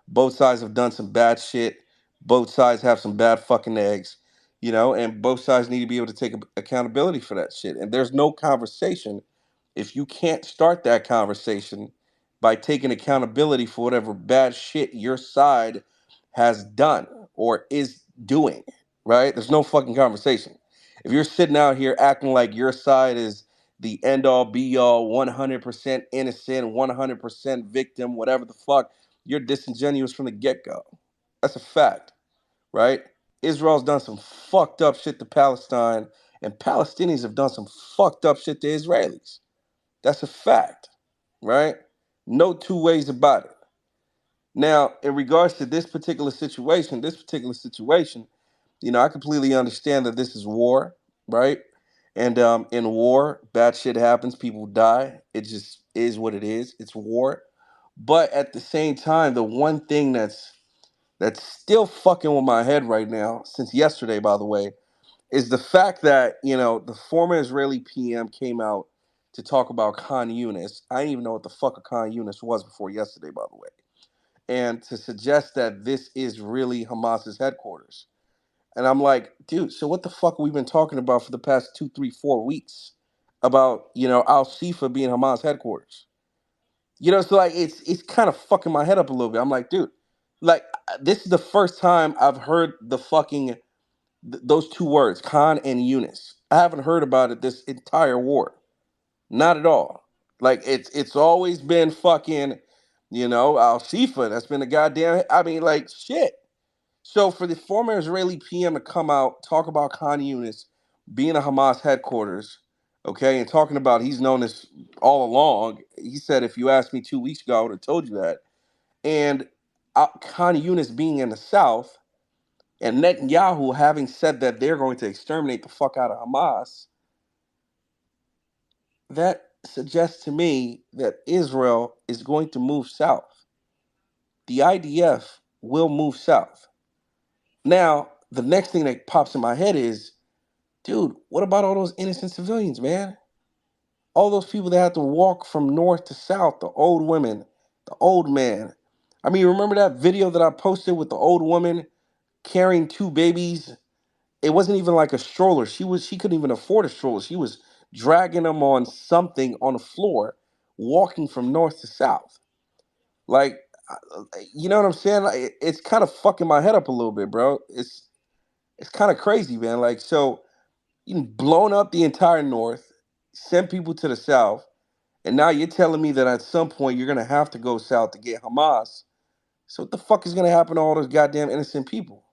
Both sides have done some bad shit. Both sides have some bad fucking eggs, and both sides need to be able to take accountability for that shit. And there's no conversation if you can't start that conversation by taking accountability for whatever bad shit your side has done or is doing, right? There's no fucking conversation. If you're sitting out here acting like your side is the end all be all, 100% innocent, 100% victim, whatever the fuck, you're disingenuous from the get go. That's a fact, right? Israel's done some fucked up shit to Palestine, and Palestinians have done some fucked up shit to Israelis. That's a fact, right? No two ways about it. Now, in regards to this particular situation, I completely understand that this is war, right? And in war, bad shit happens. People die. It just is what it is. It's war. But at the same time, the one thing that's still fucking with my head right now, since yesterday, by the way, is the fact that the former Israeli PM came out to talk about Khan Yunis. I didn't even know what the fuck a Khan Yunis was before yesterday, by the way, and to suggest that this is really Hamas's headquarters. And I'm like, dude, so what the fuck have we been talking about for the past 2, 3, 4 weeks about Al Shifa being Hamas headquarters? So like it's kind of fucking my head up a little bit. I'm like, dude, like this is the first time I've heard the fucking those two words, Khan and Eunice. I haven't heard about it this entire war. Not at all. Like it's always been fucking, Al Shifa. That's been a goddamn. I mean, like shit. So for the former Israeli PM to come out talk about Khan Yunis being a Hamas headquarters, okay, and talking about he's known this all along. He said, if you asked me 2 weeks ago, I would have told you that. And Khan Yunis being in the south, and Netanyahu having said that they're going to exterminate the fuck out of Hamas, that suggests to me that Israel is going to move south. The IDF will move south. Now, the next thing that pops in my head is, dude, what about all those innocent civilians, man? All those people that had to walk from north to south, the old women, the old man. I mean, remember that video that I posted with the old woman carrying two babies? It wasn't even like a stroller. She couldn't even afford a stroller. She was dragging them on something on the floor, walking from north to south. Like, you know what I'm saying? Like, it's kind of fucking my head up a little bit, bro. It's kind of crazy, man. Like, so you blown up the entire north, sent people to the south, and now you're telling me that at some point you're gonna have to go south to get Hamas. So what the fuck is gonna happen to all those goddamn innocent people?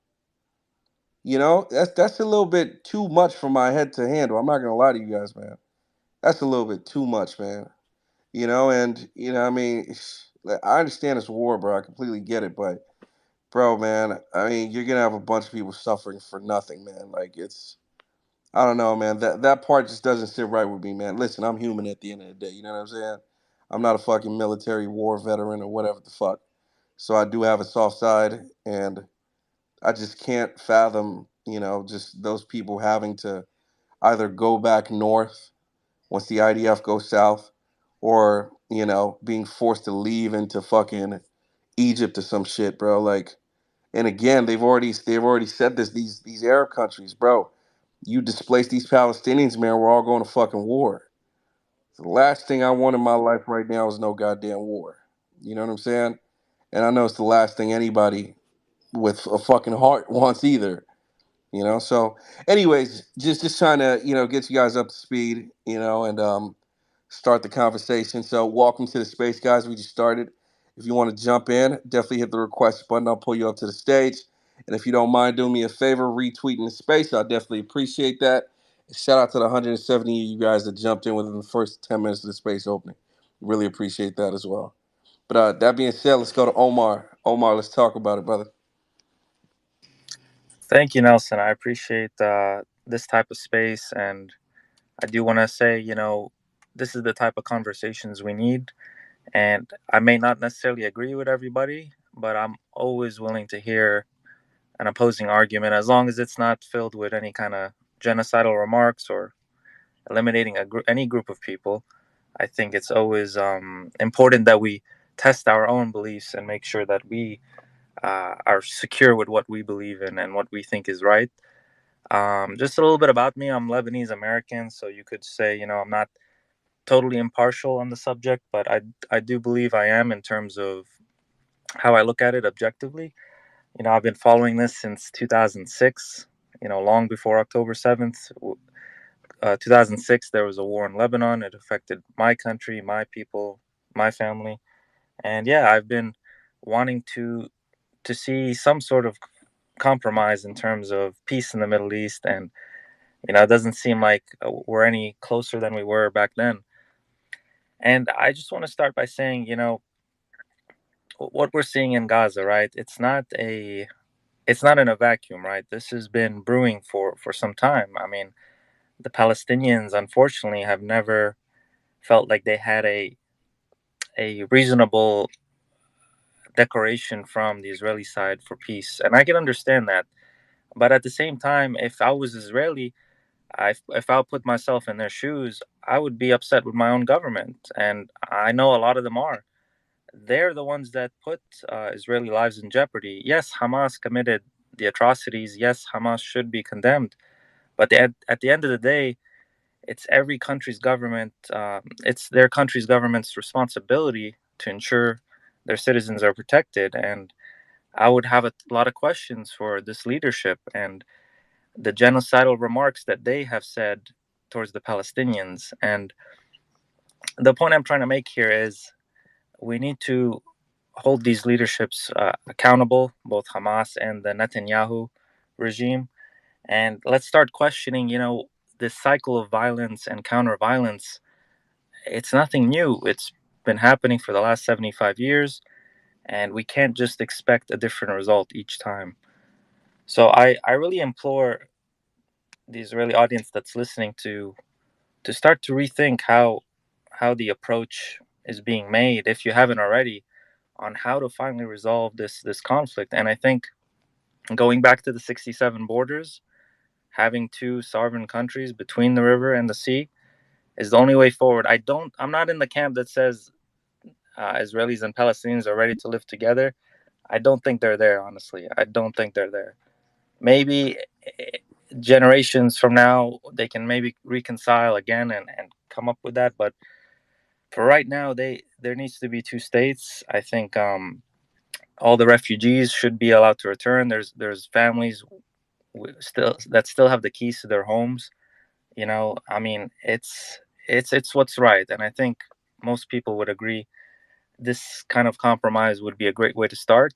That's a little bit too much for my head to handle. I'm not gonna lie to you guys, man. That's a little bit too much, man. And I mean, like, I understand it's war, bro. I completely get it, but bro, man, I mean, you're gonna have a bunch of people suffering for nothing, man. Like I don't know, man. That part just doesn't sit right with me, man. Listen, I'm human at the end of the day. You know what I'm saying? I'm not a fucking military war veteran or whatever the fuck. So I do have a soft side, and I just can't fathom, just those people having to either go back north once the IDF goes south, or being forced to leave into fucking Egypt or some shit, bro. Like, and again, they've already said this. These Arab countries, bro. You displace these Palestinians, man. We're all going to fucking war. The last thing I want in my life right now is no goddamn war. You know what I'm saying? And I know it's the last thing anybody with a fucking heart wants either. So anyways, just trying to get you guys up to speed, and start the conversation. So welcome to the space, guys. We just started. If you want to jump in, definitely hit the request button. I'll pull you up to the stage. And if you don't mind doing me a favor, retweeting the space, I'll definitely appreciate that. Shout out to the 170 of you guys that jumped in within the first 10 minutes of the space opening. Really appreciate that as well. But that being said, let's go to Omar. Omar, let's talk about it, brother. Thank you, Nelson. I appreciate this type of space. And I do want to say, this is the type of conversations we need. And I may not necessarily agree with everybody, but I'm always willing to hear an opposing argument as long as it's not filled with any kind of genocidal remarks or eliminating any group of people. I think it's always important that we test our own beliefs and make sure that we are secure with what we believe in and what we think is right. Just a little bit about me. I'm Lebanese American, so you could say, I'm not totally impartial on the subject, but I do believe I am in terms of how I look at it objectively. I've been following this since 2006. Long before October 7th, 2006, there was a war in Lebanon. It affected my country, my people, my family, and yeah, I've been wanting to see some sort of compromise in terms of peace in the Middle East, and it doesn't seem like we're any closer than we were back then. And I just want to start by saying, what we're seeing in Gaza, right? It's not in a vacuum, right? This has been brewing for some time. I mean, the Palestinians, unfortunately, have never felt like they had a reasonable declaration from the Israeli side for peace, and I can understand that. But at the same time, if I was Israeli, if I put myself in their shoes, I would be upset with my own government, and I know a lot of them are. They're the ones that put Israeli lives in jeopardy. Yes, Hamas committed the atrocities. Yes, Hamas should be condemned. But at the end of the day, it's every country's government. It's their country's government's responsibility to ensure their citizens are protected. And I would have a lot of questions for this leadership and the genocidal remarks that they have said towards the Palestinians. And the point I'm trying to make here is we need to hold these leaderships accountable, both Hamas and the Netanyahu regime. And let's start questioning, this cycle of violence and counter violence. It's nothing new. It's been happening for the last 75 years, and we can't just expect a different result each time. So I really implore the Israeli audience that's listening to start to rethink how the approach is being made, if you haven't already, on how to finally resolve this conflict. And I think going back to the 67 borders, having two sovereign countries between the river and the sea is the only way forward. I'm not in the camp that says Israelis and Palestinians are ready to live together. I don't think they're there, honestly. I don't think they're there. Maybe generations from now they can maybe reconcile again and come up with that, but for right now, there needs to be two states. I think all the refugees should be allowed to return. There's families still have the keys to their homes. I mean, it's what's right, and I think most people would agree this kind of compromise would be a great way to start.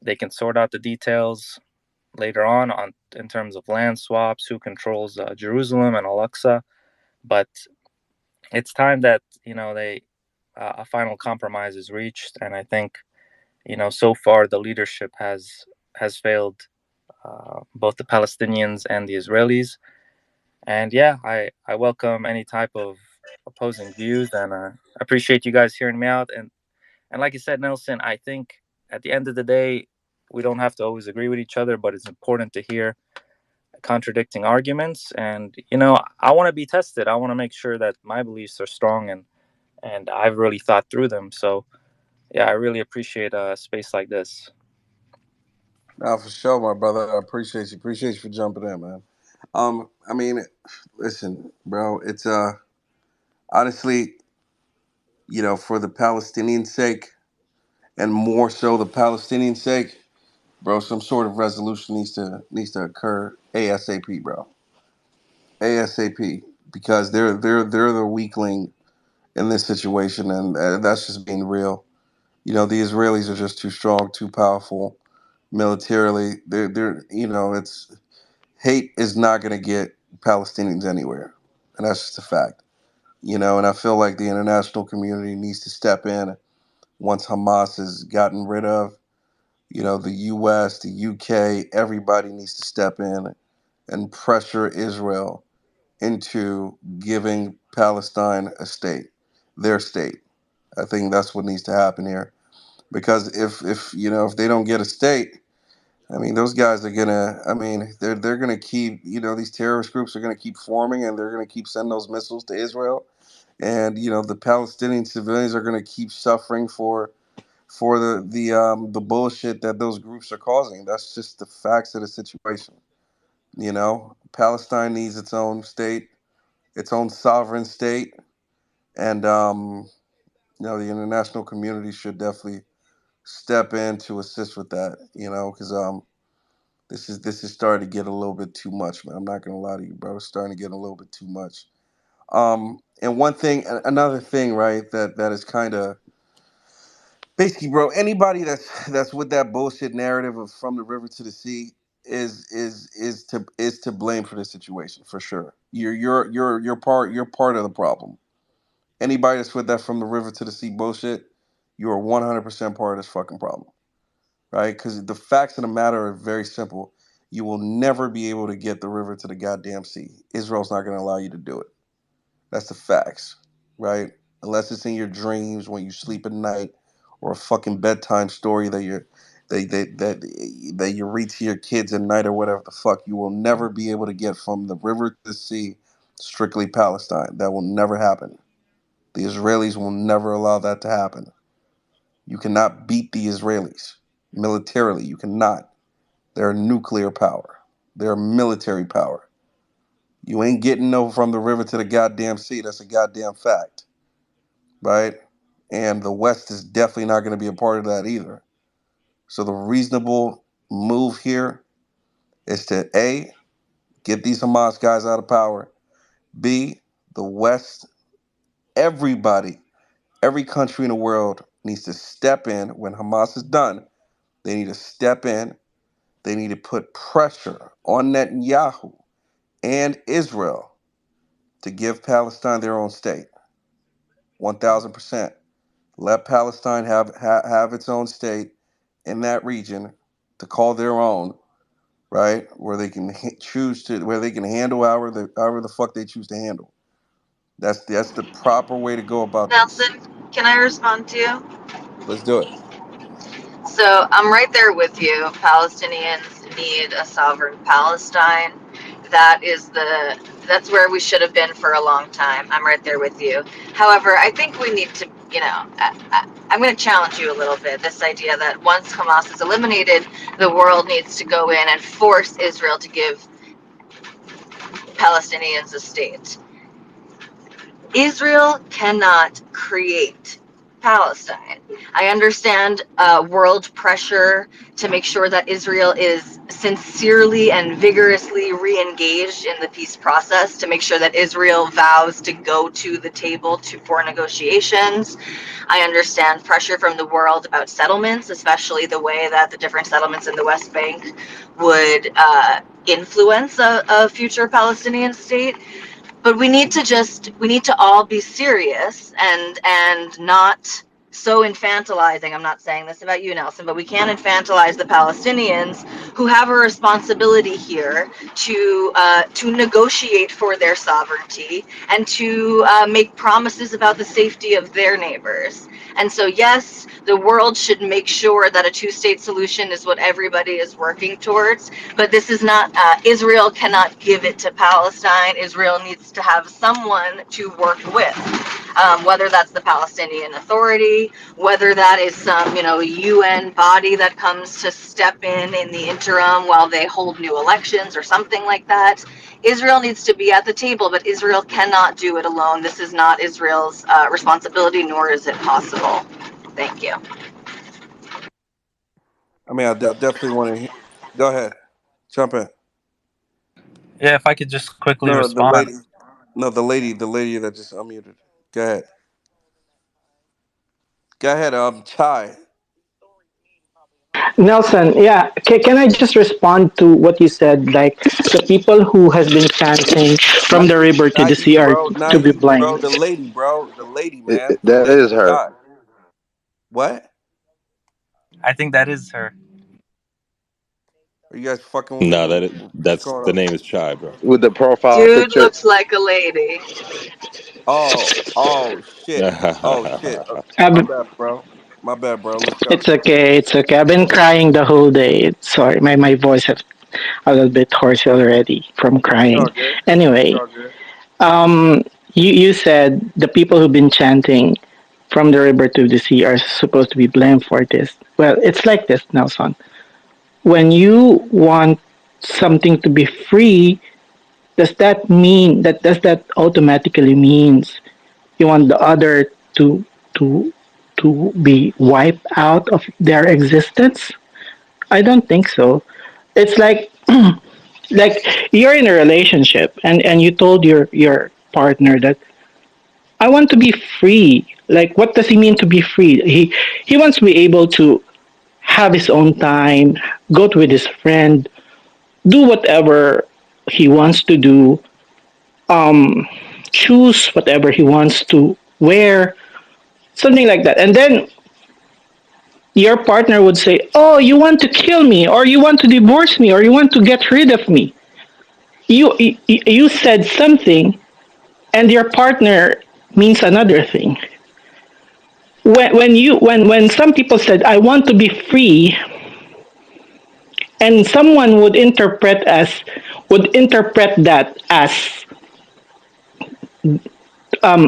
They can sort out the details later on in terms of land swaps, who controls Jerusalem and Al-Aqsa, but it's time that they a final compromise is reached, and I think so far the leadership has failed both the Palestinians and the Israelis. And yeah, I welcome any type of opposing views, and appreciate you guys hearing me out. And like you said, Nelson, I think at the end of the day, we don't have to always agree with each other, but it's important to hear contradicting arguments. And I want to be tested. I want to make sure that my beliefs are strong and I've really thought through them. So yeah, I really appreciate a space like this. Now for sure, my brother. I appreciate you. Appreciate you for jumping in, man. I mean, listen, bro. It's honestly, for the Palestinian sake, and more so the Palestinian sake, bro. Some sort of resolution needs to occur ASAP, bro. ASAP, because they're the weakling in this situation, and that's just being real. The Israelis are just too strong, too powerful militarily. They're it's hate is not going to get Palestinians anywhere, and that's just a fact. And I feel like the international community needs to step in once Hamas is gotten rid of. The U.S., the U.K., everybody needs to step in and pressure Israel into giving Palestine a state, their state. I think that's what needs to happen here. Because if they don't get a state, I mean, those guys are gonna. I mean, they're gonna keep. These terrorist groups are gonna keep forming, and they're gonna keep sending those missiles to Israel. And the Palestinian civilians are gonna keep suffering for. for the bullshit that those groups are causing. That's just the facts of the situation. Palestine needs its own state, its own sovereign state, and the international community should definitely step in to assist with that. Because this is starting to get a little bit too much, man. I'm not gonna lie to you, bro. It's starting to get a little bit too much. And one thing, another thing, right? That is kind of basically, bro. Anybody that's with that bullshit narrative of from the river to the sea is to blame for this situation for sure. You're part of the problem. Anybody that's with that from the river to the sea bullshit, you are 100% part of this fucking problem, right? Because the facts of the matter are very simple. You will never be able to get the river to the goddamn sea. Israel's not going to allow you to do it. That's the facts, right? Unless it's in your dreams when you sleep at night, or a fucking bedtime story that you read to your kids at night or whatever the fuck. You will never be able to get from the river to the sea strictly Palestine. That will never happen. The Israelis will never allow that to happen. You cannot beat the Israelis militarily. You cannot. They're a nuclear power. They're a military power. You ain't getting no from the river to the goddamn sea. That's a goddamn fact, right? And the West is definitely not going to be a part of that either. So the reasonable move here is to A, get these Hamas guys out of power. B, the West, everybody, every country in the world needs to step in when Hamas is done. They need to step in. They need to put pressure on Netanyahu and Israel to give Palestine their own state. 1,000%. Let Palestine have its own state in that region to call their own, right? Where they can choose to, where they can handle however the fuck they choose to handle. That's the proper way to go about this. Nelson, can I respond to you? Let's do it. So I'm right there with you. Palestinians need a sovereign Palestine. That's where we should have been for a long time. I'm right there with you. However, I think we need to, I'm going to challenge you a little bit. This idea that once Hamas is eliminated, the world needs to go in and force Israel to give Palestinians a state. Israel cannot create Palestine. I understand world pressure to make sure that Israel is sincerely and vigorously re-engaged in the peace process, to make sure that Israel vows to go to the table for negotiations. I understand pressure from the world about settlements, especially the way that the different settlements in the West Bank would influence a future Palestinian state. But we need to all be serious and not so infantilizing. I'm not saying this about you, Nelson, but we can't infantilize the Palestinians who have a responsibility here to negotiate for their sovereignty and to make promises about the safety of their neighbors. And so, yes, the world should make sure that a two-state solution is what everybody is working towards. But this is not, Israel cannot give it to Palestine. Israel needs to have someone to work with, whether that's the Palestinian Authority, whether that is some, UN body that comes to step in the interim while they hold new elections or something like that. Israel needs to be at the table, but Israel cannot do it alone. This is not Israel's responsibility, nor is it possible. Thank you. I mean, I definitely want to. Go ahead, jump in. Yeah, if I could just quickly No, the respond. lady. No, the lady that just unmuted. Go ahead. Go ahead. Chai. Nelson, yeah, can I just respond to what you said? Like the people who has been chanting from Not the you, river to the not sea you, are bro. to Not be you, bro. blamed. The lady, bro. The lady, man. The That lady, is the her. Chai. What? I think that is her. Are you guys fucking with me? No, What's that's going the on? name is Chai, bro. With the profile Dude picture. looks like a lady. Oh, shit. Oh, shit. I've, My bad, bro. My bad, bro. Let's go. it's okay, it's okay. I've been crying the whole day. Sorry, my voice is a little bit hoarse already from It's all crying. good. It's Anyway, all good. you said the people who've been chanting from the river to the sea are supposed to be blamed for this. Well, it's like this, Nelson. When you want something to be free, does that automatically means you want the other to to be wiped out of their existence? I don't think so. It's like you're in a relationship and you told your partner that I want to be free. Like what does he mean to be free? He wants to be able to have his own time, go with his friend, do whatever he wants to do, um, choose whatever he wants to wear, something like that. And then your partner would say, "Oh, you want to kill me, or you want to divorce me, or you want to get rid of me." You said something, and your partner means another thing. When some people said, "I want to be free," and someone would interpret that as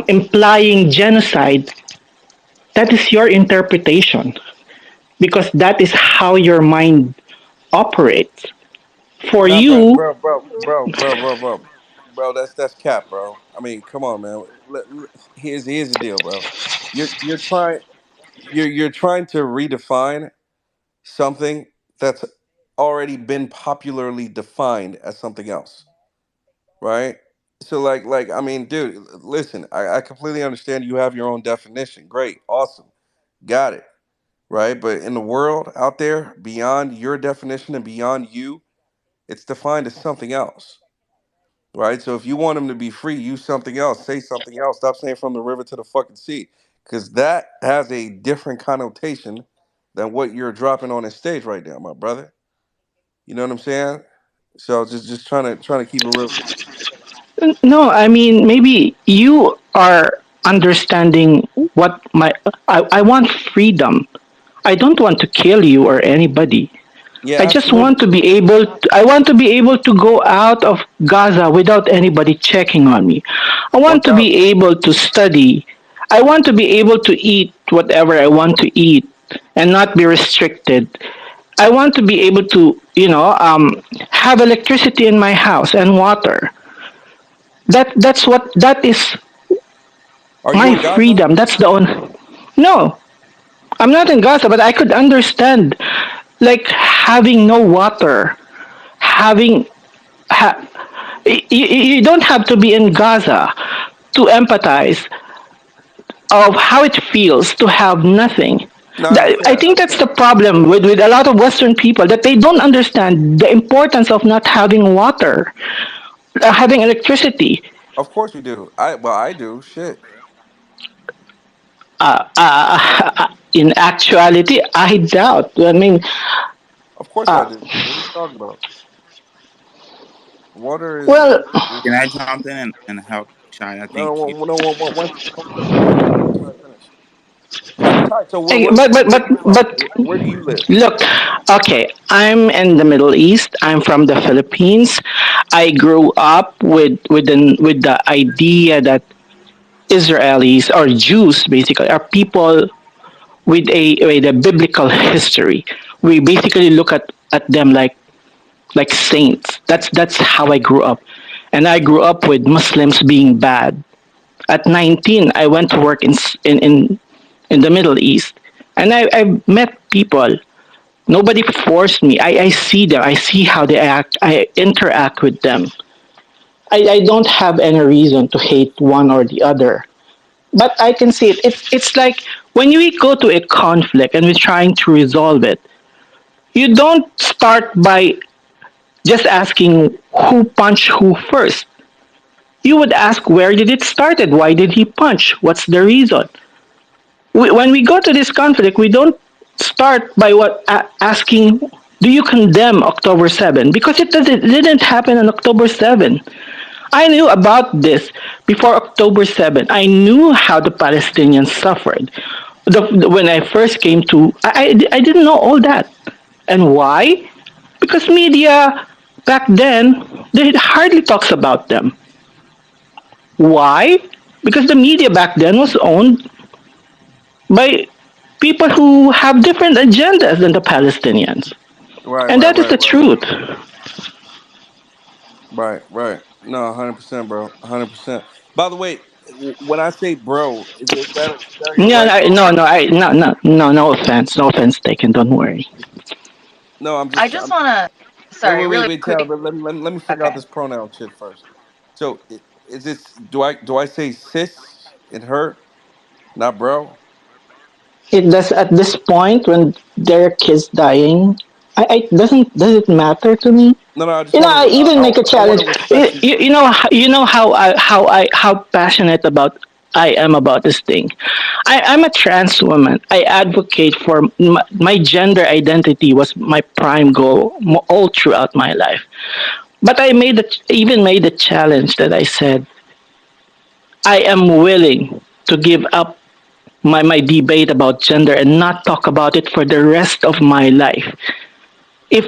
implying genocide, that is your interpretation because that is how your mind operates. For Nah, bro, you, bro. That's cap, bro. I mean, come on, man. Here's the deal, bro. You're trying you're trying to redefine something that's already been popularly defined as something else, right? So I mean, dude, listen. I completely understand you have your own definition. Great, awesome, got it, right? But in the world out there, beyond your definition and beyond you, it's defined as something else. Right? So if you want them to be free, use something else, say something else. Stop saying from the river to the fucking sea, because that has a different connotation than what you're dropping on the stage right now, my brother. You know what I'm saying? So just trying to keep it real. no, I mean, maybe you are understanding what I want freedom. I don't want to kill you or anybody. I Yeah, just absolutely. want to be able I want to be able to go out of Gaza without anybody checking on me. I One want to thousand. be able to study. I want to be able to eat whatever I want to eat and not be restricted. I want to be able to, have electricity in my house and water. That is Are you my in Gaza? freedom. That's the only. No, I'm not in Gaza, but I could understand like having no water, having ha, you don't have to be in Gaza to empathize of how it feels to have nothing. No, I I understand. I think that's the understand. problem with a lot of Western people that they don't understand the importance of not having water, having electricity. Of course we do. I do. Shit. In actuality, I doubt. I mean, Of course I uh, do. What are you talking about? Water well, is Can I jump in and help Shine? I no, think you. one second. Let Ty finish. Ty, so where do you live? look, okay, I'm in the Middle East. I'm from the Philippines. I grew up with the idea that Israelis or Jews basically are people with a biblical history. We basically look at them like saints. That's how I grew up, and I grew up with Muslims being bad. At 19, I went to work in the Middle East, and I met people. Nobody forced me. I see them. I see how they act. I interact with them. I don't have any reason to hate one or the other. But I can see it. It's like when we go to a conflict and we're trying to resolve it, you don't start by just asking who punched who first. You would ask where did it started? Why did he punch? What's the reason? When we go to this conflict, we don't start by asking, do you condemn October 7? Because it didn't happen on October 7. I knew about this before October 7. I knew how the Palestinians suffered. When I first came to, I didn't know all that. And why? Because media back then, they hardly talks about them. Why? Because the media back then was owned by people who have different agendas than the Palestinians. Right, And right, that is right, the right, truth. right, right. No, 100%, bro. 100%. By the way, when I say bro, is that your Yeah, wife no, talking? no, no offense, no offense taken. Don't worry. No, I just want to, wait, sorry, wait, wait, really wait, Taylor. quick. Let me figure out Okay. this pronoun shit first. So, is this do I say sis in her, not bro? It does at this point when there are kids dying. I does it matter to me? No, no. I just You know, want I to even make a I want challenge. to respect you. You know how passionate about I am about this thing. I'm a trans woman. I advocate for my gender identity was my prime goal all throughout my life. But even made a challenge that I said I am willing to give up my debate about gender and not talk about it for the rest of my life. If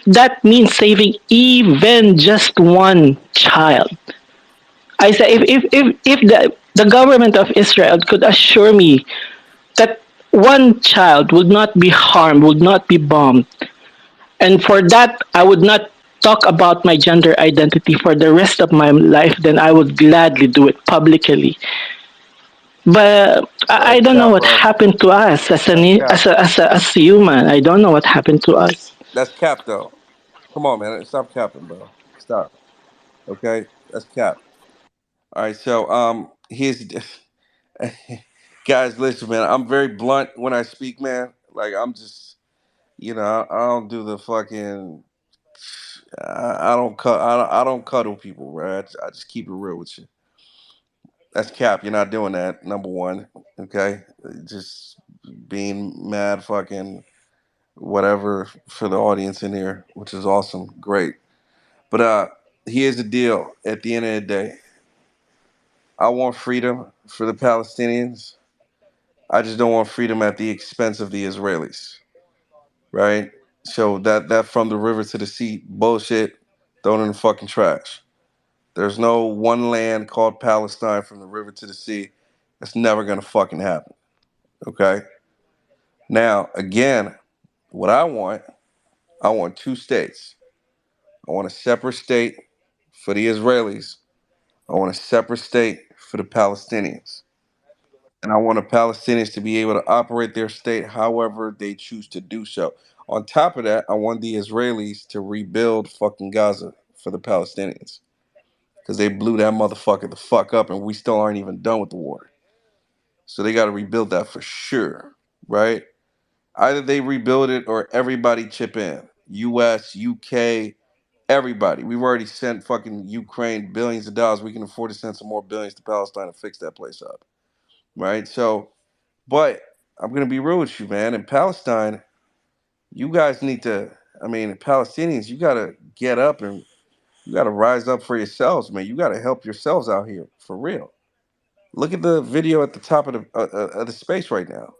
that means saving even just one child, I say if the government of Israel could assure me that one child would not be harmed, would not be bombed, and for that I would not talk about my gender identity for the rest of my life, then I would gladly do it publicly. But I That's don't know cap, what bro. happened to us as That's cap. as a human. I don't know what happened to us. That's cap, though. Come on, man. Stop capping, bro. Stop. Okay, that's cap. All right. So, here's guys. Listen, man. I'm very blunt when I speak, man. Like I'm just, I don't do the fucking. I don't cut. I don't cuddle people, right? I just keep it real with you. That's cap. You're not doing that. Number one. Okay. Just being mad, fucking whatever for the audience in here, which is awesome. Great. But here's the deal. At the end of the day, I want freedom for the Palestinians. I just don't want freedom at the expense of the Israelis, right? So that from the river to the sea bullshit, thrown in the fucking trash. There's no one land called Palestine from the river to the sea. That's never gonna fucking happen. Okay. Now again, what I want two states. I want a separate state for the Israelis. I want a separate state for the Palestinians. And I want the Palestinians to be able to operate their state however they choose to do so. On top of that, I want the Israelis to rebuild fucking Gaza for the Palestinians. Because they blew that motherfucker the fuck up and we still aren't even done with the war. So they got to rebuild that for sure, right? Either they rebuild it or everybody chip in. US, UK, everybody. We've already sent fucking Ukraine billions of dollars. We can afford to send some more billions to Palestine to fix that place up, right? So, but I'm gonna be real with you, man. In Palestine, you guys need to. I mean, Palestinians, you gotta get up and you gotta rise up for yourselves, man. You gotta help yourselves out here for real. Look at the video at the top of the space right now.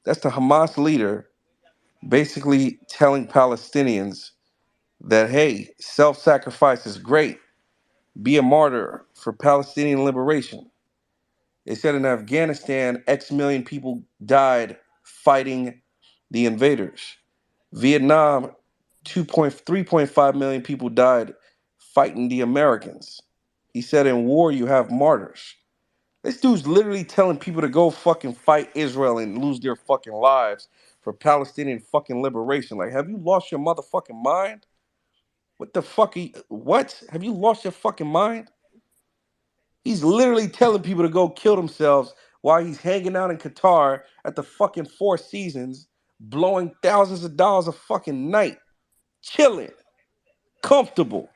That's the Hamas leader basically telling Palestinians that hey, self-sacrifice is great. Be a martyr for Palestinian liberation. They said in Afghanistan, X million people died fighting the invaders. Vietnam, 3.5 million people died fighting the Americans. He said in war, you have martyrs. This dude's literally telling people to go fucking fight Israel and lose their fucking lives for Palestinian fucking liberation. Like, have you lost your motherfucking mind? What the fuck? What? Have you lost your fucking mind? He's literally telling people to go kill themselves while he's hanging out in Qatar at the fucking Four Seasons, blowing thousands of dollars a fucking night, chilling, comfortable.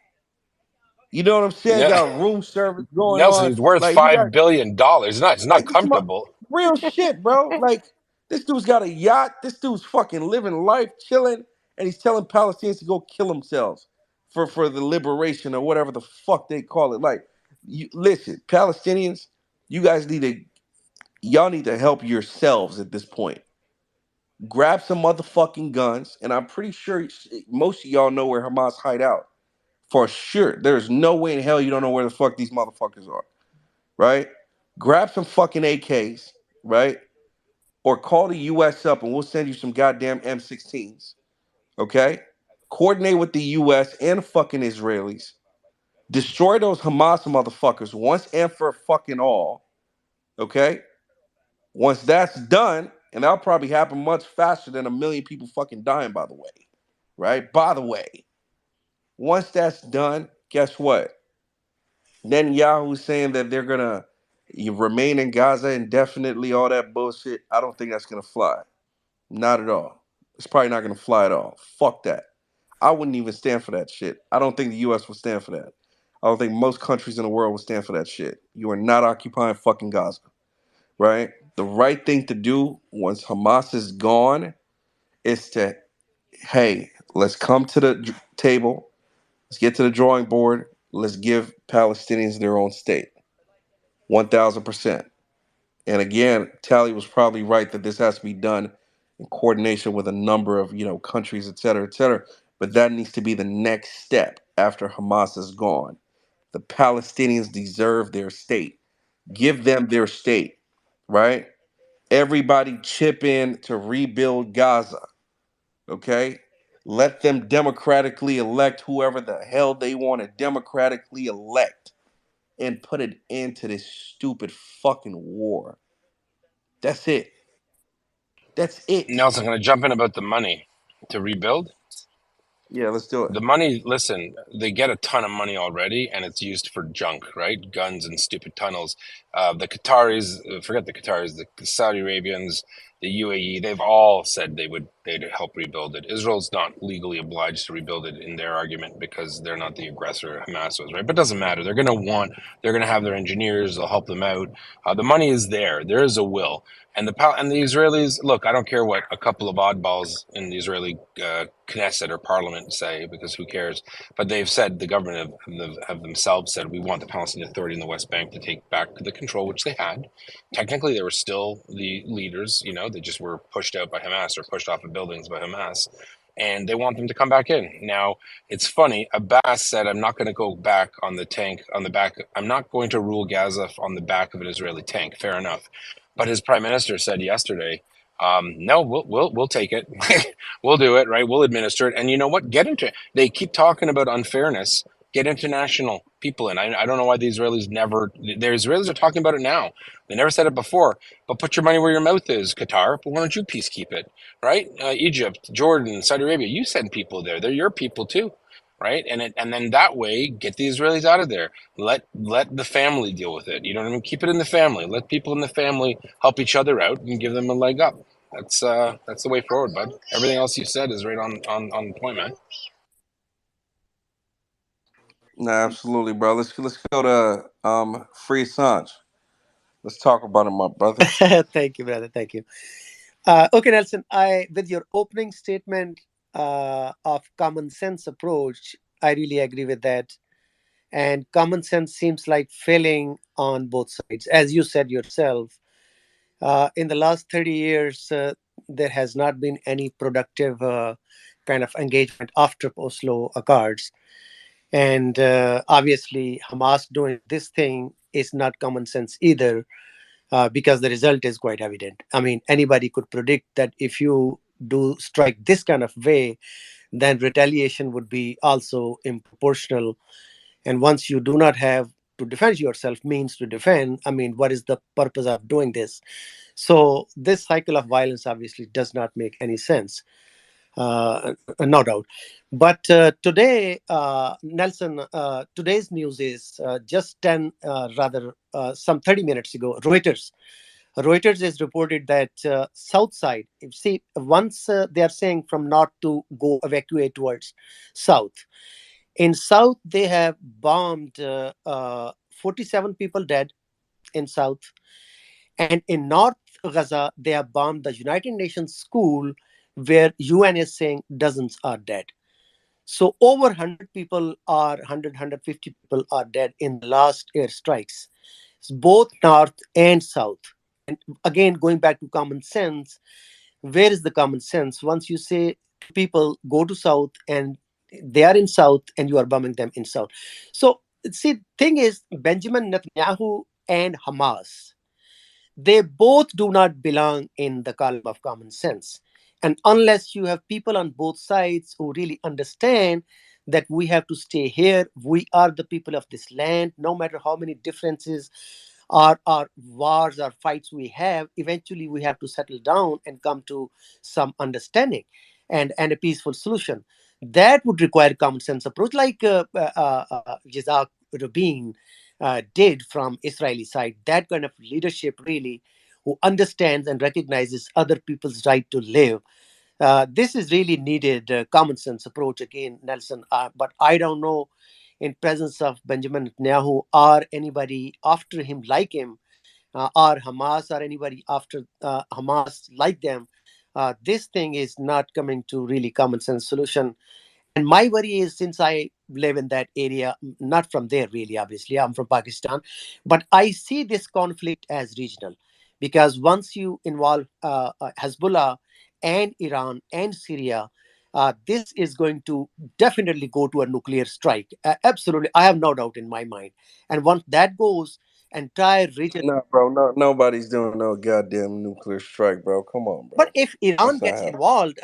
You know what I'm saying? Yeah, Got room service going Nelson, on. he's worth Like he got $5 billion. It's not like this comfortable. real shit, bro. Like this dude's got a yacht. This dude's fucking living life, chilling, and he's telling Palestinians to go kill themselves for the liberation or whatever the fuck they call it. Like, you listen, Palestinians, you guys need to y'all need to help yourselves at this point. Grab some motherfucking guns, and I'm pretty sure most of y'all know where Hamas hide out. For sure. There's no way in hell you don't know where the fuck these motherfuckers are. Right? Grab some fucking AKs, right? or call the U.S. up and we'll send you some goddamn M16s. Okay, coordinate with the U.S. and fucking Israelis. Destroy those Hamas motherfuckers once and for fucking all. Okay, once that's done, and that'll probably happen much faster than a million people fucking dying. By the way, right? By the way, once that's done, guess what? Netanyahu saying that they're gonna remain in Gaza indefinitely, all that bullshit. I don't think that's gonna fly. Not at all. It's probably not gonna fly at all. Fuck that. I wouldn't even stand for that shit. I don't think the U.S. would stand for that. I don't think most countries in the world would stand for that shit. You are not occupying fucking Gaza, right? The right thing to do once Hamas is gone is to, hey, let's come to the table. Let's get to the drawing board. Let's give Palestinians their own state. 1000%. And again, Tally was probably right that this has to be done in coordination with a number of, countries, et cetera, et cetera. But that needs to be the next step after Hamas is gone. The Palestinians deserve their state. Give them their state, right? Everybody chip in to rebuild Gaza, okay? Let them democratically elect whoever the hell they want to democratically elect and put an end to this stupid fucking war. That's it. That's it. Nelson, can I jump in about the money to rebuild? Yeah, let's do it. The money, listen, they get a ton of money already, and it's used for junk, right? Guns and stupid tunnels. The Qataris, forget the Qataris, the Saudi Arabians, the UAE, they've all said they'd help rebuild it. Israel's not legally obliged to rebuild it in their argument because they're not the aggressor. Hamas was, right? But it doesn't matter. They're gonna have their engineers. They'll help them out. The money is there. There is a will. And the Israelis, look, I don't care what a couple of oddballs in the Israeli Knesset or parliament say, because who cares? But they've said, the government have themselves said, we want the Palestinian Authority in the West Bank to take back the control, which they had. Technically, they were still the leaders, they just were pushed out by Hamas or pushed off of buildings by Hamas. And they want them to come back in. Now, it's funny. Abbas said, I'm not going to go back on the tank, on the back. I'm not going to rule Gaza on the back of an Israeli tank. Fair enough. But his prime minister said yesterday, no, we'll take it. We'll do it, right? We'll administer it. And you know what? Get into it. They keep talking about unfairness. Get international people in. I don't know why the Israelis are talking about it now. They never said it before. But put your money where your mouth is, Qatar. But why don't you peacekeep it, right? Egypt, Jordan, Saudi Arabia. You send people there. They're your people too, right? And then that way, get the Israelis out of there. Let the family deal with it. You know what I mean? Keep it in the family. Let people in the family help each other out and give them a leg up. That's the way forward, bud. Everything else you said is right on point, man. Nah, absolutely, bro. Let's go to Free Assange. Let's talk about him, my brother. Thank you, brother. Thank you. Okay, Nelson. With your opening statement of common sense approach, I really agree with that. And common sense seems like failing on both sides, as you said yourself. In the last 30 years, there has not been any productive kind of engagement after Oslo Accords. And obviously, Hamas doing this thing is not common sense either, because the result is quite evident. I mean, anybody could predict that if you do strike this kind of way, then retaliation would be also improportional. And once you do not have to defend yourself, means to defend, I mean, what is the purpose of doing this? So this cycle of violence obviously does not make any sense, no doubt. But today, Nelson, today's news is just 10, rather, some 30 minutes ago, Reuters has reported that south side, see, once they are saying from north to go evacuate towards south. In south, they have bombed 47 people dead in south. And in North Gaza, they have bombed the United Nations school where UN is saying dozens are dead. So over 100 people are, 150 people are dead in the last airstrikes, both north and south. And again, going back to common sense, where is the common sense? Once you say to people, go to south, and they are in south and you are bombing them in south. So see, thing is, Benjamin Netanyahu and Hamas, They both do not belong in the column of common sense. And unless you have people on both sides who really understand that we have to stay here, we are the people of this land, no matter how many differences or wars or fights we have, eventually we have to settle down and come to some understanding and a peaceful solution. That would require common sense approach, like Jizak Rabin did from Israeli side. That kind of leadership really, who understands and recognizes other people's right to live. This is really needed common sense approach again, Nelson. But I don't know, in presence of Benjamin Netanyahu or anybody after him like him, or Hamas or anybody after Hamas like them, this thing is not coming to really common sense solution. And my worry is, since I live in that area, not from there really, obviously, I'm from Pakistan, but I see this conflict as regional. Because once you involve Hezbollah and Iran and Syria, this is going to definitely go to a nuclear strike. Absolutely. I have no doubt in my mind. And once that goes, entire region. No, bro. No, nobody's doing no goddamn nuclear strike, bro. Come on, But bro. if That's Iran not gets happening. involved,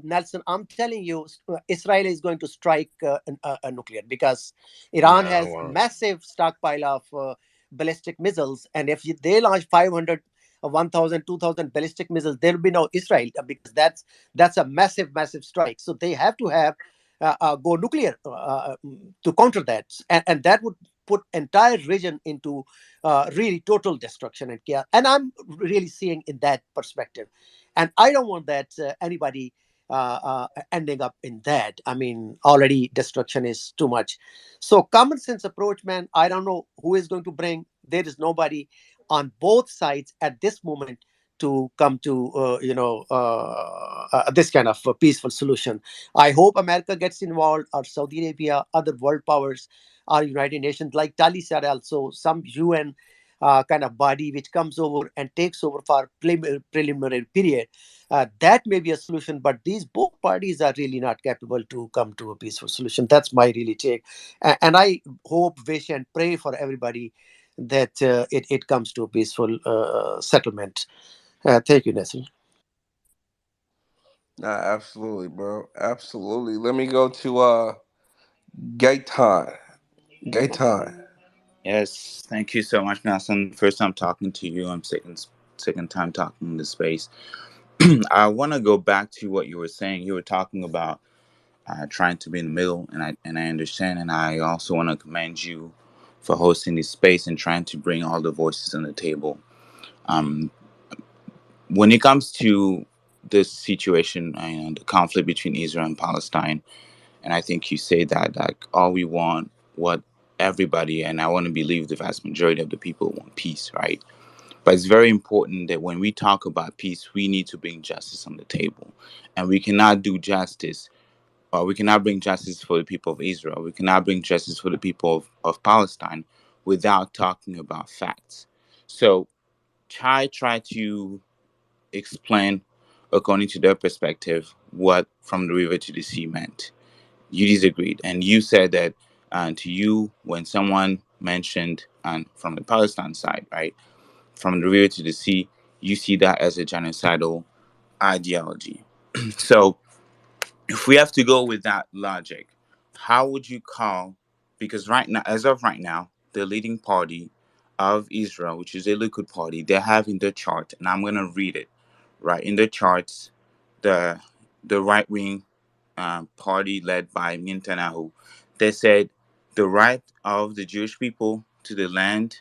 Nelson, I'm telling you, Israel is going to strike a nuclear, because Iran No, has well, massive stockpile of ballistic missiles, and if they launch 500, 1,000, 2,000 ballistic missiles, there will be no Israel, because that's a massive, massive strike. So they have to have go nuclear to counter that, and that would put entire region into really total destruction and chaos. And I'm really seeing in that perspective, and I don't want that anybody ending up in that. I mean, already destruction is too much. So common sense approach, man. I don't know who is going to bring. There is nobody on both sides at this moment to come to this kind of peaceful solution. I hope America gets involved, or Saudi Arabia, other world powers, or United Nations, like Tali said, also some UN kind of body which comes over and takes over for preliminary period. That may be a solution, but these both parties are really not capable to come to a peaceful solution. That's my really take. And I hope, wish, and pray for everybody that it comes to a peaceful settlement. Thank you, Nestle. Nah, absolutely, bro. Absolutely. Let me go to Gaitan. Gaitan. Yes, thank you so much, Nelson. First time talking to you. I'm second time talking in this space. I want to go back to what you were saying. You were talking about trying to be in the middle, and I understand, and I also want to commend you for hosting this space and trying to bring all the voices on the table. Um, when it comes to this situation and the conflict between Israel and Palestine, and I think you say that like all we want, what everybody, and I want to believe the vast majority of the people want peace, right? But it's very important that when we talk about peace, we need to bring justice on the table, and we cannot do justice, or we cannot bring justice for the people of Israel. We cannot bring justice for the people of Palestine without talking about facts. So Chai tried to explain, according to their perspective, what from the river to the sea meant. You disagreed, and you said that to you, when someone mentioned, and from the Palestine side, right, from the river to the sea, you see that as a genocidal ideology. So if we have to go with that logic, how would you call? Because right now, as of right now, the leading party of Israel, which is a Likud party, they have in the chart, and I'm gonna read it. Right in the charts, the the right wing party led by Netanyahu, they said the right of the Jewish people to the land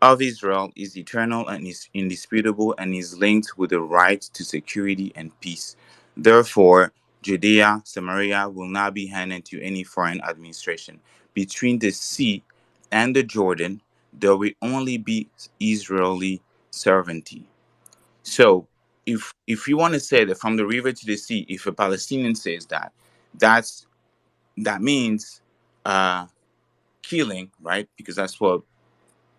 of Israel is eternal and is indisputable and is linked with the right to security and peace. Therefore, Judea, Samaria will not be handed to any foreign administration. Between the sea and the Jordan, there will only be Israeli sovereignty. So, if you want to say that from the river to the sea, if a Palestinian says that, that's that means uh, killing, right? Because that's what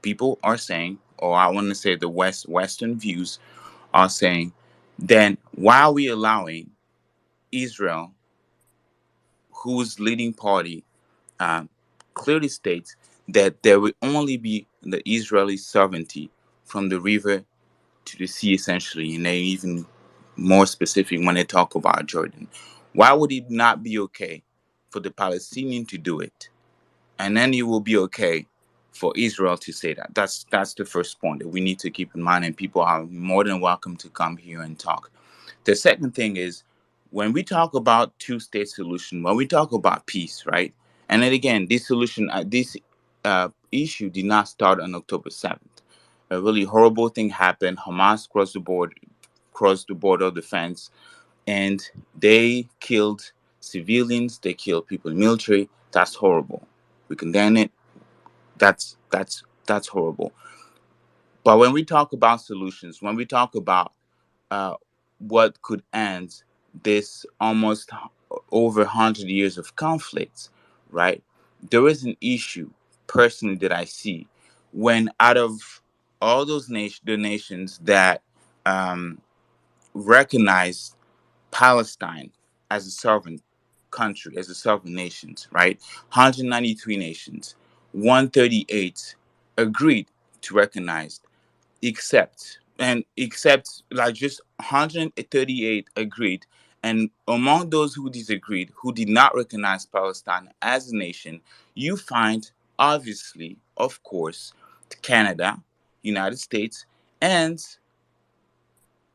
people are saying, or I want to say the Western views are saying, then why are we allowing Israel, whose leading party um, clearly states that there will only be the Israeli sovereignty from the river to the sea, essentially, and they even more specific when they talk about Jordan. Why would it not be okay for the Palestinian to do it, and then it will be okay for Israel to say that? That's the first point that we need to keep in mind, and people are more than welcome to come here and talk. The second thing is when we talk about two-state solution, when we talk about peace, right? And then again, this solution, this issue did not start on October 7th. A really horrible thing happened. Hamas crossed the border of the fence, and they killed civilians. They killed people in military. That's horrible. We condemn it. That's horrible. But when we talk about solutions, when we talk about uh, what could end this almost over 100 years of conflict, right? There is an issue personally that I see when out of all those the nations that um, recognize Palestine as a sovereign country, as a sovereign nation, right? 193 nations, 138 agreed to recognize, except like just 138 agreed, and among those who disagreed, who did not recognize Palestine as a nation, you find, obviously, of course, Canada, United States, and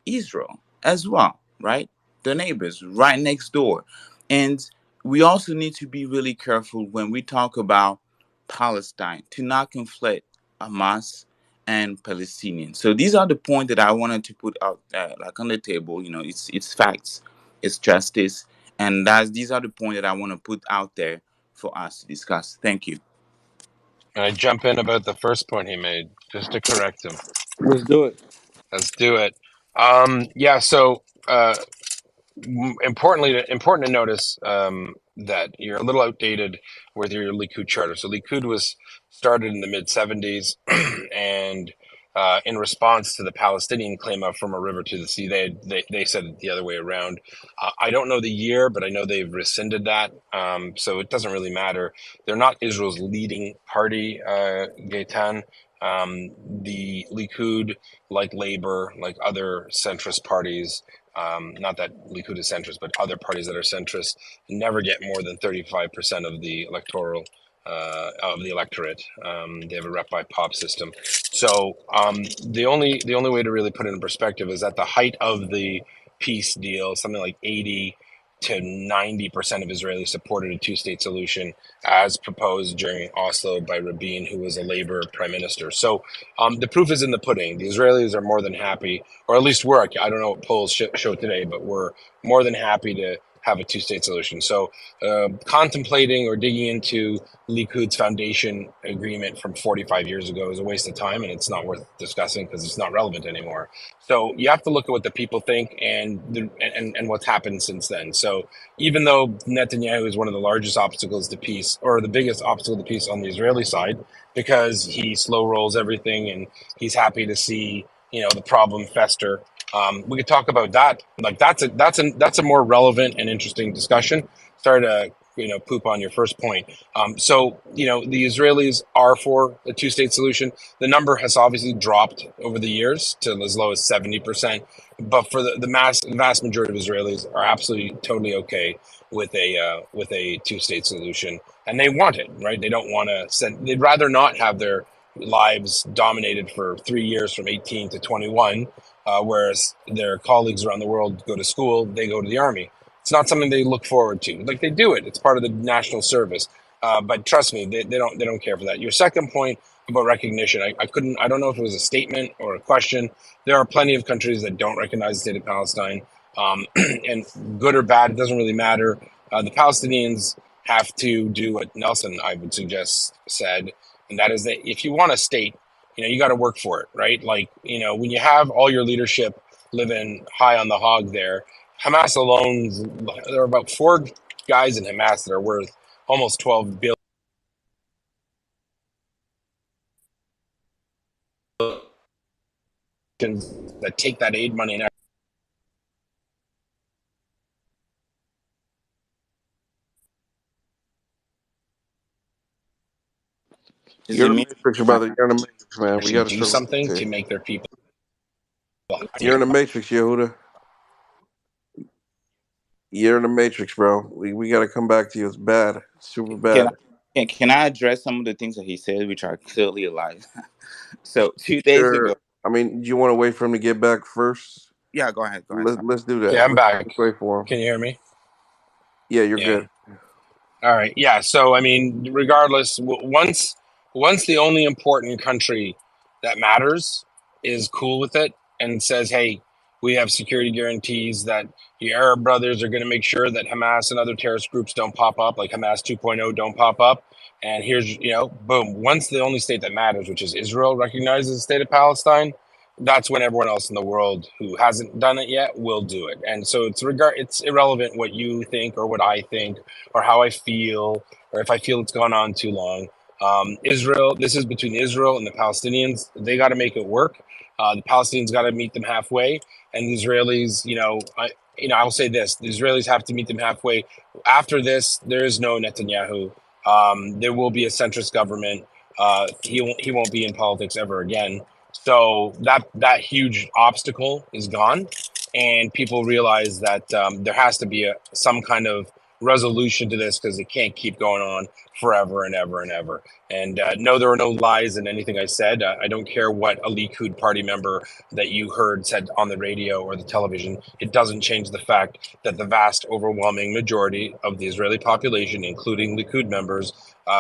Israel as well, right? The neighbors right next door. And we also need to be really careful when we talk about Palestine to not conflate Hamas and Palestinians. So these are the points that I wanted to put out like on the table. You know, it's facts, it's justice, and that's these are the points that I want to put out there for us to discuss. Thank you. And I jump in about the first point he made just to correct him. Let's do it. Let's do it. Yeah. So important to notice that you're a little outdated with your Likud charter. So Likud was started in the mid '70s, and in response to the Palestinian claim out from a river to the sea, they said it the other way around. I don't know the year, but I know they've rescinded that. So it doesn't really matter. They're not Israel's leading party, Gaitan. The Likud, like Labor, like other centrist parties, not that Likud is centrist, but other parties that are centrist never get more than 35% of the of the electorate. They have a rep by pop system. So the only way to really put it in perspective is at the height of the peace deal, something like 80 to 90% of Israelis supported a two-state solution as proposed during Oslo by Rabin, who was a Labor prime minister. So the proof is in the pudding. The Israelis are more than happy, or at least we're, I don't know what polls show today, but we're more than happy to have a two-state solution. So contemplating or digging into Likud's foundation agreement from 45 years ago is a waste of time, and it's not worth discussing because it's not relevant anymore. So you have to look at what the people think and what's happened since then. So even though Netanyahu is one of the largest obstacles to peace, or the biggest obstacle to peace on the Israeli side, because he slow rolls everything and he's happy to see the problem fester. We could talk about that. Like that's a more relevant and interesting discussion. Sorry to poop on your first point. So the Israelis are for a two-state solution. The number has obviously dropped over the years to as low as 70%, but for the vast majority of Israelis are absolutely totally okay with a two-state solution, and they want it, right? They don't want to send. They'd rather not have their lives dominated for 3 years from 18 to 21, whereas their colleagues around the world go to school, they go to the army. It's not something they look forward to. Like, they do it. It's part of the national service. But trust me, they don't care for that. Your second point about recognition, I don't know if it was a statement or a question. There are plenty of countries that don't recognize the state of Palestine, and good or bad, it doesn't really matter. The Palestinians have to do what Nelson, I would suggest, said, and that is that if you want a state, you got to work for it, right? Like, when you have all your leadership living high on the hog there, Hamas alone, there are about four guys in Hamas that are worth almost 12 billion that take that aid money and Is You're it in the me? matrix, brother. You're in the matrix, man. We actually got to do start listening something to to you. make their people You're in happier. the matrix, Yehuda. You're in the matrix, bro. We got to come back to you. It's bad, super Can I bad. can I address some of the things that he said, which are clearly a lie? So 2 days ago, Sure. I mean, do you want to wait for him to get back first? yeah, go ahead, Let's sorry. let's do that. Yeah, I'm back. Let's wait for him. Can you hear me? Yeah, you're Yeah. good. All right. Yeah. So I mean, regardless, once the only important country that matters is cool with it and says, "Hey, we have security guarantees that the Arab brothers are going to make sure that Hamas and other terrorist groups don't pop up, like Hamas 2.0 don't pop up." And here's, boom. Once the only state that matters, which is Israel, recognizes the state of Palestine, that's when everyone else in the world who hasn't done it yet will do it. And so it's irrelevant what you think or what I think or how I feel, or if I feel it's gone on too long. Israel, this is between Israel and the Palestinians. They got to make it work. The Palestinians got to meet them halfway, and the Israelis, I'll say this: the Israelis have to meet them halfway. After this, there is no Netanyahu. There will be a centrist government. He won't be in politics ever again. So that huge obstacle is gone, and people realize that there has to be some kind of resolution to this because it can't keep going on forever and ever and ever. And no, there are no lies in anything I said. I don't care what a Likud party member that you heard said on the radio or the television. It doesn't change the fact that the vast, overwhelming majority of the Israeli population, including Likud members,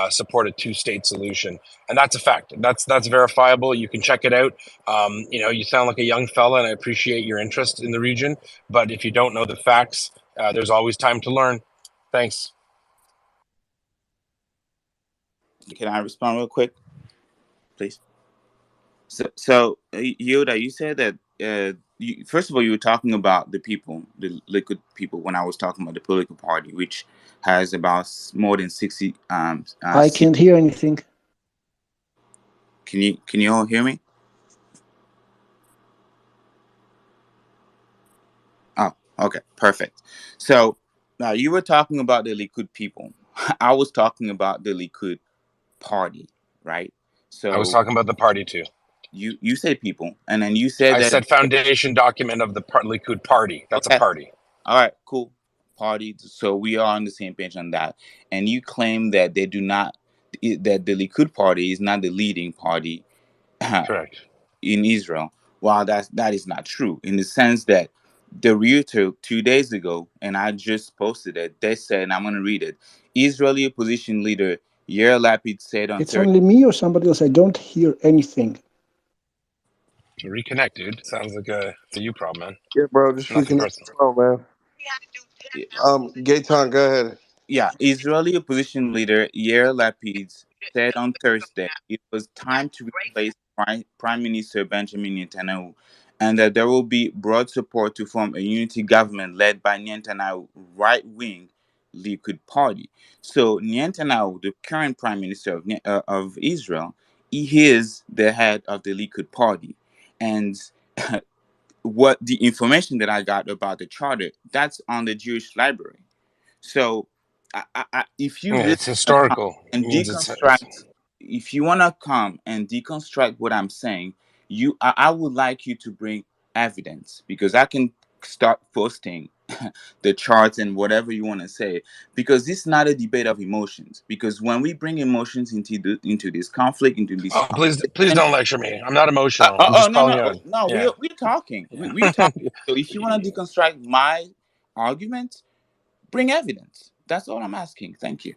support a two-state solution, and that's a fact. That's verifiable. You can check it out. You sound like a young fella, and I appreciate your interest in the region. But if you don't know the facts, there's always time to learn. Thanks. Can I respond real quick, please? So Yoda, you said that first of all, you were talking about the people, the liquid people, when I was talking about the political party, which has about more than 60 I seats. can't hear anything. Can you all hear me? Oh, okay, perfect. So now you were talking about the Likud people. I was talking about the Likud party, right? I was So talking about the party too. you said people, and then you said I that. said foundation document of the Likud party. That's a Okay, party. all right, cool. Party. So we are on the same page on that. And you claim that they do not, that the Likud party is not the leading party Correct. in Israel. While that is not true, in the sense that the Reuters 2 days ago, and I just posted it, they said, and I'm going to read it. Israeli opposition leader Yair Lapid said on It's Thursday. only me or somebody else. I don't hear anything. Reconnect, dude. Sounds like it's a you problem, man. Yeah, bro. Just Nothing reconnect personal. the phone, man. Gaetan, go ahead. Yeah, Israeli opposition leader Yair Lapid said on Thursday it was time to replace Prime Minister Benjamin Netanyahu, and that there will be broad support to form a unity government led by Netanyahu's right-wing Likud party. So Netanyahu, the current Prime Minister of Israel, he is the head of the Likud party, and what the information that I got about the charter, that's on the Jewish library. So, if you Yeah, really it's wanna come historical. It and means it's deconstruct, if you want to come and deconstruct what I'm saying, I would like you to bring evidence, because I can start posting the charts and whatever you want to say, because this is not a debate of emotions. Because when we bring emotions into this conflict, into this Oh, please conversation, don't lecture me. I'm not emotional. I'm just no, calling no, you on. no, Yeah. we're talking, Yeah. we're talking. So if you want to deconstruct my argument, bring evidence. That's all I'm asking. Thank you.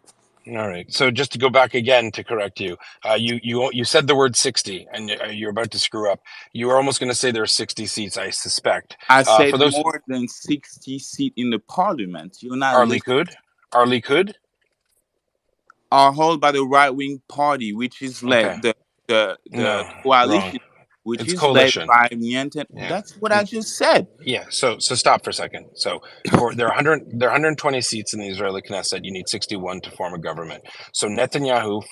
All right. So just to go back again to correct you, you said the word 60, and you're about to screw up. You were almost going to say there are 60 seats, I suspect. I said For those more than 60 seats in the parliament. You're not are listening. Likud, are Likud. Are held by the right wing party, which is Okay. led the No, wrong. coalition which It's is led coalition. by Niente. Yeah. That's what I just said. Yeah. So stop for a second. So there are 120 seats in the Israeli Knesset. You need 61 to form a government. So Netanyahu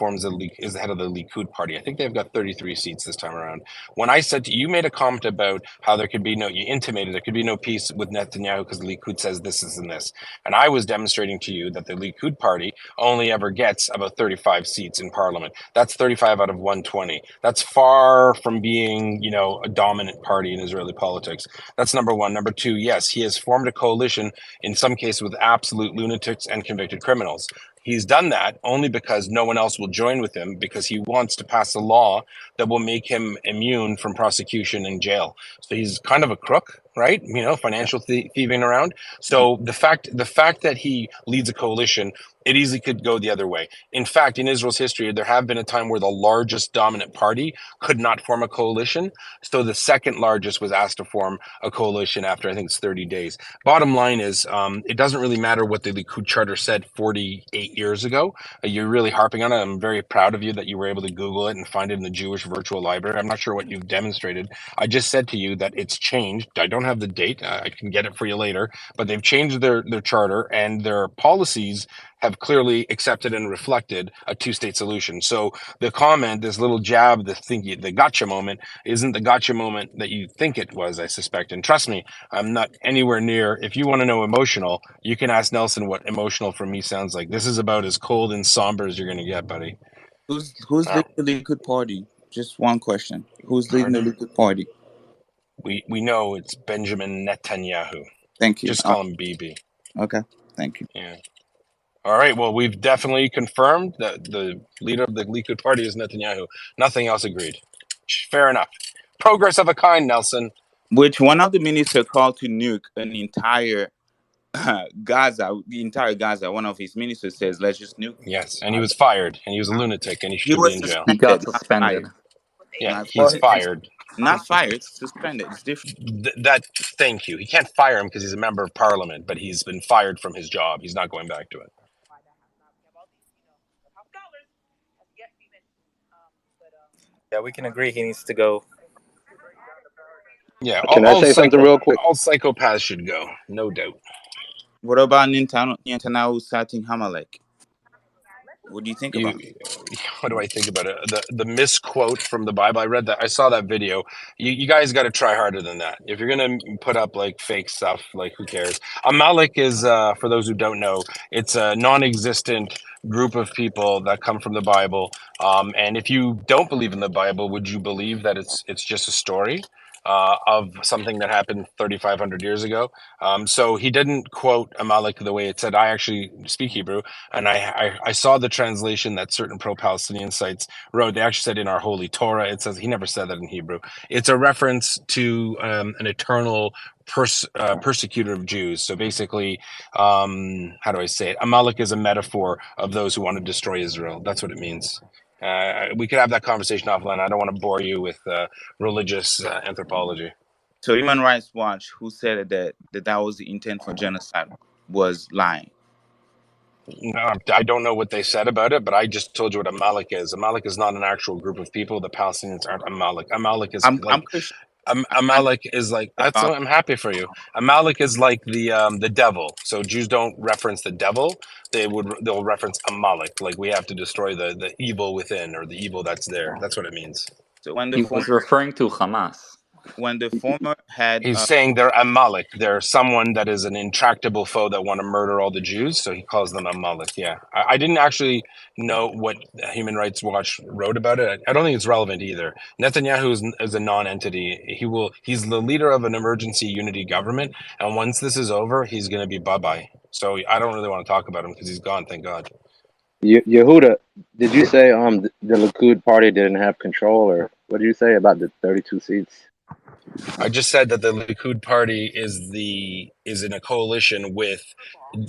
is the head of the Likud party. I think they've got 33 seats this time around. When I said you made a comment about how you intimated there could be no peace with Netanyahu because the Likud says this and this, and I was demonstrating to you that the Likud party only ever gets about 35 seats in parliament. That's 35 out of 120. That's far from being, a dominant party in Israeli politics. That's number one. Number two, yes, he has formed a coalition in some cases with absolute lunatics and convicted criminals. He's done that only because no one else will join with him because he wants to pass a law that will make him immune from prosecution and jail. So he's kind of a crook, right? Financial thieving around. So the fact that he leads a coalition, it easily could go the other way. In fact, in Israel's history, there have been a time where the largest dominant party could not form a coalition. So the second largest was asked to form a coalition after, I think it's 30 days. Bottom line is, it doesn't really matter what the Likud charter said 48 years ago. You're really harping on it. I'm very proud of you that you were able to Google it and find it in the Jewish Virtual Library. I'm not sure what you've demonstrated. I just said to you that it's changed. I don't have the date. I can get it for you later. But they've changed their charter, and their policies have clearly accepted and reflected a two-state solution. So the comment, this little jab, the gotcha moment, isn't the gotcha moment that you think it was, I suspect. And trust me, I'm not anywhere near. If you want to know emotional, you can ask Nelson what emotional for me sounds like. This is about as cold and somber as you're going to get, buddy. Who's leading the Likud party? Just one question. Who's leading the Likud party? We know it's Benjamin Netanyahu. Thank you. Just call him BB. Okay. Thank you. Yeah. All right. Well, we've definitely confirmed that the leader of the Likud party is Netanyahu. Nothing else agreed. Fair enough. Progress of a kind, Nelson. Which one of the ministers called to nuke an entire Gaza, the entire Gaza. One of his ministers says, "Let's just nuke." Yes, and he was fired, and he was a lunatic, and he He should be was in jail. He got not suspended. fired. Yeah, he's fired. Not fired, suspended. It's different. Thank you. He can't fire him because he's a member of parliament, but he's been fired from his job. He's not going back to it. Yeah, we can agree he needs to go. Yeah, Can I say something real quick? All psychopaths should go, no doubt. What about Netanyahu citing Hamalek? What do you think about it? What do I think about it? The misquote from the Bible. I saw that video. You guys got to try harder than that. If you're gonna put up like fake stuff, like who cares? Amalek is, for those who don't know, it's a non-existent group of people that come from the Bible. And if you don't believe in the Bible, would you believe that it's just a story? Of something that happened 3,500 years ago. So he didn't quote Amalek the way it said. I actually speak Hebrew, and I saw the translation that certain pro-Palestinian sites wrote. They actually said in our holy Torah, it says he never said that in Hebrew. It's a reference to an eternal persecutor of Jews. So basically, how do I say it? Amalek is a metaphor of those who want to destroy Israel. That's what it means. We could have that conversation offline. I don't want to bore you with religious anthropology. So Human Rights Watch, who said that was the intent for genocide, was lying. No, I don't know what they said about it, but I just told you what Amalek is. Amalek is not an actual group of people. The Palestinians aren't Amalek. Amalek is I'm Christian. Amalek is like that's. I'm happy for you. Amalek is like the devil. So Jews don't reference the devil. They'll reference Amalek. Like we have to destroy the evil within or the evil that's there. That's what it means. So when He was referring to Hamas. When the former had, he's saying they're Amalek. They're someone that is an intractable foe that want to murder all the Jews. So he calls them Amalek. Yeah, I didn't actually know what Human Rights Watch wrote about it. I don't think it's relevant either. Netanyahu is a non-entity. He's the leader of an emergency unity government, and once this is over, he's going to be bye-bye. So I don't really want to talk about him because he's gone. Thank God. Yehuda, did you say the Likud party didn't have control, or what did you say about the 32 seats? I just said that the Likud party is in a coalition with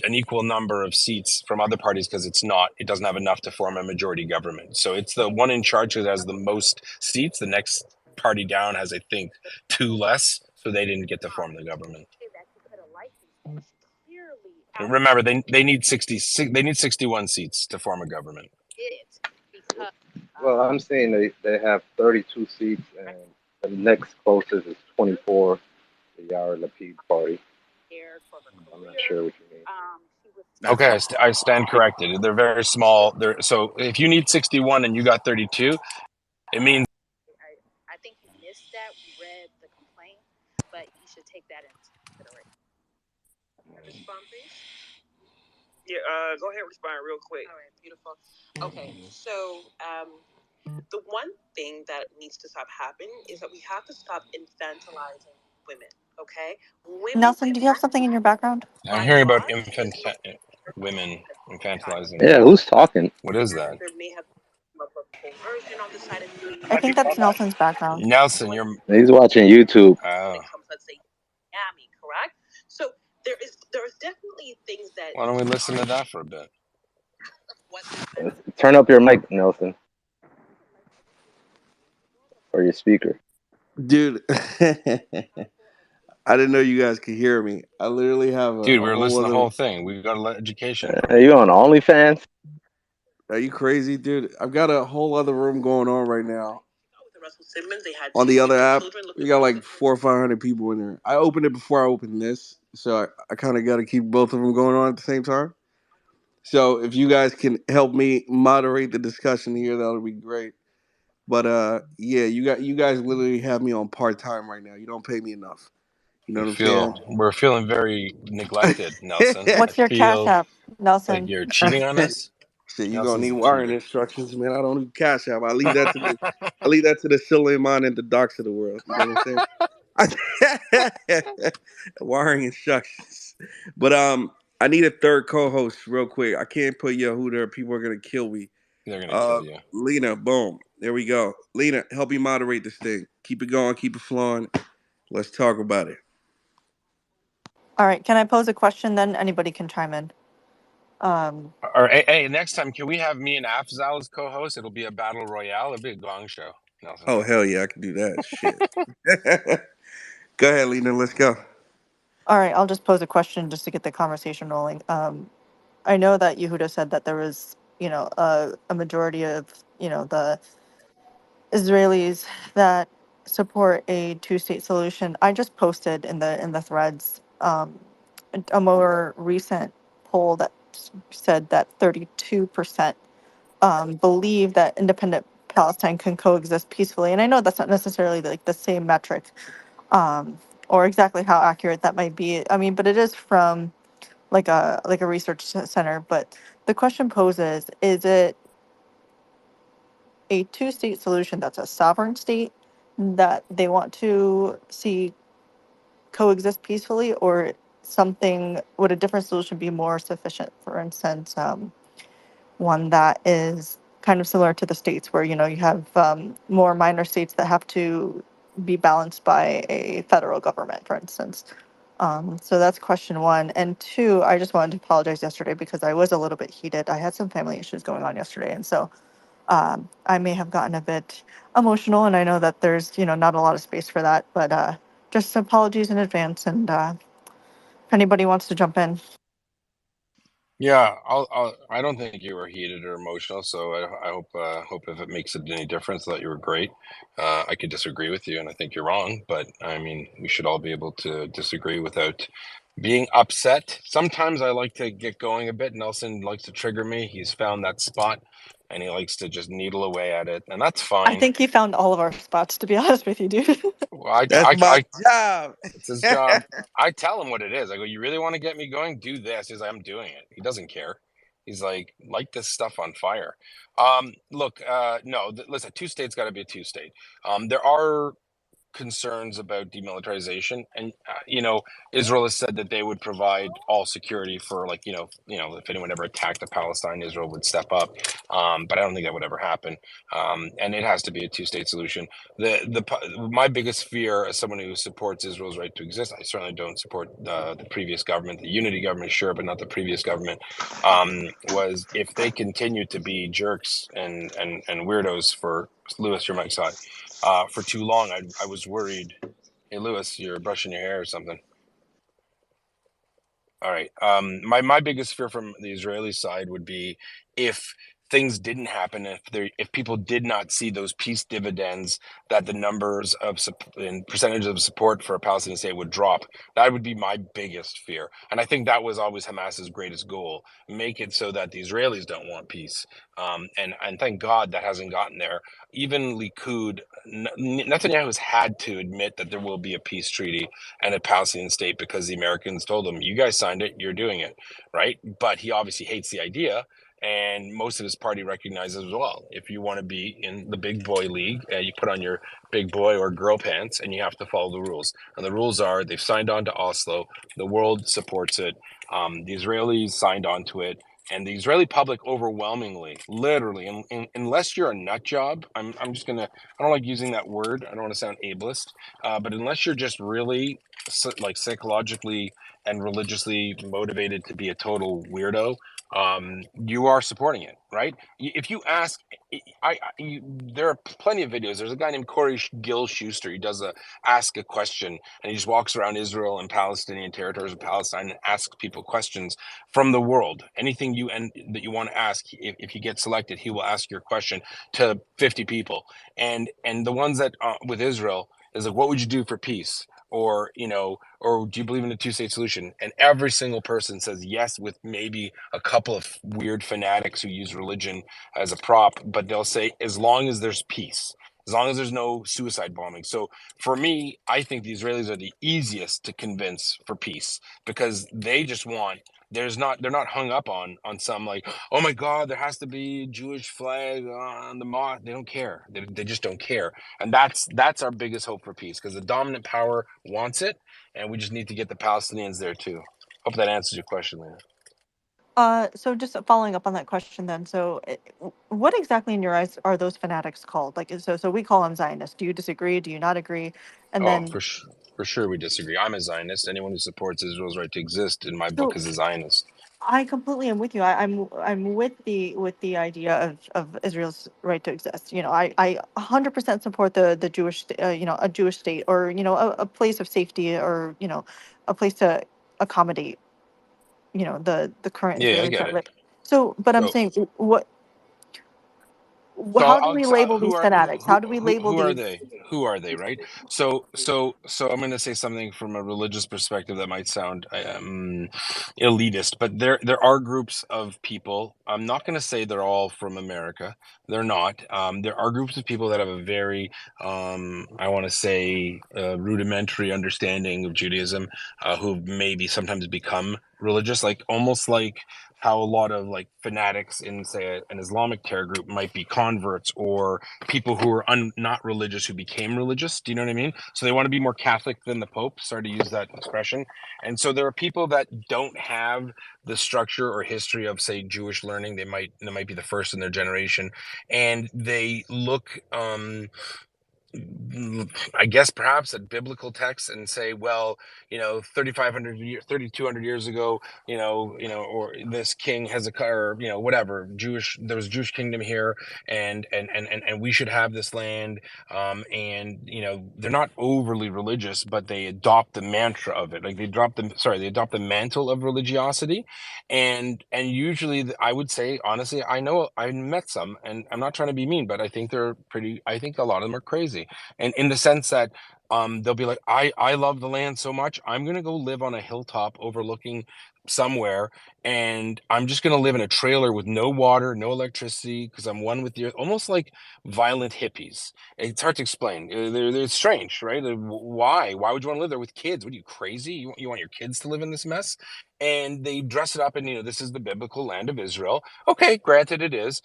an equal number of seats from other parties because it doesn't have enough to form a majority government. So it's the one in charge that has the most seats. The next party down has, I think, 2 less, so they didn't get to form the government. Remember, they need 61 seats to form a government. Well, I'm saying they have 32 seats, and The next closest is 24, the Yair Lapid party. I'm not sure what you mean. Okay, I stand corrected. They're very small. So if you need 61 and you got 32, it means Go ahead and respond real quick. All right, beautiful. Okay, so the one thing that needs to stop happening is that we have to stop infantilizing women. Okay, women. Nelson, do you have something in your background? I'm hearing about women infantilizing. Yeah, who's talking? What is that? There may have been coercion on the side of things. I think that's Nelson's background. Nelson, you're. He's watching YouTube. Oh. When it comes, let's say, Miami, correct? So there is definitely things that. Why don't we listen to that for a bit? Turn up your mic, Nelson, or your speaker. Dude. I didn't know you guys could hear me. I literally have Dude, a we were whole listening to the other. whole thing. We got education. Are you on OnlyFans? Are you crazy, dude? I've got a whole other room going on right now. On the other app, we got like 400 or 500 people in there. I opened it before I opened this, so I kind of got to keep both of them going on at the same time. So if you guys can help me moderate the discussion here, that'll be great. But yeah, you guys literally have me on part time right now. You don't pay me enough. You know what I'm saying? We're feeling very neglected, Nelson. I What's your cash feel app, like Nelson? you're cheating on us. Shit, you gonna Nelson's need a wiring cheater. instructions, man. I don't do cash app. I leave that to the Suleiman and the docs of the world. You know what I'm saying? Wiring instructions. But I need a third co-host real quick. I can't put Yehuda. People are gonna kill me. They're gonna kill you. Lena, boom. There we go. Lena, help me moderate this thing. Keep it going, keep it flowing. Let's talk about it. All right, can I pose a question then? Anybody can chime in. Or hey, next time can we have me and Afzal as co-host? It'll be a battle royale. It'll be a gong show, Nelson. Oh hell yeah, I can do that. Shit. Go ahead, Lena. Let's go. All right, I'll just pose a question just to get the conversation rolling. I know that Yehuda said that there was, a majority of, the Israelis that support a two-state solution. I just posted in the threads a more recent poll that said that 32% believe that independent Palestine can coexist peacefully. And I know that's not necessarily like the same metric, or exactly how accurate that might be. I mean, but it is from like a research center. But the question poses: is it a two-state solution that's a sovereign state that they want to see coexist peacefully, or something? Would a different solution be more sufficient? For instance, one that is kind of similar to the states, where you have more minor states that have to be balanced by a federal government, for instance. So that's question one. And two, I just wanted to apologize yesterday because I was a little bit heated. I had some family issues going on yesterday, and so I may have gotten a bit emotional. And I know that there's not a lot of space for that, but just apologies in advance. And if anybody wants to jump in. Yeah, I don't think you were heated or emotional, so I hope if it makes it any difference that you were great. I could disagree with you, and I think you're wrong, but I mean, we should all be able to disagree without being upset. Sometimes I like to get going a bit. Nelson likes to trigger me. He's found that spot, and he likes to just needle away at it, and that's I fine. think he found all of our spots, to be honest with you, dude. Well, That's my job. it's his job. I tell him what it is. I go, you really want to get me going? Do this. He's like, I'm doing it. He doesn't care. He's like, light this stuff on fire. Look, no, listen, two states got to be a two state. There are concerns about demilitarization, and Israel has said that they would provide all security for, like, if anyone ever attacked Palestine, Israel would step up, but I don't think that would ever happen, and it has to be a two-state solution. My biggest fear, as someone who supports Israel's right to exist, I certainly don't support the previous government, the unity government, sure, but not the previous government, was if they continue to be jerks and weirdos for Lewis, your mic's hot, for too long. I was worried. Hey, Lewis, you're brushing your hair or something. All right. My biggest fear from the Israeli side would be if things didn't happen, if people did not see those peace dividends, that the numbers of and percentage of support for a Palestinian state would drop. That would be my biggest fear, and I think that was always Hamas's greatest goal: make it so that the Israelis don't want peace. And thank God that hasn't gotten there. Even Likud, Netanyahu has had to admit that there will be a peace treaty and a Palestinian state because the Americans told him, "You guys signed it, you're doing it," right? But he obviously hates the idea, and most of his party recognizes as well. If you want to be in the big boy league, you put on your big boy or girl pants, and you have to follow the rules. And the rules are: they've signed on to Oslo, the world supports it, the Israelis signed on to it, and the Israeli public overwhelmingly, literally, unless you're a nut job, I'm just gonna, I don't like using that word, I don't want to sound ableist, but unless you're just really like psychologically and religiously motivated to be a total weirdo, you are supporting it, right? If you ask, there are plenty of videos. There's a guy named Corey Gill Schuster. He does a ask a question, and he just walks around Israel and Palestinian territories of Palestine and asks people questions from the world. Anything that you want to ask, if you get selected, he will ask your question to 50 people, and the ones that with Israel is like, what would you do for peace? Or or do you believe in a two-state solution? And every single person says yes, with maybe a couple of weird fanatics who use religion as a prop, but they'll say as long as there's peace, as long as there's no suicide bombing. So for me, I think the Israelis are the easiest to convince for peace, because they just want, they're not hung up on some like, oh my God, there has to be a Jewish flag on the mosque. They don't care. They just don't care. And that's our biggest hope for peace, because the dominant power wants it, and we just need to get the Palestinians there too. Hope that answers your question, Lena. So just following up on that question then, so what exactly in your eyes are those fanatics called? Like, so we call them Zionists. Do you disagree? Do you not agree? And Oh, then, for sure we disagree. I'm a Zionist. Anyone who supports Israel's right to exist in my book so is a Zionist. I completely am with you. I'm with the idea of Israel's right to exist. I 100% support the Jewish, a Jewish state, or a place of safety, or a place to accommodate the current Yeah, I Israeli get threat. it. Right. So, but I'm So saying, So how do we label these fanatics? How do we label who are these? they? Who are they? Right. So I'm going to say something from a religious perspective that might sound elitist, but there are groups of people. I'm not going to say they're all from America. They're not. There are groups of people that have a very I want to say rudimentary understanding of Judaism, who maybe sometimes become religious, like almost like how a lot of like fanatics in say an Islamic terror group might be converts, or people who are not religious who became religious. Do you know what I mean? So they want to be more Catholic than the Pope. Sorry to use that expression. And so there are people that don't have the structure or history of say Jewish learning. They might be the first in their generation, and they look I guess perhaps at biblical texts and say, well, 3,200 years ago, or this king Hezekiah, or whatever, there was a Jewish kingdom here, and we should have this land. And they're not overly religious, but they adopt the mantra of it. Like they adopt the mantle of religiosity, and usually I would say honestly, I met some, and I'm not trying to be mean, but I think a lot of them are crazy, and in the sense that they'll be like, I love the land so much, I'm gonna go live on a hilltop overlooking somewhere, and I'm just gonna live in a trailer with no water, no electricity, because I'm one with the earth, almost like violent hippies. It's hard to explain. They're strange, right? Why would you want to live there with kids? What are you, crazy? You want your kids to live in this mess? And they dress it up, and this is the biblical land of Israel. Okay, granted it is,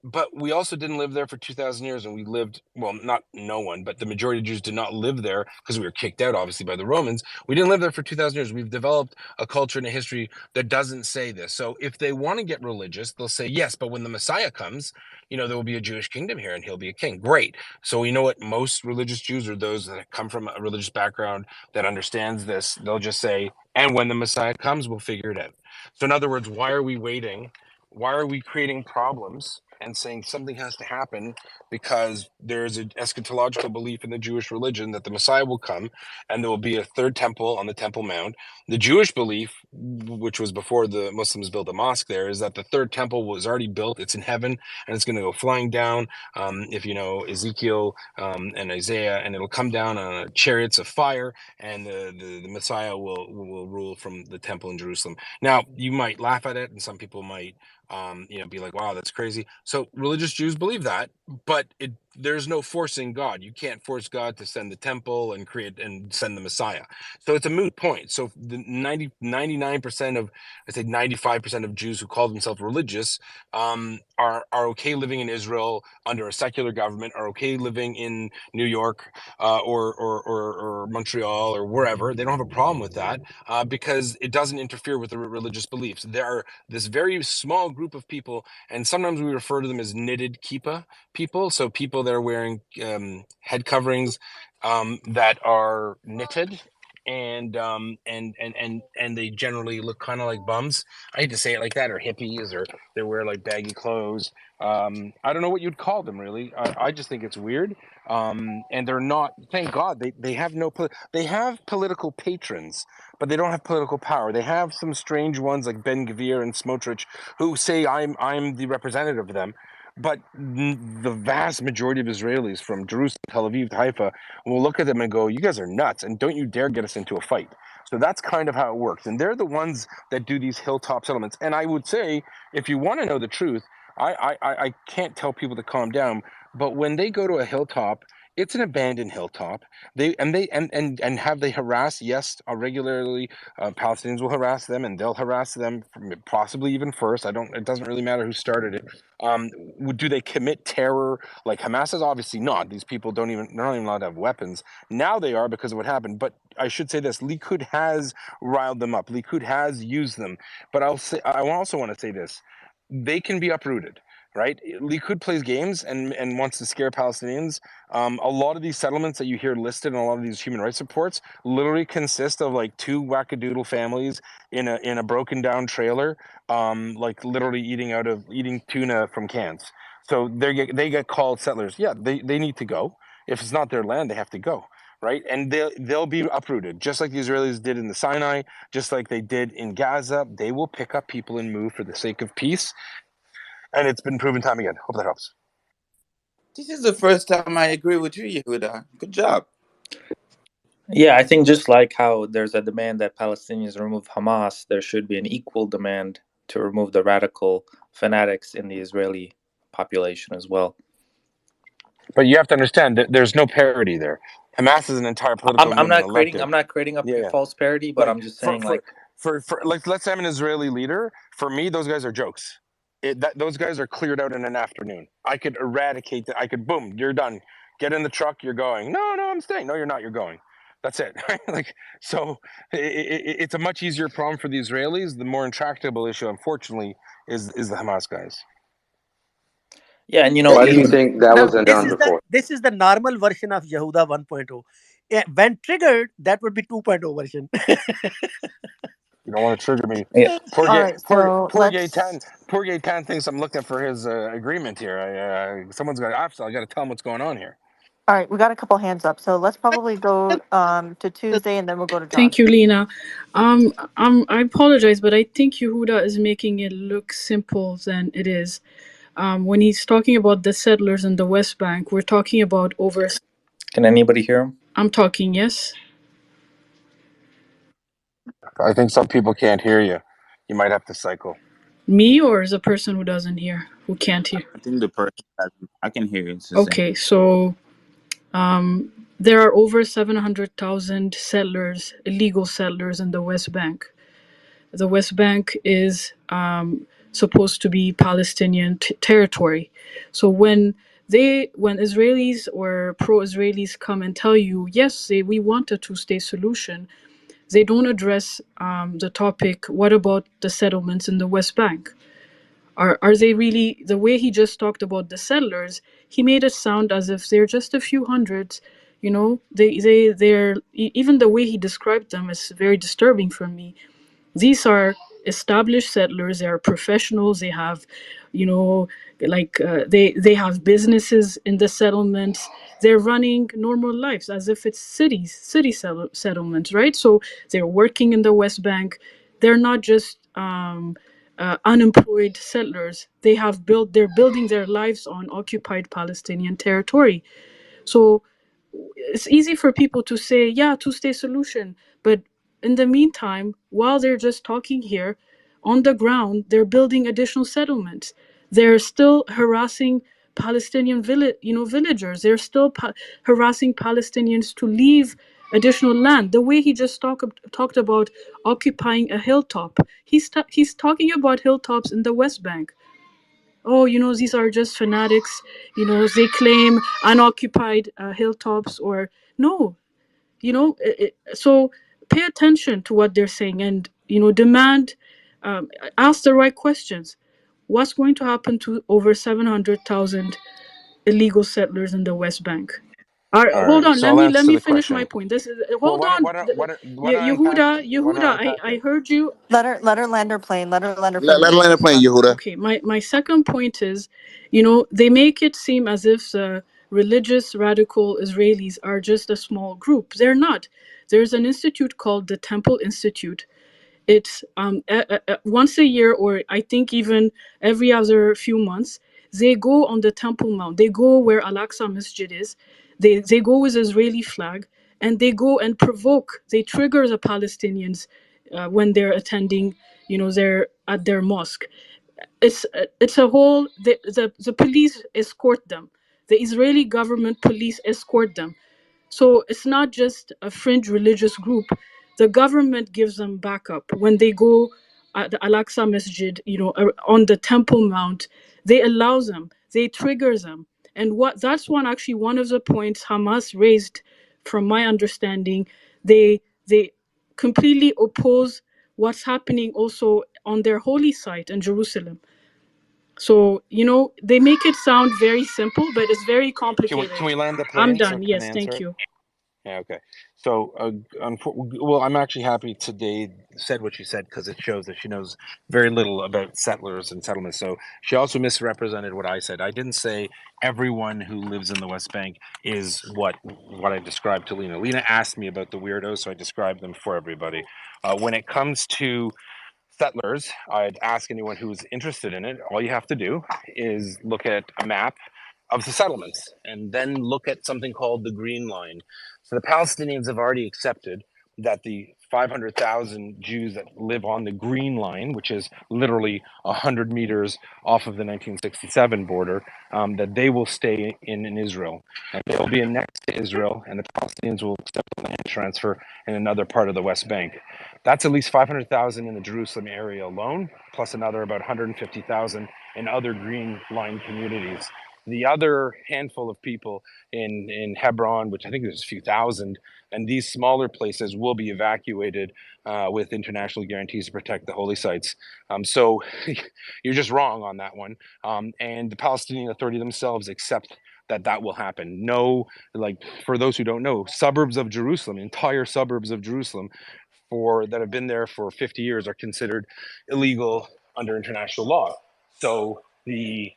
but we also didn't live there for 2,000 years, and we lived, well, not no one, but the majority of Jews did not live there because we were kicked out, obviously, by the Romans. We didn't live there for 2,000 years. We've developed a culture and a history that doesn't say this. So if they want to get religious, they'll say, yes, but when the Messiah comes, there will be a Jewish kingdom here, and he'll be a king. Great. So you know what? Most religious Jews, or those that come from a religious background that understands this, they'll just say, and when the Messiah comes, we'll figure it out. So in other words, why are we waiting? Why are we creating problems and saying something has to happen because there's an eschatological belief in the Jewish religion that the Messiah will come and there will be a third temple on the Temple Mount. The Jewish belief, which was before the Muslims built a mosque there, is that the third temple was already built. It's in heaven and it's going to go flying down. If you know Ezekiel and Isaiah, and it'll come down on chariots of fire, and the Messiah will rule from the temple in Jerusalem. Now, you might laugh at it, and some people might be like, wow, that's crazy. So religious Jews believe that, but there's no forcing God. You can't force God to send the temple and create and send the Messiah. So it's a moot point. So the 99% of, I say 95% of Jews who call themselves religious are okay living in Israel under a secular government, are okay living in New York or Montreal or wherever. They don't have a problem with that because it doesn't interfere with their religious beliefs. There are this very small group of people, and sometimes we refer to them as knitted kippah people. So people that are wearing head coverings that are knitted, and they generally look kind of like bums. I hate to say it like that, or hippies, or they wear like baggy clothes. I don't know what you'd call them really. I just think it's weird. And they're not. Thank God they have no. They have political patrons, but they don't have political power. They have some strange ones like Ben Gvir and Smotrich who say I'm the representative of them. But the vast majority of Israelis from Jerusalem, Tel Aviv to Haifa will look at them and go, you guys are nuts, and don't you dare get us into a fight. So that's kind of how it works. And they're the ones that do these hilltop settlements. And I would say, if you want to know the truth, I can't tell people to calm down, but when they go to a hilltop, it's an abandoned hilltop. And have they harassed? Yes, regularly. Palestinians will harass them, and they'll harass them, possibly even first. It doesn't really matter who started it. Do they commit terror like Hamas is? Obviously not. These people they're not even allowed to have weapons. Now they are because of what happened. But I should say this: Likud has riled them up. Likud has used them. But I also want to say this: they can be uprooted. Right? Likud plays games and wants to scare Palestinians. A lot of these settlements that you hear listed in a lot of these human rights reports literally consist of like two wackadoodle families in a broken down trailer, like literally eating tuna from cans. So they get called settlers. Yeah, they need to go. If it's not their land, they have to go. Right, and they'll be uprooted, just like the Israelis did in the Sinai, just like they did in Gaza. They will pick up people and move for the sake of peace, and it's been proven time again. Hope that helps. This is the first time I agree with you, Yehuda. Good job. Yeah, I think just like how there's a demand that Palestinians remove Hamas, there should be an equal demand to remove the radical fanatics in the Israeli population as well. But you have to understand that there's no parity there. Hamas is an entire political movement elected. I'm not creating a false parity, but like, I'm just saying for like, let's say I'm an Israeli leader. For me, those guys are jokes. Those guys are cleared out in an afternoon. I could eradicate that. I could boom, you're done. Get in the truck, you're going. No, I'm staying. No, you're not. You're going. That's it. Like, so it's a much easier problem for the Israelis. The more intractable issue, unfortunately, is the Hamas guys. Yeah, and Why do you think that Now, wasn't done before? this is the normal version of Yehuda 1.0. Yeah, when triggered, that would be 2.0 version. You don't want to trigger me. Yeah. Poor All gay, right, poor so poor gay let's. tan. Poor gay tan thinks I'm looking for his agreement here. Someone's got to. I got to tell him what's going on here. All right, we got a couple hands up, so let's probably go to Tuesday, and then we'll go to John. Thank you, Lena. I apologize, but I think Yehuda is making it look simple than it is. When he's talking about the settlers in the West Bank, we're talking about over. Can anybody hear him? I'm talking, yes. I think some people can't hear you. You might have to cycle. Me or is a person who doesn't hear, who can't hear? I think the person I can hear you. Okay, so there are over 700,000 settlers, illegal settlers in the West Bank. The West Bank is supposed to be Palestinian territory. So when Israelis or pro-Israelis come and tell you, yes, we want a two-state solution, they don't address the topic, what about the settlements in the West Bank? Are they really, the way he just talked about the settlers, he made it sound as if they're just a few hundreds, they're, even the way he described them is very disturbing for me. These are established settlers. They are professionals. They have, you know, they have businesses in the settlements. They're running normal lives as if it's settlements, right? So they're working in the West Bank. They're not just unemployed settlers. They're building their lives on occupied Palestinian territory. So it's easy for people to say, yeah, two-state solution. But in the meantime, while they're just talking here, on the ground, they're building additional settlements. They're still harassing Palestinian villagers. They're still harassing Palestinians to leave additional land. The way he just talked about occupying a hilltop, he's talking about hilltops in the West Bank. Oh, these are just fanatics. They claim unoccupied hilltops, or no, so pay attention to what they're saying, and demand, ask the right questions. What's going to happen to over 700,000 illegal settlers in the West Bank? All Hold right, on, so let I'll me let answer me the finish my question. point. This is Well, hold on. why don't I unpack? Why don't I Yehuda, unpack I it? heard you. Let her land her plane. Let her land her plane. Let her land a plane, Yehuda. Okay, my second point is, they make it seem as if the religious radical Israelis are just a small group. They're not. There's an institute called the Temple Institute. It's once a year, or I think even every other few months, they go on the Temple Mount. They go where Al-Aqsa Masjid is. They go with Israeli flag, and they go and provoke. They trigger the Palestinians when they're attending. They're at their mosque. It's a whole. The police escort them. The Israeli government police escort them. So it's not just a fringe religious group. The government gives them backup when they go at the Al-Aqsa Masjid, on the Temple Mount. They allow them. They trigger them. And that's one of the points Hamas raised, from my understanding. They completely oppose what's happening also on their holy site in Jerusalem. So, they make it sound very simple, but it's very Can complicated. we land the I'm plane so done. I can Yes, answer thank it? you. Yeah, okay. So, well, I'm actually happy today said what she said, because it shows that she knows very little about settlers and settlements. So she also misrepresented what I said. I didn't say everyone who lives in the West Bank is what I described to Lena. Lena asked me about the weirdos, so I described them for everybody. When it comes to settlers, I'd ask anyone who's interested in it, all you have to do is look at a map of the settlements and then look at something called the Green Line. So the Palestinians have already accepted that the 500,000 Jews that live on the Green Line, which is literally 100 meters off of the 1967 border, that they will stay in Israel. And they will be annexed to Israel, and the Palestinians will accept the land transfer in another part of the West Bank. That's at least 500,000 in the Jerusalem area alone, plus another about 150,000 in other Green Line communities. The other handful of people in Hebron, which I think there's a few thousand, and these smaller places will be evacuated with international guarantees to protect the holy sites. So you're just wrong on that one. And the Palestinian Authority themselves accept that will happen. No, like, for those who don't know, suburbs of Jerusalem, entire suburbs of Jerusalem, that have been there for 50 years are considered illegal under international law. So the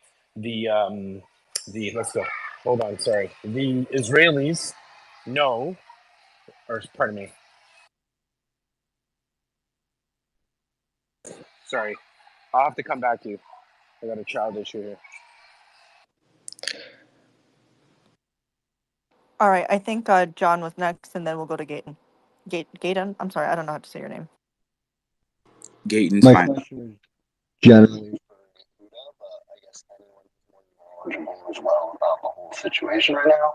let's go. Hold on, sorry. The Israelis know, or pardon me. Sorry, I'll have to come back to you. I got a child issue here. All right, I think John was next, and then we'll go to Gaten. Gaten. I'm sorry, I don't know how to say your name. Gaten's My fine. question is generally for Buddha, but I guess anyone who's more knowledgeable as well about the whole situation right now.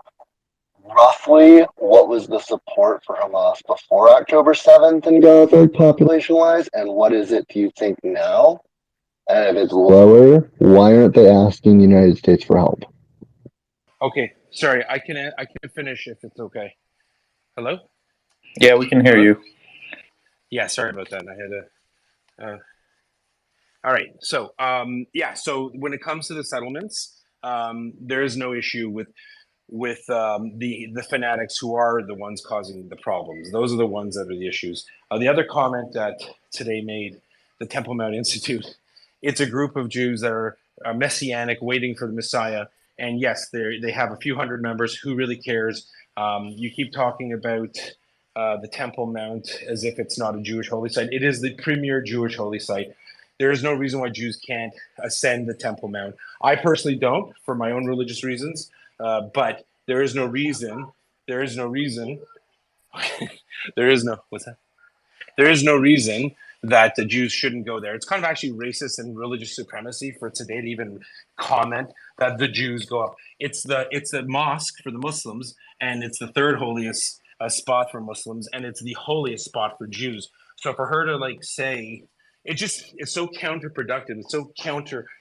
Roughly, what was the support for Hamas before October 7th in Gaza, population wise, and what is it, do you think, now? And if it's lower, why aren't they asking the United States for help? Okay, sorry. I can finish if it's okay. Hello. Yeah, we can hear Hello. you. Yeah, sorry about that. I had a. All right. So yeah. So when it comes to the settlements, there is no issue with the fanatics who are the ones causing the problems. Those are the ones that are the issues. The other comment that today made the Temple Mount Institute. It's a group of Jews that are messianic, waiting for the Messiah. And yes, they have a few hundred members. Who really cares? You keep talking about the Temple Mount as if it's not a Jewish holy site. It is the premier Jewish holy site. There is no reason why Jews can't ascend the Temple Mount. I personally don't, for my own religious reasons, but there is no reason. There is no reason. There is no what's that? There is no reason that the Jews shouldn't go there. It's kind of actually racist and religious supremacy for today to even comment that the Jews go up. It's the mosque for the Muslims, and it's the third holiest spot for Muslims, and it's the holiest spot for Jews. So for her to like say it's so counterproductive.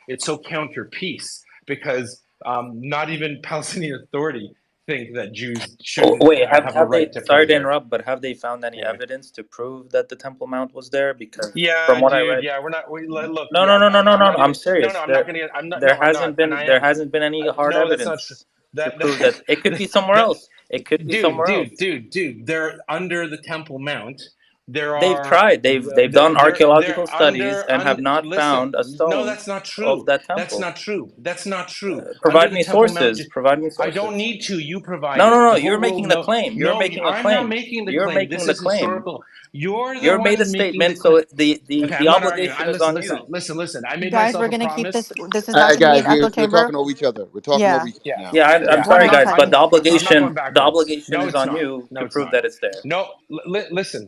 It's so counter peace because not even Palestinian Authority think that Jews Oh, shouldn't wait, have a have right they? to Sorry pray to there. interrupt, but have they found any Anyway. evidence to prove that the Temple Mount was there? Because from Yeah, what I dude. read, Yeah, we're not. Look. no, no, Yeah, no, no, no, I'm no. not I'm gonna. No, serious. no, I'm not gonna. I'm not. There No, I'm not. hasn't And been I there am. hasn't been any hard No, that's not true. evidence to prove that it could be somewhere that else. It could be dude, somewhere else. dude. They're under the Temple Mount. There They've are. tried. They've done They're archaeological studies under. and have not Listen. found a No, stone that's not of true. that That's temple. not true. That's not true. Under Provide the me Temple Mount. sources. Provide me I don't sources. need to. You provide No, it. no, no. The You're whole world making the know. claim. You're No, making a I'm not claim. making the You're claim. making This the is claim. historical. You're the You one made a who's making the statement, claim. so the, the, Okay, the I'm not arguing. obligation is Listen, on listen, you. listen, listen. I made Guys, myself we're a gonna keep promise. this. This is not gonna be Guys, an echo we're talking chamber. over each other. We're talking over Yeah. each other Yeah, now. Yeah, I'm yeah. One sorry, at a guys, but time. I'm not going the backwards. obligation No, is it's on not. you No, to it's prove not. that it's there. No,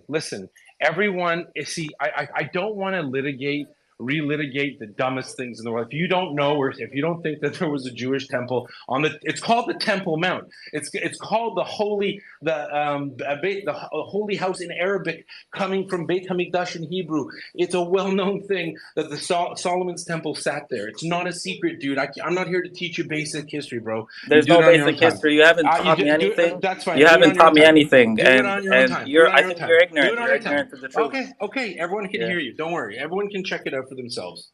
listen. Everyone, see, I don't want to relitigate the dumbest things in the world. If you don't know, or if you don't think that there was a Jewish temple on it's called the Temple Mount. It's called the holy house in Arabic, coming from Beit Hamikdash in Hebrew. It's a well-known thing that the Solomon's temple sat there. It's not a secret, dude. I'm not here to teach you basic history, bro. You There's do no it on your own basic time. history. You haven't You taught me anything. that's fine. You Do it haven't on your taught own me time. anything, Do it on your own and time. Do it on I your own think time. you're Do ignorant. it on You're your time. ignorant to the truth. Okay. Everyone can Yeah, hear you. Don't worry. Everyone can check it out for themselves.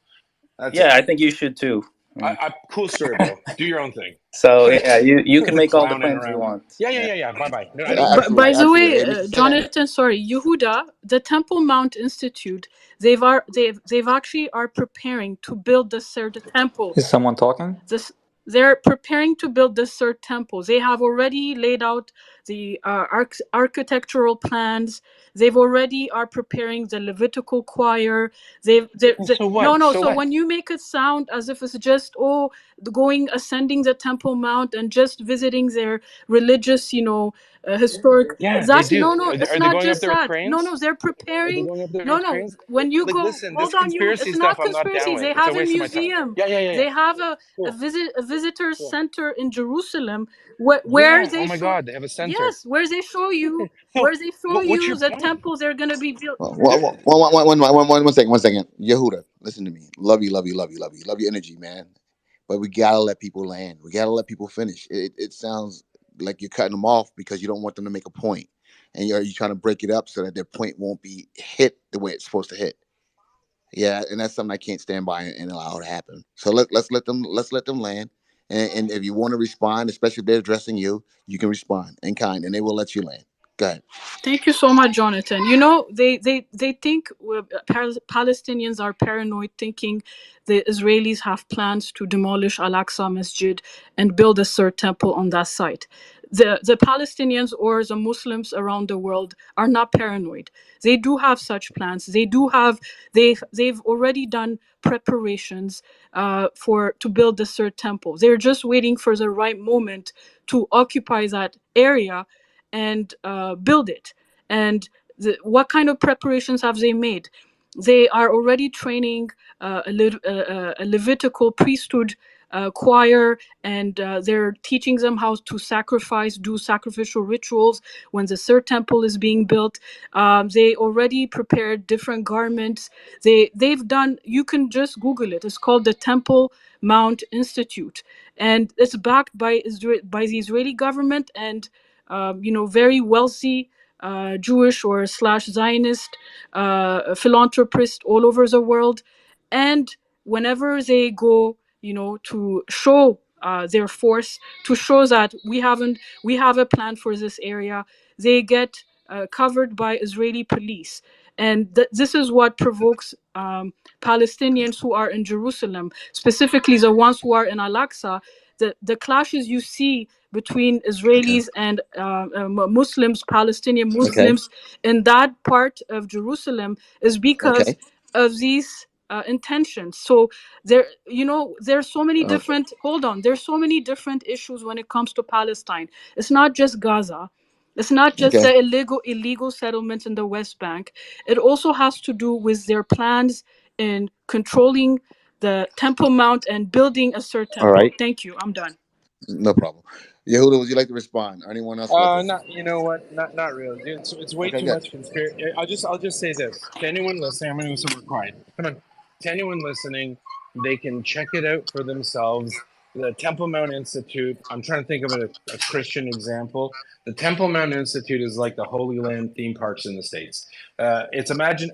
That's yeah. it. I think you should too. Mm. Cool story, bro. Do your own thing. So yeah, you can make all the Clowning claims you around. want. Yeah. Bye. No, I don't care. Absolutely, By the absolutely. way, Hey, Mr. Senator. Jonathan, sorry, Yehuda, the Temple Mount Institute, they've actually are preparing to build the third temple. Is someone talking? This they're preparing to build the third temple. They have already laid out the architectural plans. They've already are preparing the Levitical choir. So what? No. So So what? when you make it sound as if it's just ascending the Temple Mount and just visiting their religious, historic. Yeah, they That's do. it's Are they not going up just there with that. No, cranes? they're Are they preparing. going up there No, with no. cranes? When you Like, go, listen, this hold on, you. conspiracy It's stuff not I'm not down conspiracy. with. They It's a have a waste of my time. museum. Yeah. They have Cool. a visitor Cool. center in Jerusalem where Yeah. Oh they my show. God, they have a center. Yes, where they show Okay. you So, what's your the point? temples they're gonna be built. There- One second, one second. Yehuda, listen to me. Love you, love your energy, man. But we gotta let people land. We gotta let people finish. It sounds like you're cutting them off because you don't want them to make a point, and you're trying to break it up so that their point won't be hit the way it's supposed to hit. Yeah, and that's something I can't stand by and allow to happen. So let's let them land. And if you want to respond, especially if they're addressing you, you can respond in kind, and they will let you land. Go ahead. Thank you so much, Jonathan. They think Palestinians are paranoid, thinking the Israelis have plans to demolish Al-Aqsa Masjid and build a third temple on that site. The Palestinians or the Muslims around the world are not paranoid. They do have such plans. They've already done preparations for to build the third temple. They're just waiting for the right moment to occupy that area and build it. And what kind of preparations have they made? They are already training a Levitical priesthood choir, and they're teaching them how to do sacrificial rituals when the third temple is being built. They already prepared different garments. They've done. You can just Google it. It's called the Temple Mount Institute, and it's backed by the Israeli government and very wealthy Jewish or slash Zionist philanthropists all over the world. And whenever they go, to show their force, to show that we have a plan for this area, they get covered by Israeli police. And this is what provokes Palestinians who are in Jerusalem, specifically the ones who are in Al-Aqsa, the clashes you see between Okay. Israelis and Muslims, Palestinian Okay. Muslims in that part of Jerusalem is because Okay. of these intentions. So there's so many Uh, different. Hold on, there's so many different issues when it comes to Palestine. It's not just Gaza. It's not just okay. the illegal settlements in the West Bank. It also has to do with their plans in controlling the Temple Mount and building a third All temple. right. Thank you. I'm done. No problem. Yehuda, would you like to respond? Or anyone else would like to respond? Not, you know what? Not really. It's way Okay, too good. much conspiracy. I'll just say this to anyone listening. I'm going to go somewhere quiet. Come on, to anyone listening, they can check it out for themselves. The Temple Mount Institute. I'm trying to think of a Christian example. The Temple Mount Institute is like the Holy Land theme parks in the States. It's imagine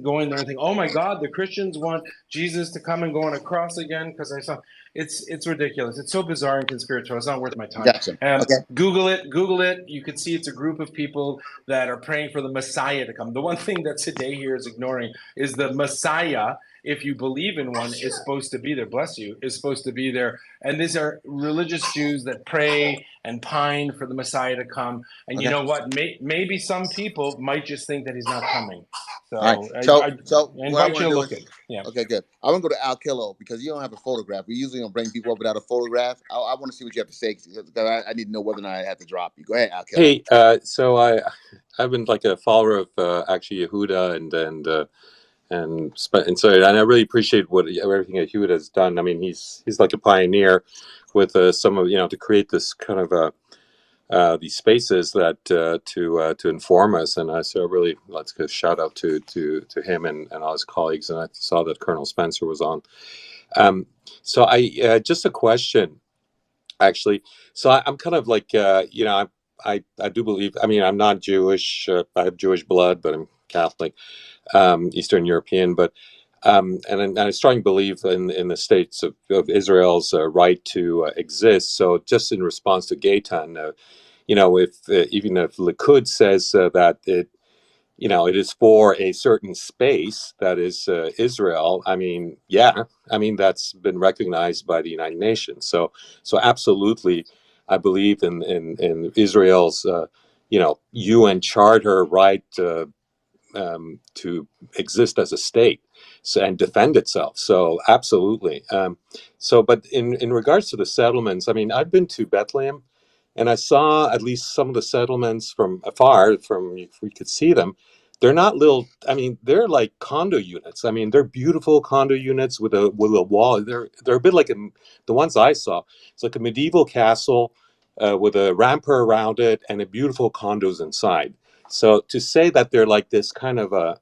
going there and think, oh my God, the Christians want Jesus to come and go on a cross again because I saw. It's ridiculous. It's so bizarre and conspiratorial. It's not worth my time. Gotcha. Okay. Google it. Google it. You can see it's a group of people that are praying for the Messiah to come. The one thing that today here is ignoring is the Messiah. If you believe in one, is supposed to be there. Bless you. Is supposed to be there. And these are religious Jews that pray and pine for the Messiah to come. And you Okay. know what? Maybe some people might just think that he's not coming. All right. So I So what I invite want you to to do look is, at it. Yeah. okay, good. I want to go to Al Kilo because you don't have a photograph. We usually don't bring people up without a photograph. I want to see what you have to say because I need to know whether or not I have to drop you. Go ahead, Al Kilo. Hey, so I've been like a follower of actually Yehuda and I really appreciate what everything that Yehuda has done. I mean, he's like a pioneer with some of to create this kind of these spaces that to inform us, and so really let's give a shout out to him and all his colleagues. And I saw that Colonel Spencer was on. Um, so I just a question actually. So I'm kind of like I do believe. I mean, I'm not Jewish. I have Jewish blood, but I'm Catholic, Eastern European. But and I strongly believe in the states of Israel's right to exist. So just in response to Gaytan, if even if Likud says that it is for a certain space that is Israel. I mean, yeah, I mean that's been recognized by the United Nations. So absolutely, I believe in Israel's UN Charter right to exist as a state and defend itself. So absolutely. But in regards to the settlements, I mean, I've been to Bethlehem, and I saw at least some of the settlements from afar. From if we could see them, they're not little. I mean, they're like condo units. I mean, they're beautiful condo units with a wall. They're a bit like the ones I saw. It's like a medieval castle with a rampart around it and a beautiful condos inside. So to say that they're like this kind of a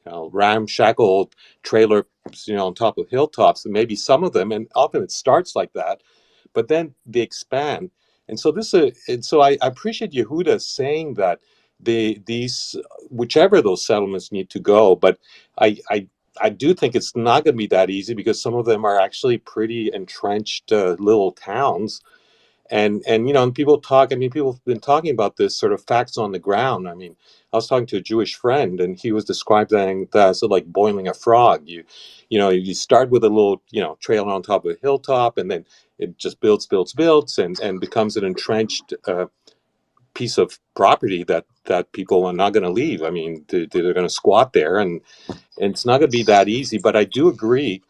ramshackle trailer, on top of hilltops, and maybe some of them, and often it starts like that, but then they expand. And so I appreciate Yehuda saying that these whichever those settlements need to go, but I I. I do think it's not going to be that easy because some of them are actually pretty entrenched little towns, and people talk. I mean, people have been talking about this sort of facts on the ground. I mean, I was talking to a Jewish friend, and he was describing that as like boiling a frog. You start with a little trail on top of a hilltop, and then it just builds, and becomes an entrenched piece of property that people are not going to leave. I mean, they're going to squat there, and it's not going to be that easy. But I do agree.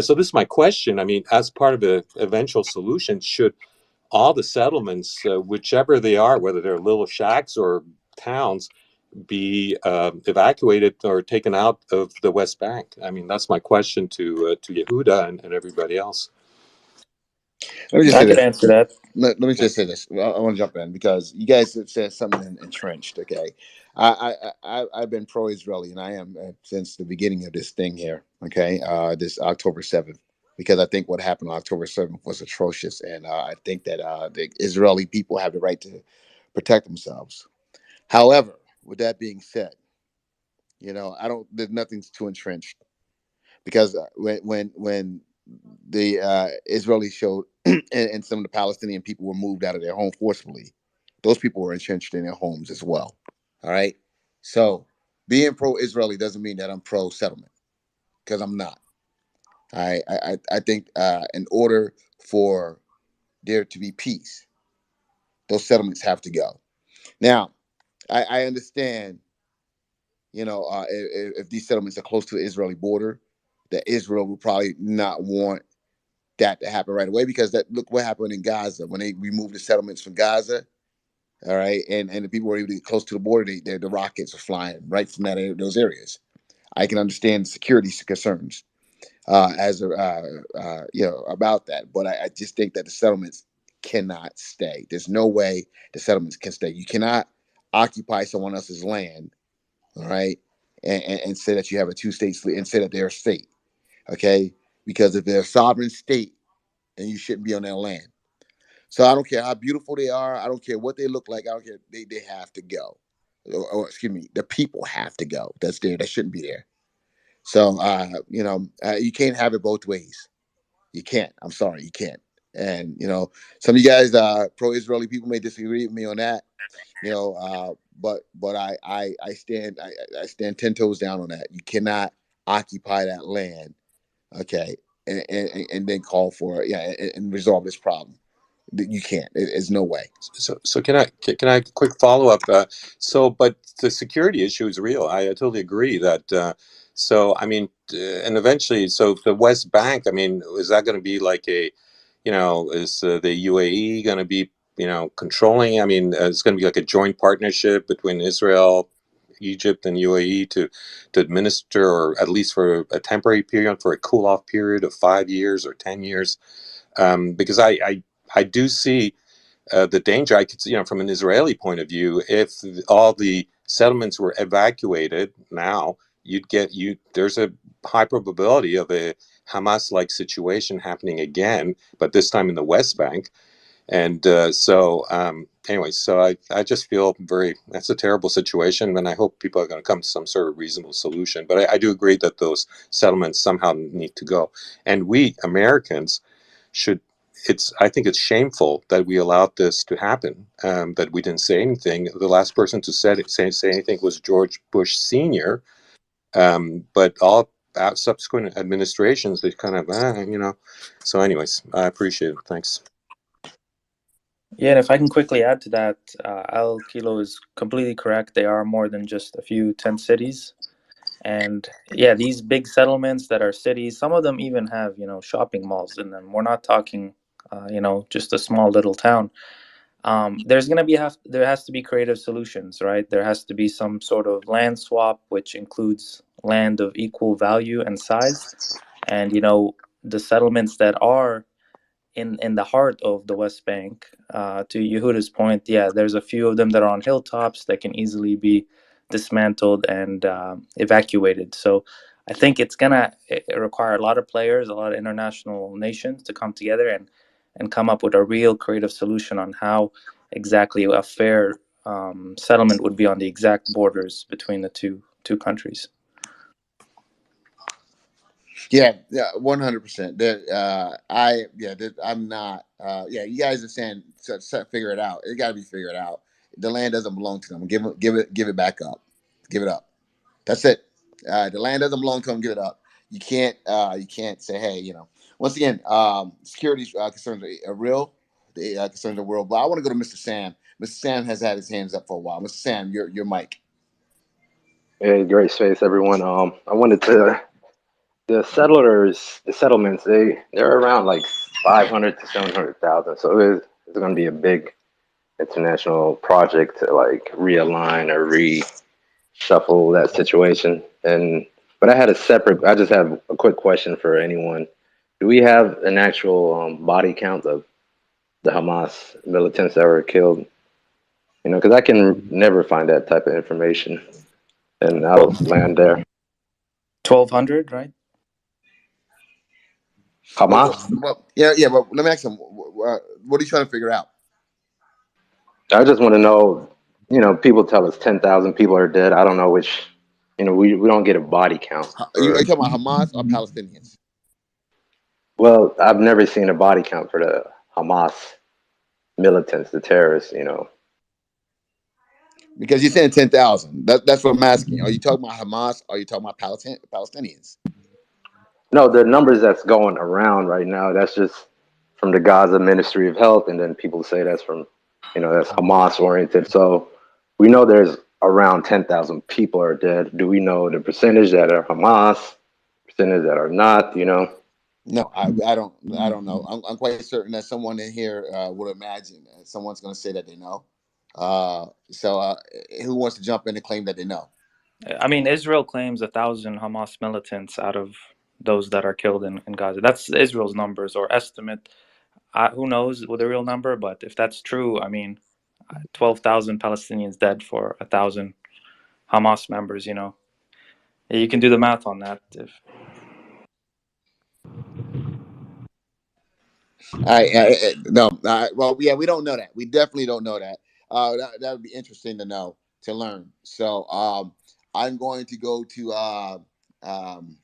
So this is my question. I mean, as part of an eventual solution, should all the settlements, whichever they are, whether they're little shacks or towns, be evacuated or taken out of the West Bank? I mean, that's my question to Yehuda and everybody else. Let me just I say could this. answer that. Let me just say this. I want to jump in because you guys have said something entrenched. Okay, I've been pro-Israeli and I am since the beginning of this thing here. Okay, this October 7th, because I think what happened on October 7th was atrocious, and I think that the Israeli people have the right to protect themselves. However, with that being said, I don't. There's nothing's too entrenched because when the Israelis showed and some of the Palestinian people were moved out of their home forcibly, those people were entrenched in their homes as well. All right, so Being pro-Israeli doesn't mean that I'm pro-settlement, because I'm not. I think in order for there to be peace, those settlements have to go. Now, I understand, if these settlements are close to the Israeli border, that Israel will probably not want that to happen right away, because that look what happened in Gaza when they removed the settlements from Gaza. All right, and the people were able to get close to the border. The rockets are flying right from those areas. I can understand security concerns about that, but I just think that the settlements cannot stay. There's no way the settlements can stay. You cannot occupy someone else's land, all right, and say that you have a two-state and say that they're a state, okay? Because if they're a sovereign state, then you shouldn't be on their land. So I don't care how beautiful they are. I don't care what they look like. I don't care. They have to go. Or excuse me, the people have to go. That's there. That shouldn't be there. So you can't have it both ways. You can't. I'm sorry, you can't. And some of you guys, pro-Israeli people, may disagree with me on that. But I I stand 10 toes down on that. You cannot occupy that land, okay, and then call for and resolve this problem. You can't. There's no way. So can I quick follow up? But the security issue is real. I totally agree that. So I mean, and eventually, so the West Bank. I mean, is that going to be like is the UAE going to be controlling? I mean, it's going to be like a joint partnership between Israel, Egypt, and UAE to administer, or at least for a temporary period, for a cool off period of 5 years or 10 years. Because I do see the danger. I could see, from an Israeli point of view, if all the settlements were evacuated now, there's a high probability of a Hamas-like situation happening again, but this time in the West Bank. And anyway, so I just feel that's a terrible situation, and I hope people are going to come to some sort of reasonable solution. But I do agree that those settlements somehow need to go, and we Americans should. I think it's shameful that we allowed this to happen. That we didn't say anything. The last person to say anything was George Bush Sr. But all subsequent administrations, they kind of. So, anyways, I appreciate it. Thanks. Yeah, and if I can quickly add to that, Al Kilo is completely correct. They are more than just a few tent cities. And yeah, these big settlements that are cities, some of them even have, shopping malls in them. We're not talking, just a small little town. There has to be creative solutions, right? There has to be some sort of land swap, which includes land of equal value and size. And, the settlements that are in the heart of the West Bank. To Yehuda's point, yeah, there's a few of them that are on hilltops that can easily be dismantled and evacuated. So I think it's gonna require a lot of players, a lot of international nations to come together and come up with a real creative solution on how exactly a fair settlement would be on the exact borders between the two countries. Yeah, 100%. I'm not. You guys are saying figure it out. It got to be figured out. The land doesn't belong to them. Give it back up. Give it up. That's it. The land doesn't belong to them. Give it up. You can't say, hey, Once again, security concerns are real. They concern the world. But I want to go to Mr. Sam. Mr. Sam has had his hands up for a while. Mr. Sam, your mic. Hey, great space, everyone. I wanted to the settlements, they're around like 500 to 700,000. So it's going to be a big international project to like realign or reshuffle that situation. But I just have a quick question for anyone. Do we have an actual body count of the Hamas militants that were killed? Because I can never find that type of information, and I'll land there. 1,200, right? Hamas? Yeah. But let me ask him. What are you trying to figure out? I just want to know, people tell us 10,000 people are dead. I don't know which, we don't get a body count. Are you talking about Hamas or Palestinians? Well, I've never seen a body count for the Hamas militants, the terrorists. Because you're saying 10,000. That's what I'm asking. Are you talking about Hamas? Or are you talking about Palestinians? No, the numbers that's going around right now, that's just from the Gaza Ministry of Health, and then people say that's from, that's Hamas oriented. So we know there's around 10,000 people are dead. Do we know the percentage that are Hamas, percentage that are not? No, I don't know. I'm quite certain that someone in here would imagine that someone's going to say that they know. So who wants to jump in and claim that they know? I mean, Israel claims 1,000 Hamas militants out of those that are killed in Gaza. That's Israel's numbers or estimate. Who knows with the real number? But if that's true, I mean, 12,000 Palestinians dead for 1,000 Hamas members. You can do the math on that. If No. Well, yeah, we don't know that. We definitely don't know that. That would be interesting to know, to learn. So I'm going to go to um,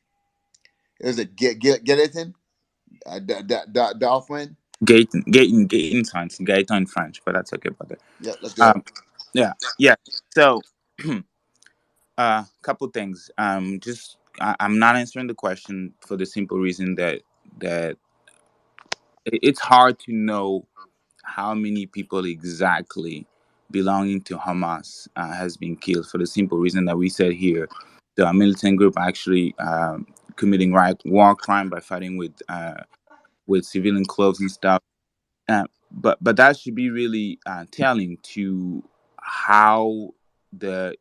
is it Getton? Dolphin? Gaten sounds Gaetan in French, but that's okay, brother. Yeah, let's go. Um, yeah, yeah. So, couple things. Just I'm not answering the question for the simple reason that it's hard to know how many people exactly belonging to Hamas has been killed for the simple reason that we said here, the militant group actually committing war crime by fighting with civilian clothes and stuff. But that should be really telling to how the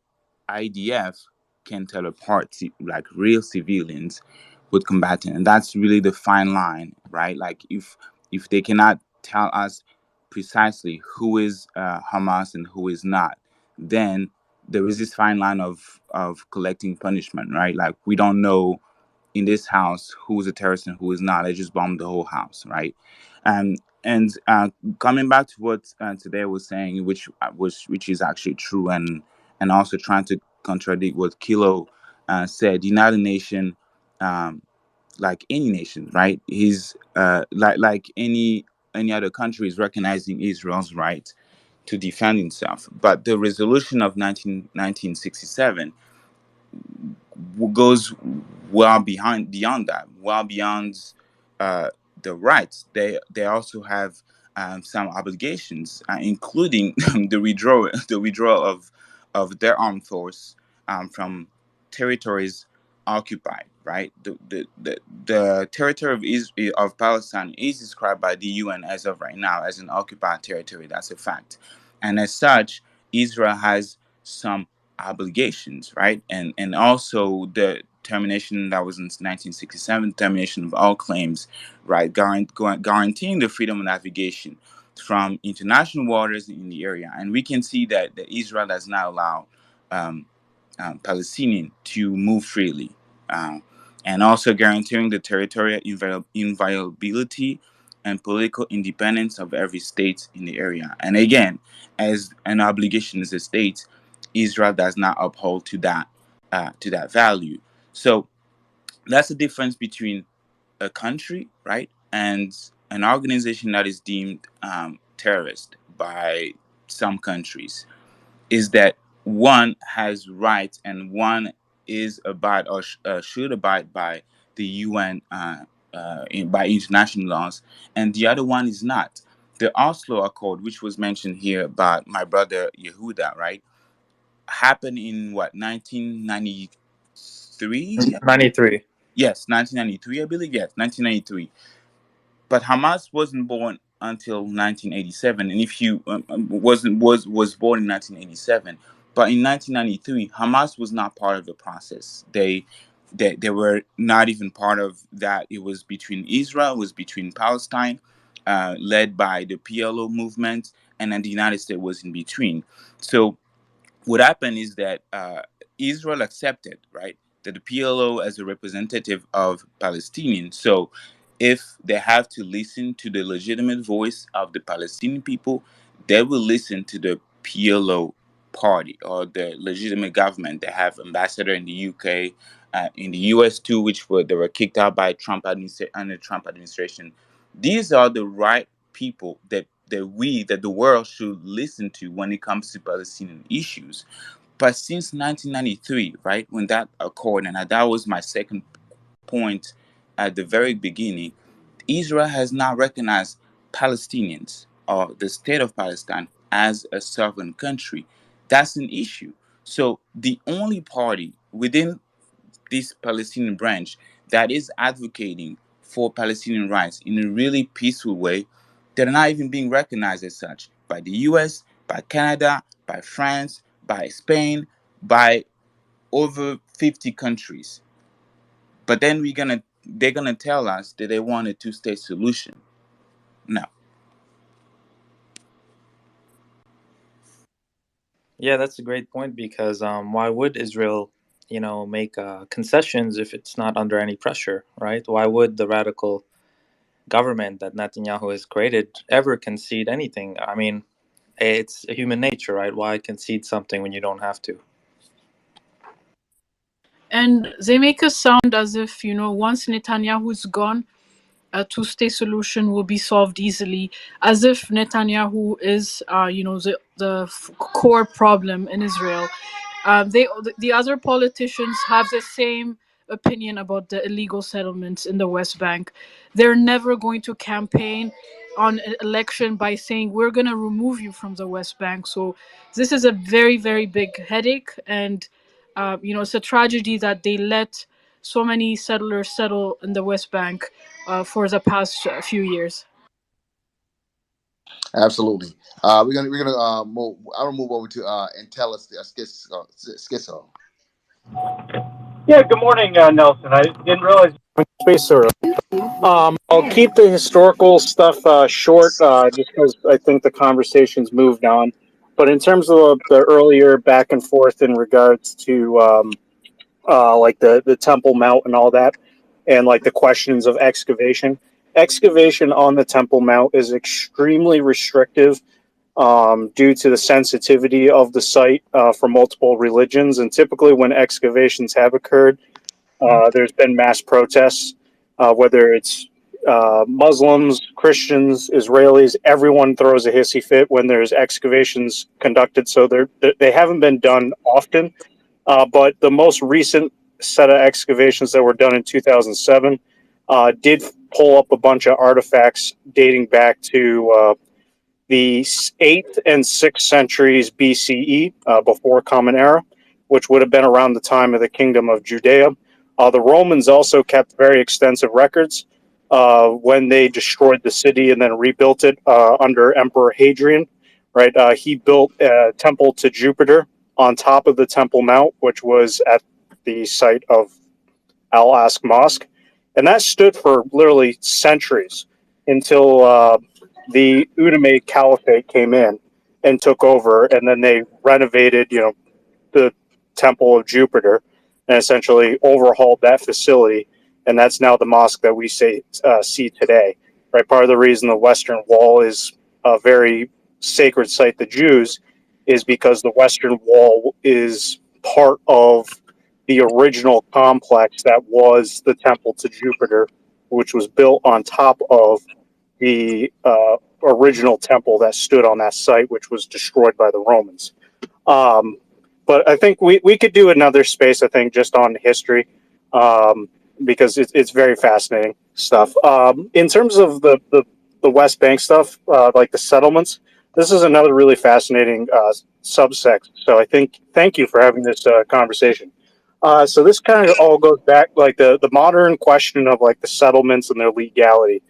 IDF can tell apart like real civilians with combatant, and that's really the fine line, right? Like if they cannot tell us precisely who is Hamas and who is not, then there is this fine line of collecting punishment, right? Like we don't know in this house who is a terrorist and who is not. They just bombed the whole house, right? And coming back to what today was saying, which is actually true, and also trying to contradict what Kilo said. United Nation, um, like any nation, right? He's like any other country is recognizing Israel's right to defend itself. But the resolution of 1967 goes well behind beyond that, well beyond uh, the rights. They also have some obligations, including the withdrawal of their armed force from territories occupied. Right, the territory of Palestine is described by the UN as of right now as an occupied territory. That's a fact, and as such, Israel has some obligations, right? And also the termination that was in 1967, termination of all claims, right? Guaranteeing the freedom of navigation from international waters in the area. And we can see that Israel does not allow um, Palestinian to move freely. Um, and also guaranteeing the territorial inviolability and political independence of every state in the area. And again, as an obligation as a state, Israel does not uphold to that value. So that's the difference between a country, right, and an organization that is deemed terrorist by some countries. Is that one has rights and one is abide or should abide by the UN by international laws, and the other one is not. The Oslo Accord, which was mentioned here by my brother Yehuda, right, happened in what 1993, I believe. 93. Yes, 1993, I believe. Yes, 1993. But Hamas wasn't born until 1987. And if you wasn't was born in 1987, but in 1993, Hamas was not part of the process. They were not even part of that. It was between Israel, it was between Palestine, led by the PLO movement, and then the United States was in between. So what happened is that Israel accepted, right, that the PLO as a representative of Palestinians. So if they have to listen to the legitimate voice of the Palestinian people, they will listen to the PLO party or the legitimate government. They have ambassador in the UK, in the US too, they were kicked out by under Trump administration. These are the right people that that the world should listen to when it comes to Palestinian issues. But since 1993, right, when that accord, and that was my second point at the very beginning, Israel has not recognized Palestinians or the state of Palestine as a sovereign country. That's an issue. So the only party within this Palestinian branch that is advocating for Palestinian rights in a really peaceful way, they're not even being recognized as such by the US, by Canada, by France, by Spain, by over 50 countries. But then they're gonna tell us that they want a two-state solution. No. Yeah, that's a great point because why would Israel, make concessions if it's not under any pressure, right? Why would the radical government that Netanyahu has created ever concede anything? I mean, it's a human nature, right? Why concede something when you don't have to? And they make us sound as if, once Netanyahu's gone, a two-state solution will be solved easily, as if Netanyahu is, the core problem in Israel. The other politicians have the same opinion about the illegal settlements in the West Bank. They're never going to campaign on an election by saying we're going to remove you from the West Bank. So this is a very, very big headache, and it's a tragedy that they let so many settlers settle in the West Bank for the past few years. Absolutely. We're gonna move. I'm gonna move over to Intellis Schizo. Yeah, good morning, Nelson. I didn't realize you were in space early. I'll keep the historical stuff short just because I think the conversation's moved on. But in terms of the earlier back and forth in regards to like the Temple Mount and all that, and like the questions of excavation on the Temple Mount is extremely restrictive due to the sensitivity of the site for multiple religions. And typically, when excavations have occurred, there's been mass protests, whether it's Muslims, Christians, Israelis. Everyone throws a hissy fit when there's excavations conducted. So they haven't been done often, but the most recent set of excavations that were done in 2007 did pull up a bunch of artifacts dating back to the 8th and 6th centuries BCE, before Common Era, which would have been around the time of the Kingdom of Judea. The Romans also kept very extensive records when they destroyed the city and then rebuilt it under Emperor Hadrian. Right, he built a temple to Jupiter on top of the Temple Mount, which was at the site of Al Aqsa Mosque, and that stood for literally centuries until the Umayyad Caliphate came in and took over, and then they renovated, the Temple of Jupiter, and essentially overhauled that facility, and that's now the mosque that we see today. Right, part of the reason the Western Wall is a very sacred site to Jews is because the Western Wall is part of the original complex that was the Temple to Jupiter, which was built on top of the original temple that stood on that site, which was destroyed by the Romans. But I think we could do another space, I think, just on history, because it's very fascinating stuff. In terms of the West Bank stuff, like the settlements, this is another really fascinating subsect. So I think, thank you for having this conversation. So this kind of all goes back, like the modern question of like the settlements and their legality,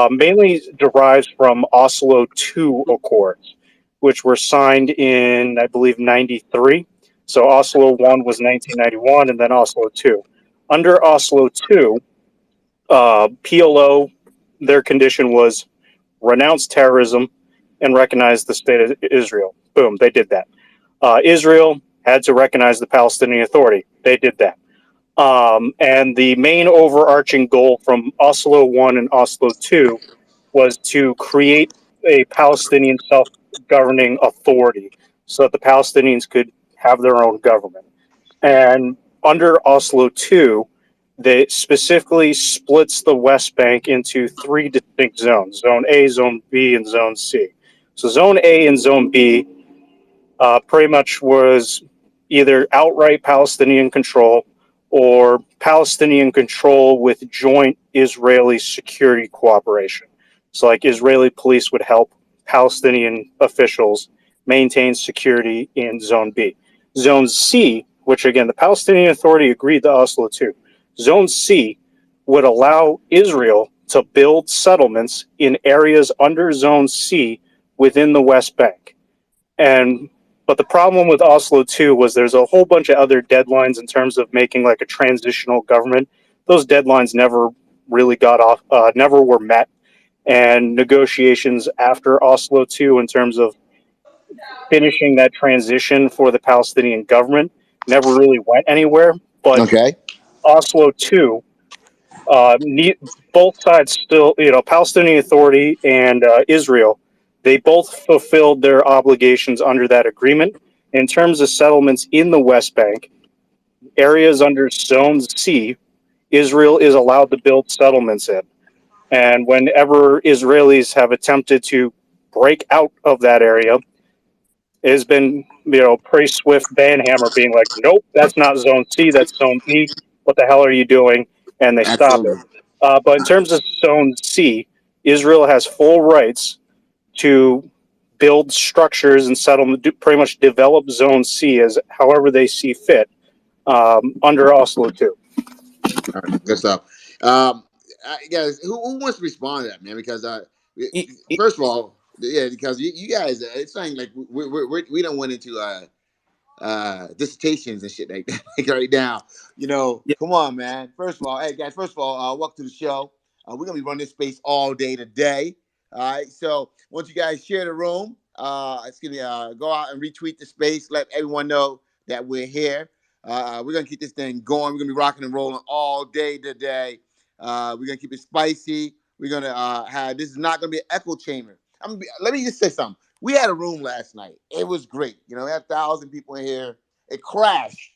mainly derives from Oslo II Accords, which were signed in, I believe, 93. So Oslo I was 1991, and then Oslo II. Under Oslo II, PLO, their condition was renounce terrorism and recognize the state of Israel. Boom, they did that. Israel had to recognize the Palestinian Authority. They did that. And the main overarching goal from Oslo I and Oslo II was to create a Palestinian self-governing authority so that the Palestinians could have their own government. And under Oslo II, that specifically splits the West Bank into three distinct zones: Zone A, Zone B, and Zone C. So Zone A and Zone B pretty much was either outright Palestinian control or Palestinian control with joint Israeli security cooperation. So, like, Israeli police would help Palestinian officials maintain security in Zone B. Zone C, which again, the Palestinian Authority agreed to Oslo too. Zone C would allow Israel to build settlements in areas under Zone C within the West Bank. And but the problem with Oslo 2 was there's a whole bunch of other deadlines in terms of making like a transitional government. Those deadlines never really got off, never were met. And negotiations after Oslo 2 in terms of finishing that transition for the Palestinian government never really went anywhere. But Okay. Oslo 2, both sides still, Palestinian Authority and Israel, they both fulfilled their obligations under that agreement. In terms of settlements in the West Bank, areas under Zone C, Israel is allowed to build settlements in. And whenever Israelis have attempted to break out of that area, it has been, pretty swift banhammer being like, nope, that's not Zone C, that's Zone B. What the hell are you doing? And they stop it. Absolutely. But in terms of Zone C, Israel has full rights to build structures and settlement, pretty much develop Zone C as however they see fit under Oslo too. All right, good stuff. Um, Guys, who wants to respond to that, man? Because first of all, yeah, because you guys, it's saying like we don't went into dissertations and shit like that like right now. Come on, man. First of all, hey guys, first of all, welcome to the show. We're gonna be running this space all day today. All right. So once you guys share the room, go out and retweet the space, let everyone know that we're here. We're gonna keep this thing going. We're gonna be rocking and rolling all day today. We're gonna keep it spicy. We're gonna have this is not gonna be an echo chamber. Let me just say something. We had a room last night. It was great. We had 1,000 people in here. It crashed.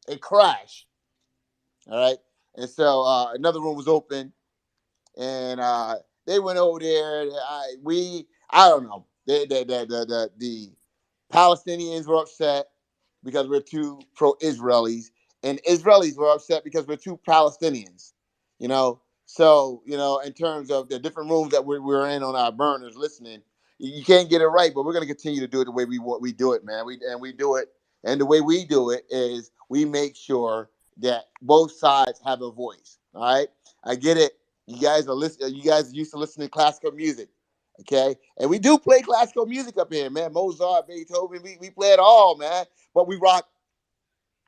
It crashed. All right. And so another room was open, and they went over there. I don't know. The Palestinians were upset because we're too pro-Israelis, and Israelis were upset because we're too Palestinians. So in terms of the different rooms that we're in on our burners listening, you can't get it right, but we're gonna continue to do it the way we do it, man. We do it, and the way we do it is we make sure that both sides have a voice. All right, I get it. You guys are listening. You guys used to listening to classical music. Okay, and we do play classical music up here, man. Mozart, Beethoven, we play it all, man. But we rock.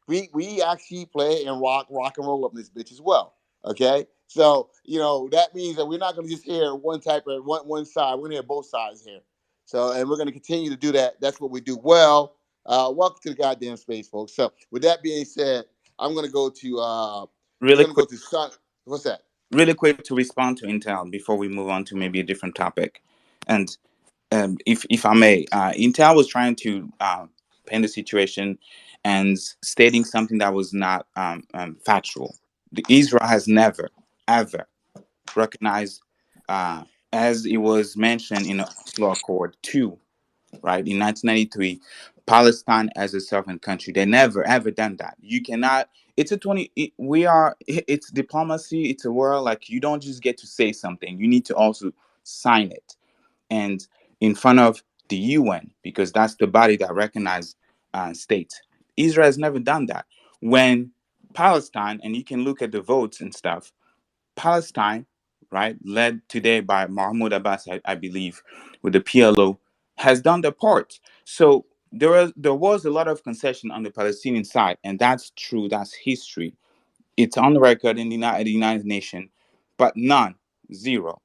We actually play and rock and roll up this bitch as well. Okay, so that means that we're not gonna just hear one type of one side. We're gonna hear both sides here. So, and we're gonna continue to do that. That's what we do well. Welcome to the goddamn space, folks. So, with that being said, I'm gonna go to we're Really gonna go quick, to Sun. What's that? really quick to respond to Intel before we move on to maybe a different topic. And if I may, Intel was trying to paint the situation and stating something that was not factual. Israel has never, ever recognized, as it was mentioned in the Oslo Accord 2, right, in 1993, Palestine as a sovereign country. They never, ever done that. You cannot. It's a 20. It's diplomacy. It's a world like you don't just get to say something. You need to also sign it, and in front of the UN, because that's the body that recognizes states. Israel has never done that. When Palestine, and you can look at the votes and stuff, Palestine, right, led today by Mahmoud Abbas, I believe, with the PLO, has done their part. So there was a lot of concession on the Palestinian side, and that's true. That's history. It's on the record in the United Nations, but none, zero.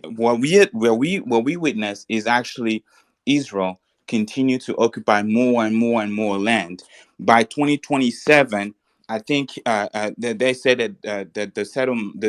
What we witness is actually Israel continue to occupy more and more and more land. By 2027, I think they said that the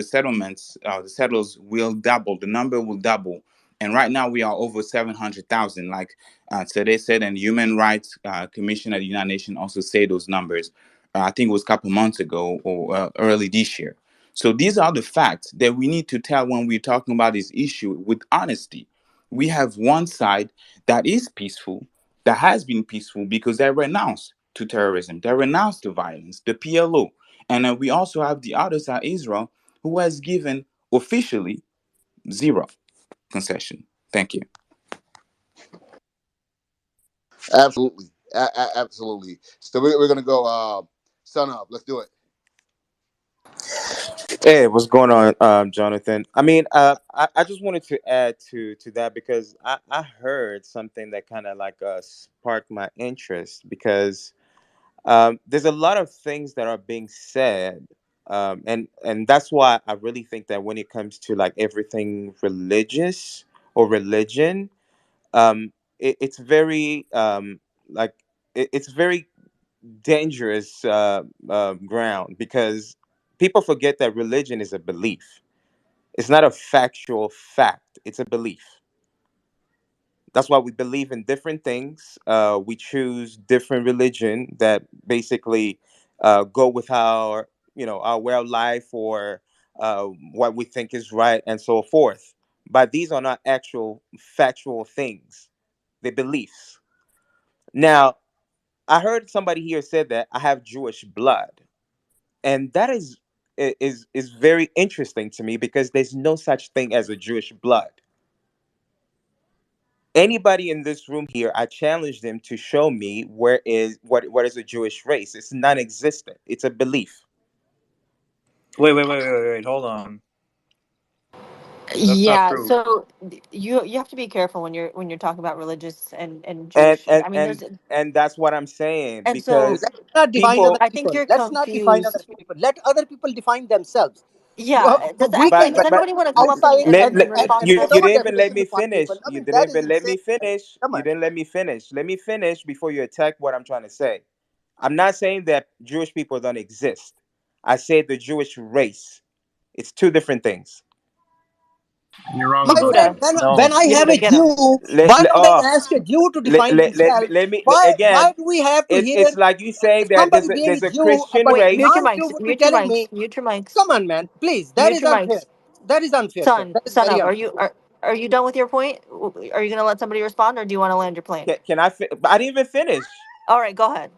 settlements, the settlers will double. The number will double, and right now we are over 700,000. Like so they said, and Human Rights Commission at the United Nations also say those numbers. I think it was a couple months ago or early this year. So these are the facts that we need to tell when we're talking about this issue with honesty. We have one side that is peaceful, that has been peaceful because they renounced to terrorism, they renounced to violence, the PLO. And then we also have the other side, Israel, who has given officially zero concession. Thank you. Absolutely. Absolutely. So we're gonna go sun up. Let's do it. Hey, what's going on, Jonathan? I mean, I just wanted to add to that because I heard something that kind of like sparked my interest because there's a lot of things that are being said, and that's why I really think that when it comes to like everything religious or religion, it's very like it's very dangerous ground because people forget that religion is a belief. It's not a factual fact. It's a belief. That's why we believe in different things. We choose different religion that basically go with our, our way of life or what we think is right and so forth. But these are not actual factual things. They're beliefs. Now, I heard somebody here said that I have Jewish blood, and that is very interesting to me because there's no such thing as a Jewish blood. Anybody in this room here, I challenge them to show me what is a Jewish race. It's non-existent. It's a belief. Wait. Hold on. That's not Yeah, true. so you have to be careful when you're talking about religious and And Jewish. and I mean, and there's and that's what I'm saying and so because Let's not define other people. I think people. you're Let's not define other confused. people. Let other people define themselves. Yeah, We can does But anybody want to come up outside and respond and to you say this? you our didn't even let definition me of one people. finish. I You mean, didn't that is even let insane. me finish. Come You on. didn't let me finish. Let me finish before you attack what I'm trying to say. I'm not saying that Jewish people don't exist. I said the Jewish race. It's two different things. You're wrong My about friend, that. Yehuda, when No. I have a Yehuda, get him. Jew, Let, why let, don't I oh, ask a Jew to define himself? let me Why again. do we have to It's hear like you saying that somebody being a there's a Jew, Christian but Wait, mute your race. non-Jew mics. would be Mute your telling me, mics. Mute your mics. come on, man, please, that Mute is your unfair. mics. That is unfair, sir. Son, That is son very of, unfair. are you done with your point? Are you gonna let somebody respond, or do you want to land your plane? Can I? I didn't even finish. All right, go ahead.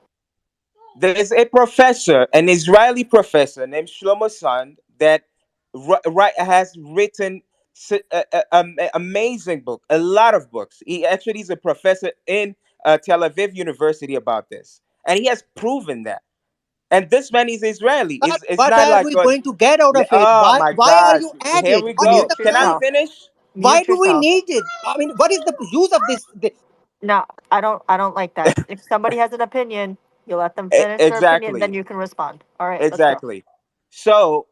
There's a professor, an Israeli professor named Shlomo Sand, that has written amazing book, a lot of books. He actually is a professor in Tel Aviv University about this, and he has proven that. And this man is Israeli. But It's what not are like we going to get out of it? oh my Why are gosh, you at here it? we What is go. the Mute Can I point? yourself. finish? Why Mute do we yourself. need it? I mean, what is the use of this? No, I don't like that. If somebody has an opinion, you let them finish their opinion, then Exactly, you can respond. All right, let's go. exactly. So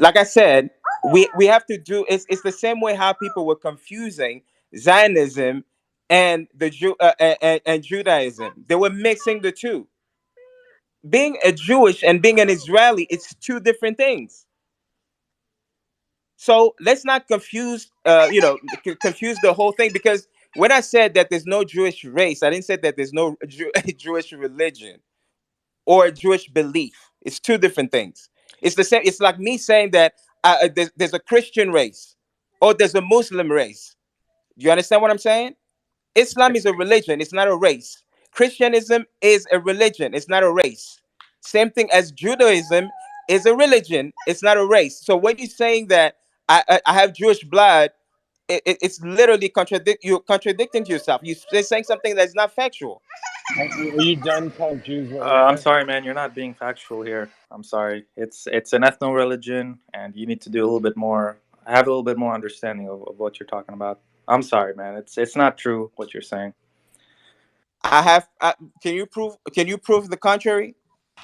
like I said, we have to do it's the same way how people were confusing Zionism and and Judaism. They were mixing the two. Being a Jewish and being an Israeli, it's two different things. So let's not confuse confuse the whole thing because when I said that there's no Jewish race, I didn't say that there's no Jewish religion or a Jewish belief. It's two different things. It's the same. It's like me saying that there's a Christian race or there's a Muslim race. Do you understand what I'm saying? Islam is a religion. It's not a race. Christianism is a religion. It's not a race. Same thing as Judaism is a religion. It's not a race. So when you're saying that I have Jewish blood, it's literally you're contradicting to yourself. You're saying something that's not factual. Are you done calling Jews what we I'm are? sorry, man. You're not being factual here. I'm sorry. It's an ethno religion, and you need to do a little bit more. Have a little bit more understanding of what you're talking about. I'm sorry, man. It's not true what you're saying. I have. Can you prove the contrary?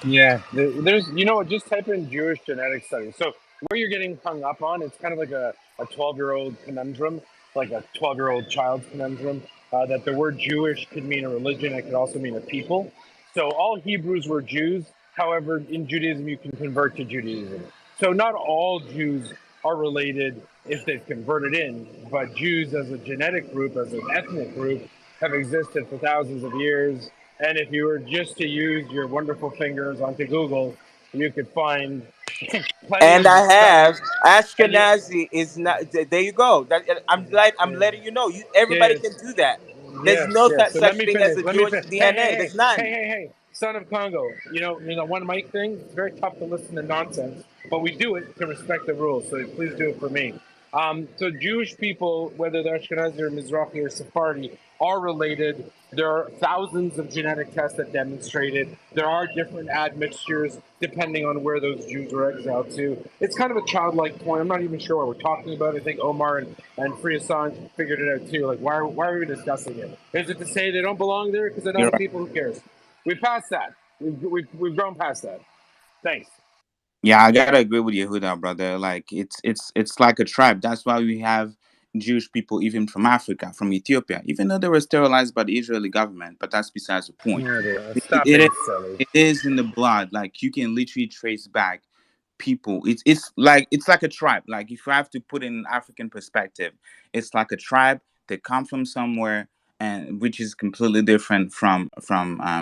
Yeah, there's, just type in Jewish genetic studies. So where you're getting hung up on, it's kind of like a 12-year-old conundrum, like a 12-year-old child's conundrum, that the word Jewish could mean a religion, it could also mean a people. So all Hebrews were Jews. However, in Judaism, you can convert to Judaism. So not all Jews are related if they've converted in, but Jews as a genetic group, as an ethnic group, have existed for thousands of years And if you were just to use your wonderful fingers onto Google, you could find plenty And of I stuff. have And you, Ashkenazi is not. There you go. I'm letting you know. Everybody yes, can do that. There's yes, no yes. So let such me thing as finish. a Let me Jewish finish. Hey, hey, DNA. hey, There's hey, none. hey, hey, son of Congo. One mic thing. It's very tough to listen to nonsense, but we do it to respect the rules. So please do it for me. So Jewish people, whether they're Ashkenazi or Mizrahi or Sephardi, are related. There are thousands of genetic tests that demonstrate it. There are different admixtures depending on where those Jews were exiled to. It's kind of a childlike point. I'm not even sure what we're talking about. I think Omar and Free Assange figured it out too. Like, why are we discussing it? Is it to say they don't belong there because they're not You're a right. people? Who cares? We've passed that. We've grown past that. Thanks. Yeah, I gotta agree with Yehuda, brother. Like it's like a tribe. That's why we have Jewish people even from Africa, from Ethiopia, even though they were sterilized by the Israeli government. But that's besides the point. Stop It is being silly. it is in the blood. Like you can literally trace back people. It's like a tribe. Like if you have to put in an African perspective, it's like a tribe that come from somewhere and which is completely different from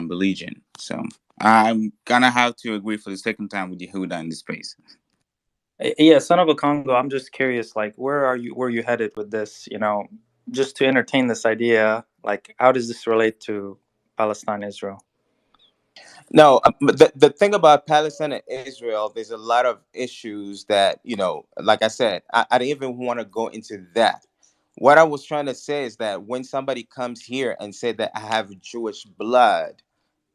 religion. So I'm gonna have to agree for the second time with Yehuda in this space. Yeah, son of a Congo. I'm just curious, like, where you headed with this? Just to entertain this idea. Like, how does this relate to Palestine, Israel? No, but the thing about Palestine and Israel, there's a lot of issues that, like I said, I didn't even want to go into that. What I was trying to say is that when somebody comes here and said that I have Jewish blood,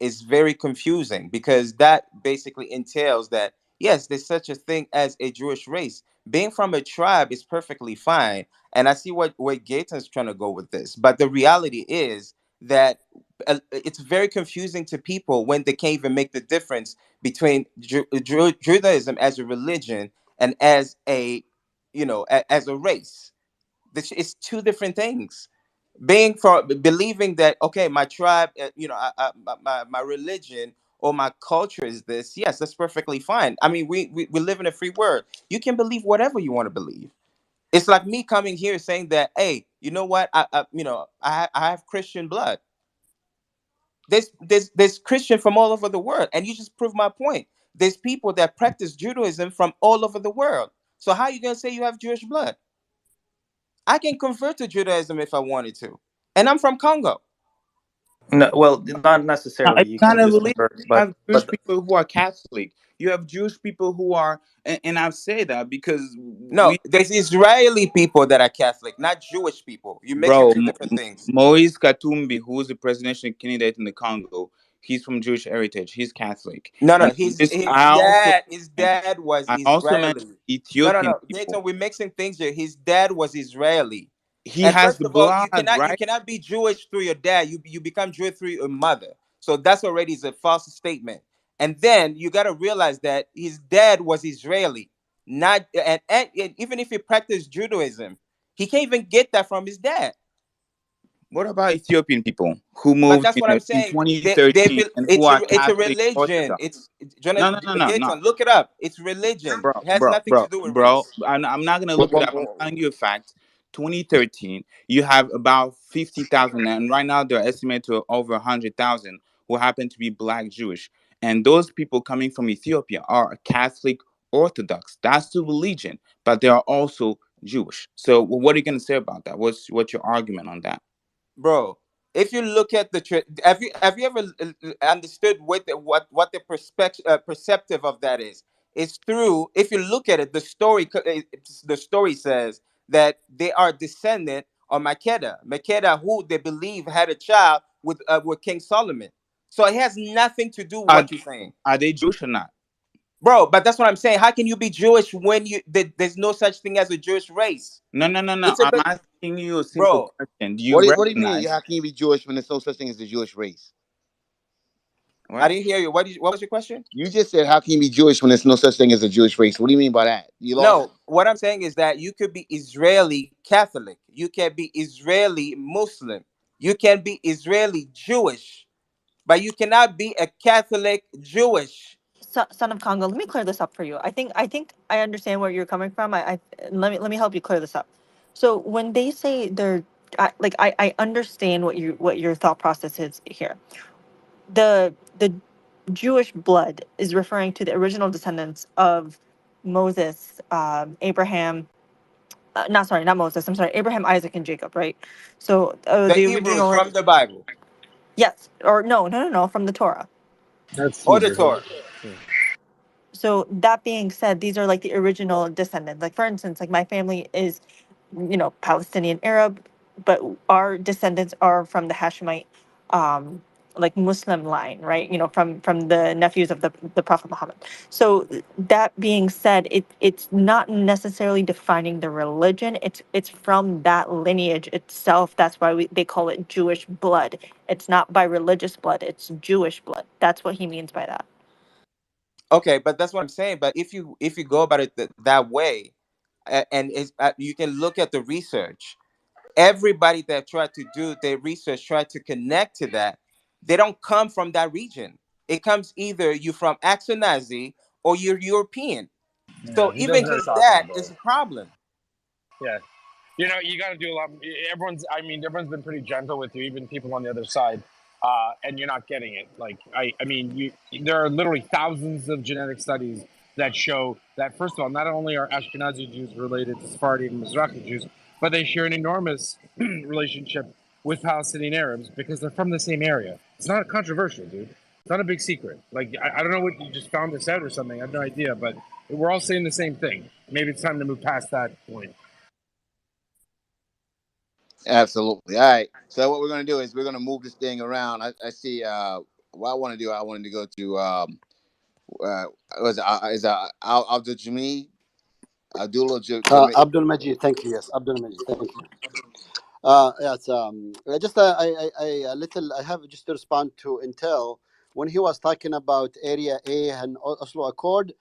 is very confusing because that basically entails that yes, there's such a thing as a Jewish race. Being from a tribe is perfectly fine, and I see where Gaetan's trying to go with this. But the reality is that it's very confusing to people when they can't even make the difference between Judaism as a religion and as as a race. This is two different things. Being for believing that okay, my tribe, my religion or my culture is this. Yes, that's perfectly fine. I mean, we live in a free world. You can believe whatever you want to believe. It's like me coming here saying that, hey, you know what? I have Christian blood. There's Christian from all over the world, and you just proved my point. There's people that practice Judaism from all over the world. So how are you gonna say you have Jewish blood? I can convert to Judaism if I wanted to, and I'm from Congo. No, well, not necessarily. It's You not can a just religion. convert, You but have Jewish people who are Catholic. You have Jewish people who are, and I say that because No, we, there's Israeli people that are Catholic, not Jewish people. You're mixing bro, two different things. Moise Katumbi, who is the presidential candidate in the Congo, he's from Jewish heritage. He's Catholic. No, And no, his this, his dad, his dad was I also Israeli. mentioned No, no, Ethiopian no, people. Dayton, we're mixing things here. His dad was Israeli. He And has first the of all, blood, you right? cannot be Jewish through your dad. You become Jewish through your mother. So that's already is a false statement. And then you got to realize that his dad was Israeli, not and even if he practiced Judaism, he can't even get that from his dad. What about Ethiopian people who But moved that's what I'm in saying.2013 and who are It's a Catholic religion. Orthodox? It's No, no, no, no, no. Gaetan, look it up. It's religion. bro, It has bro, nothing bro, to do with bro. race. I'm not gonna One, look it one, up. I'm one, telling you a fact. 2013, you have about 50,000, and right now they're estimated to over 100,000 who happen to be Black Jewish, and those people coming from Ethiopia are Catholic Orthodox. That's the religion, but they are also Jewish. So, what are you gonna say about that? What's your argument on that? Bro, if you look at have you ever understood what the perceptive of that is? It's through, if you look at it, the story says that they are descendant of Makeda, who they believe had a child with King Solomon. So it has nothing to do with Are what you're saying, are they Jewish or not? bro. But that's what I'm saying. How can you be Jewish when there's no such thing as a Jewish race? No, no, no, no. It's a I'm bit, asking you a simple bro. question. Do you What do you mean? recognize How can you be Jewish when there's no such thing as the Jewish race? I what? didn't hear you. What was your question? You just said how can you be Jewish when there's no such thing as a Jewish race? What do you mean by that? You lost. No, what I'm saying is that you could be Israeli Catholic, you can be Israeli Muslim, you can be Israeli Jewish, but you cannot be a Catholic Jewish. Son of Congo, let me clear this up for you. I think I understand where you're coming from. I let me help you clear this up. So when they say they're like I understand what your thought process is here. the Jewish blood is referring to the original descendants of Moses, Abraham. Not sorry, not Moses. I'm sorry, Abraham, Isaac, and Jacob. Right. So The the Hebrews original. from the Bible Yes, or no, from the Torah. That's or the Hebrew. Torah. Yeah. So that being said, these are like the original descendants. Like for instance, like my family is, Palestinian Arab, but our descendants are from the Hashemite, um, like Muslim line, right? From the nephews of the Prophet Muhammad. So that being said, it's not necessarily defining the religion. It's from that lineage itself. That's why they call it Jewish blood. It's not by religious blood. It's Jewish blood. That's what he means by that. Okay, but that's what I'm saying. But if you go about it that way, and you can look at the research. Everybody that tried to do their research tried to connect to that. They don't come from that region. It comes either you from Ashkenazi or you're European. Yeah, So he knows even what he's just talking that about. is a problem. Yeah. You got to do a lot. Everyone's been pretty gentle with you, even people on the other side, and you're not getting it. Like, there are literally thousands of genetic studies that show that, first of all, not only are Ashkenazi Jews related to Sephardi and Mizrahi Jews, but they share an enormous relationship with Palestinian Arabs because they're from the same area. It's not controversial, dude. It's not a big secret. Like, I don't know what you just found this out or something. I have no idea, but we're all saying the same thing. Maybe it's time to move past that point. Absolutely. All right. So what we're gonna do is we're gonna move this thing around. I see. What I want to do, I wanted to go to uh, was is Abdul Jamid Abdullah Jamid. Abdul Majid, thank you. Yes, Abdul Majid, thank you. Yes, just a little. I have just to respond to Intel when he was talking about Area A and Oslo Accord,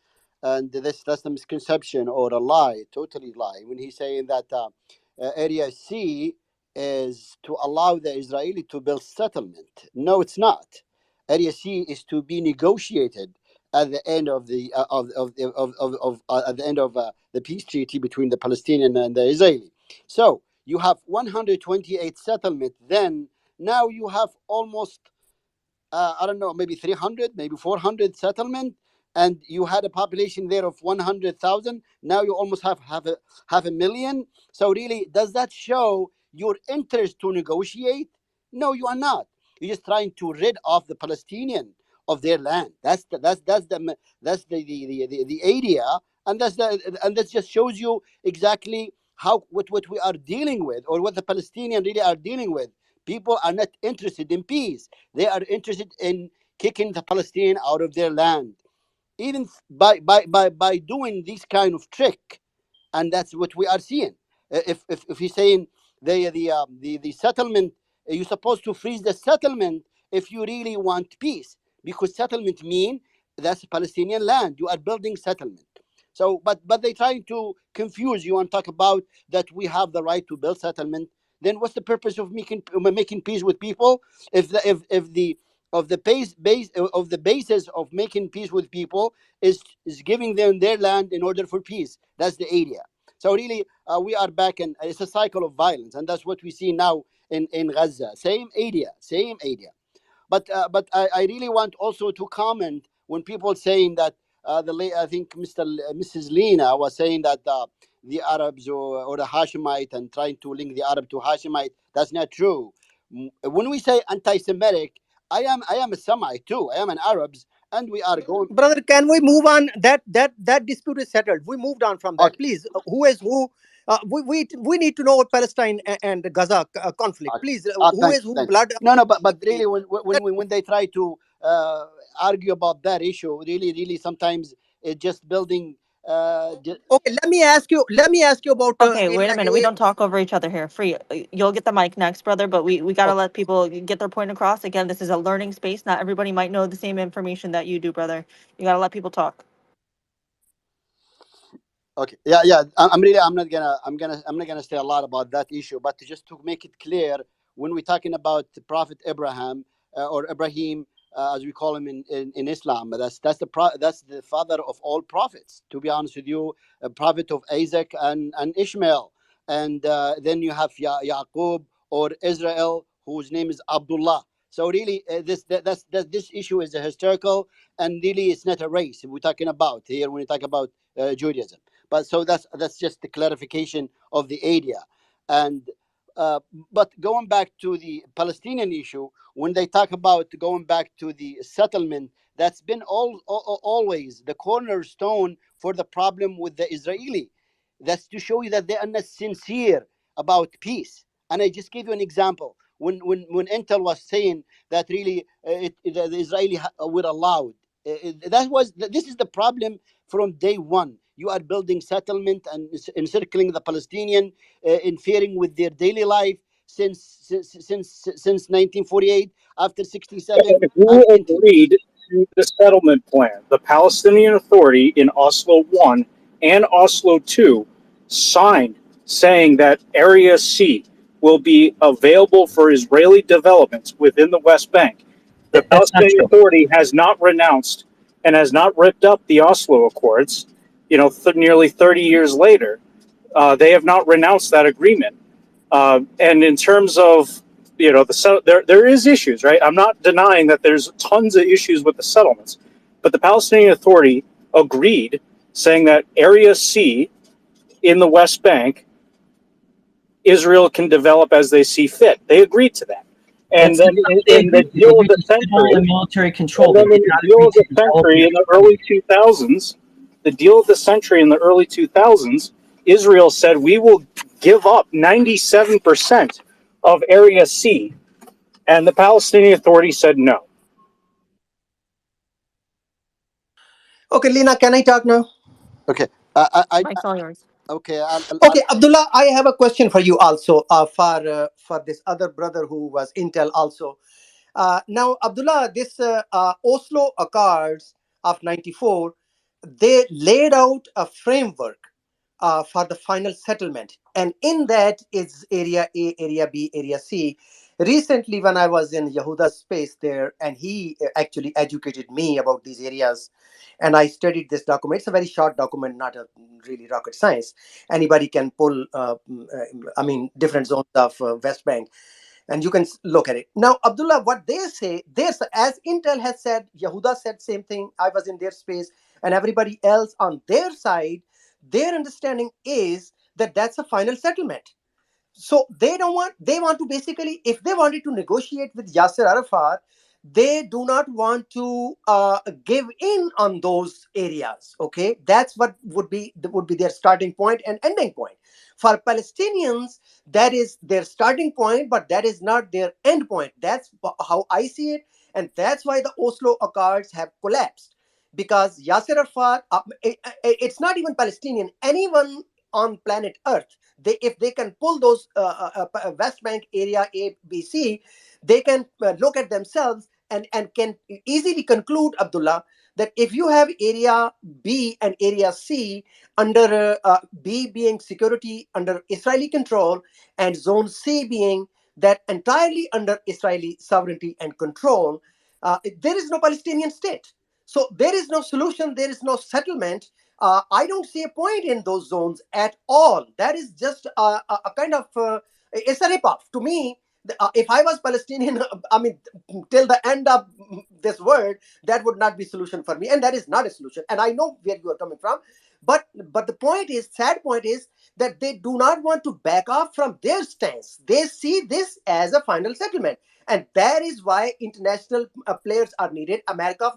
and that's the misconception or a lie, totally lie. When he's saying that Area C is to allow the Israeli to build settlement. No, it's not. Area C is to be negotiated at the end of the at the end of the peace treaty between the Palestinian and the Israeli. So you have 128 settlement. Then now you have almost I don't know, maybe 300, maybe 400 settlement, and you had a population there of 100,000. Now you almost have half a million. So really, does that show your interest to negotiate? No, you are not. You're just trying to rid off the Palestinian of their land. That's the idea, and that just shows you exactly how what we are dealing with, or what the Palestinian really are dealing with. People are not interested in peace. They are interested in kicking the Palestinian out of their land. Even by doing this kind of trick, and that's what we are seeing. If he's saying the settlement, you're supposed to freeze the settlement if you really want peace, because settlement mean that's Palestinian land. You are building settlement. So, but they trying to confuse you and talk about that we have the right to build settlement. Then what's the purpose of making peace with people if the of the base of the basis of making peace with people is giving them their land in order for peace? That's the idea. So really, we are back, and it's a cycle of violence, and that's what we see now in Gaza. Same idea, same idea. But I really want also to comment when people saying that I think Mrs. Lena was saying that the Arabs or the Hashemite, and trying to link the Arab to Hashemite. That's not true. When we say anti-Semitic, I am a Semite too. I am an Arabs, and we are going. Brother, can we move on? That dispute is settled. We moved on from that. Okay, Please, who is who? We need to know Palestine and Gaza conflict. okay. Please, who Thank is you, who? thank you. Blood. No, no, but really, when they try to argue about that issue, really sometimes it's just building. Okay, let me ask you about Okay, wait a area minute. We A. don't talk over each other here. Free. You'll get the mic next, brother, but we got to Okay. let people get their point across. Again, this is a learning space. Not everybody might know the same information that you do, brother. You got to let people talk. Okay. Yeah, yeah. I'm really. I'm not gonna say a lot about that issue, but just to make it clear, when we're talking about the Prophet Abraham or Ibrahim, as we call him in Islam, that's the father of all prophets. To be honest with you, a prophet of Isaac and Ishmael, and then you have Yaqub or Israel, whose name is Abdullah. So really, this issue is a historical, and really, it's not a race we're talking about here when we talk about Judaism. But so that's just the clarification of the area, and. Uh, but going back to the Palestinian issue, when they talk about going back to the settlement, that's been always the cornerstone for the problem with the Israeli. That's to show you that they are not sincere about peace. And I just gave you an example. When Intel was saying that really the Israeli were allowed, this is the problem from day one. You are building settlement and encircling the Palestinian, interfering with their daily life since 1948, after 67 And and who into. agreed to the settlement plan? The Palestinian Authority in Oslo 1 and Oslo 2 signed saying that Area C will be available for Israeli developments within the West Bank. The That's not Palestinian true. Authority has not renounced and has not ripped up the Oslo Accords. Nearly 30 years later, they have not renounced that agreement. And in terms of there is issues, right? I'm not denying that there's tons of issues with the settlements, but the Palestinian Authority agreed, saying that Area C in the West Bank, Israel can develop as they see fit. They agreed to that. And That's then not what they in the agreed to. They deal of agreed the to civil and century, military control. and They then did in the not deal agree of to the development century of in the the early country. 2000s, the deal of the century in the early 2000s, Israel said we will give up 97% of Area C, and the Palestinian Authority said no. Okay, Lina, can I talk now? Okay, Mike's all yours. okay, Okay, Abdullah, I have a question for you also, for this other brother who was Intel also. Now, Abdullah, this Oslo Accords of '94, they laid out a framework for the final settlement, and in that is Area A, Area B, Area C. Recently, when I was in Yehuda's space there, and he actually educated me about these areas, and I studied this document. It's a very short document, not a really rocket science. Anybody can pull, I mean, different zones of West Bank, and you can look at it. Now, Abdullah, what they say, this, as Intel has said, Yehuda said same thing. I was in their space, and everybody else on their side, their understanding is that that's a final settlement. So they don't want, they want to basically, if they wanted to negotiate with Yasser Arafat, they do not want to give in on those areas. Okay, that's what would be their starting point and ending point. For Palestinians, that is their starting point, but that is not their end point. That's how I see it, and that's why the Oslo Accords have collapsed, because Yasser Arafat, it's not even Palestinian, anyone on planet Earth, they, if they can pull those West Bank area A, B, C, they can look at themselves and can easily conclude, Abdullah, that if you have area B and area C under B being security under Israeli control, and zone C being that entirely under Israeli sovereignty and control, there is no Palestinian state. So there is no solution, there is no settlement. I don't see a point in those zones at all. That is just a kind of it's a ripoff to me. If I was Palestinian, I mean, till the end of this world, that would not be solution for me, and that is not a solution. And I know where you are coming from, but the point is, sad point is that they do not want to back off from their stance. They see this as a final settlement, and that is why international players are needed. America,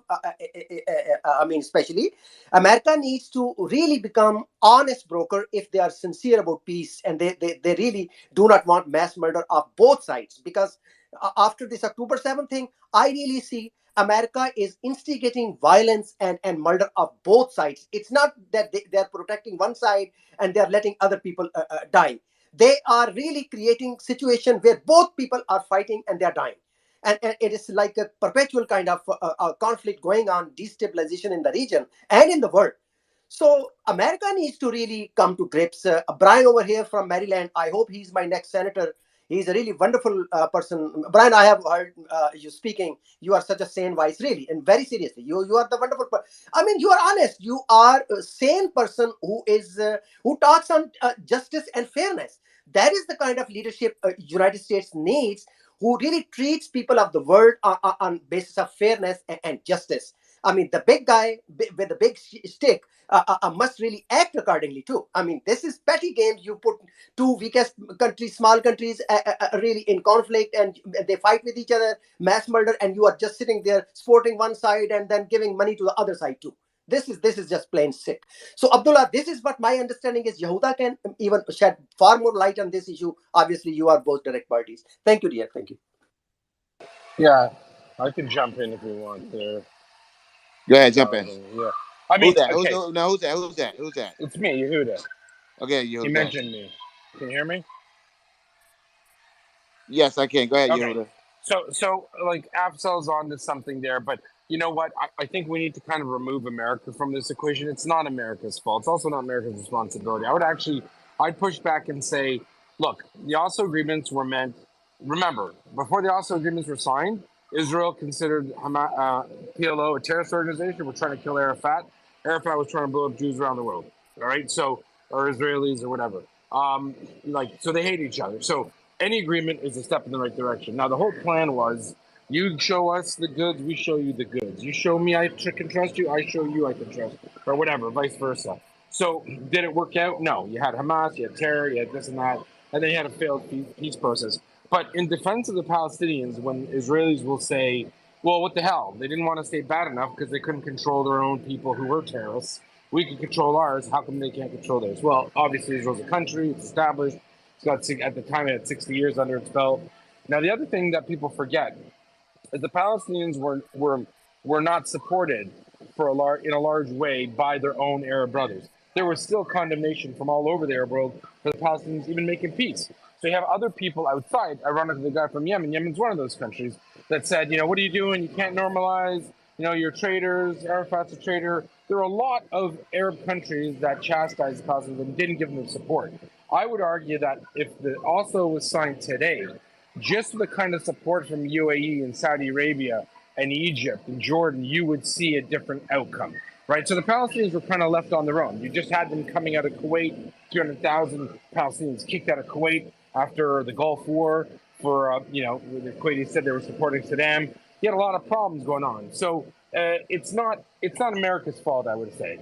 I mean, especially America needs to really become honest broker if they are sincere about peace, and they really do not want mass murder of both sides. Because after this October 7th thing, I really see America is instigating violence and murder of both sides. It's not that they're protecting one side and they're letting other people die. They are really creating situation where both people are fighting and they're dying. And it is like a perpetual kind of conflict going on, destabilization in the region and in the world. So America needs to really come to grips. Brian over here from Maryland, I hope he's my next senator. He's a really wonderful person. Brian, I have heard you speaking. You are such a sane voice, really, and very seriously. You are the wonderful. I mean, you are honest. You are a sane person who talks on justice and fairness. That is the kind of leadership United States needs, who really treats people of the world on basis of fairness and justice. I mean, the big guy with the big stick must really act accordingly too. I mean, this is petty games. You put two weakest countries, small countries, really in conflict, and they fight with each other, mass murder, and you are just sitting there supporting one side and then giving money to the other side too. This is just plain sick. So, Abdullah, this is what my understanding is. Yehuda can even shed far more light on this issue. Obviously, you are both direct parties. Thank you, dear. Thank you. Yeah, I can jump in if you want there, Go ahead, jump in. Jonathan. Yeah, I Who's mean, that? okay, No, who's that? Who's that? Who's that? it's me, Yehuda. Okay, Yehuda, He go ahead. mentioned me. Can you hear me? Yes, I can. Go ahead, Okay. Yehuda. So like Absol's on to something there, but you know what? I think we need to kind of remove America from this equation. It's not America's fault. It's also not America's responsibility. I'd push back and say, look, the Oslo agreements were meant. Remember, before the Oslo agreements were signed, Israel considered PLO a terrorist organization. We're trying to kill Arafat. Arafat was trying to blow up Jews around the world. All right, so or Israelis or whatever. So they hate each other. So any agreement is a step in the right direction. Now, the whole plan was you show us the goods, we show you the goods. You show me I can trust you, I show you I can trust, or whatever, vice versa. So, did it work out? No. You had Hamas, you had terror, you had this and that, and then you had a failed peace process. But in defense of the Palestinians, when Israelis will say, well, what the hell? They didn't want to stay bad enough because they couldn't control their own people who were terrorists. We can control ours. How come they can't control theirs? Well, obviously, Israel's a country, it's established. It's got at the time it had 60 years under its belt. Now, the other thing that people forget is the Palestinians were not supported in a large way by their own Arab brothers. There was still condemnation from all over the Arab world for the Palestinians even making peace. So you have other people outside. Ironically, the guy from Yemen. Yemen's one of those countries that said, what are you doing? You can't normalize. You're traitors. Arafat's a traitor. There are a lot of Arab countries that chastised the Palestinians and didn't give them support. I would argue that if the Oslo was signed today, just the kind of support from UAE and Saudi Arabia and Egypt and Jordan, you would see a different outcome, right? So the Palestinians were kind of left on their own. You just had them coming out of Kuwait, 200,000 Palestinians kicked out of Kuwait after the Gulf War the Kuwaitis said they were supporting Saddam. You had a lot of problems going on. So it's not America's fault, I would say.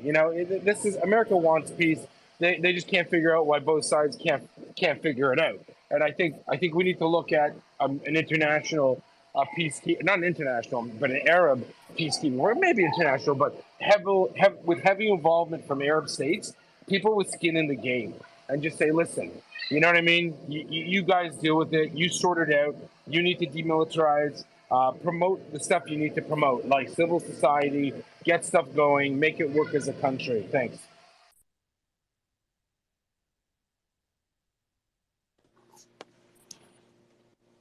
This is America wants peace. They just can't figure out why both sides can't figure it out. And I think we need to look at an international peacekeeping, not an international, but an Arab peacekeeping, or maybe international, but with heavy involvement from Arab states, people with skin in the game, and just say, listen, you know what I mean? You guys deal with it. You sort it out. You need to demilitarize. Promote the stuff you need to promote, like civil society, get stuff going, make it work as a country. Thanks.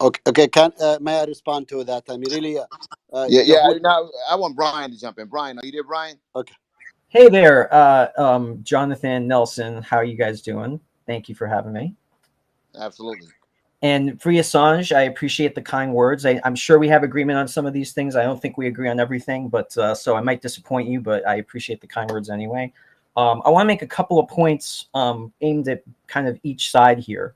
Okay. Can may I respond to that? I mean, really, Yeah. Yahud. Now I want Brian to jump in. Brian, are you there, Brian? Okay. Hey there, Jonathan, Nelson. How are you guys doing? Thank you for having me. Absolutely. And Free Assange, I appreciate the kind words. I'm sure we have agreement on some of these things. I don't think we agree on everything, but so I might disappoint you, but I appreciate the kind words anyway. I want to make a couple of points aimed at kind of each side here.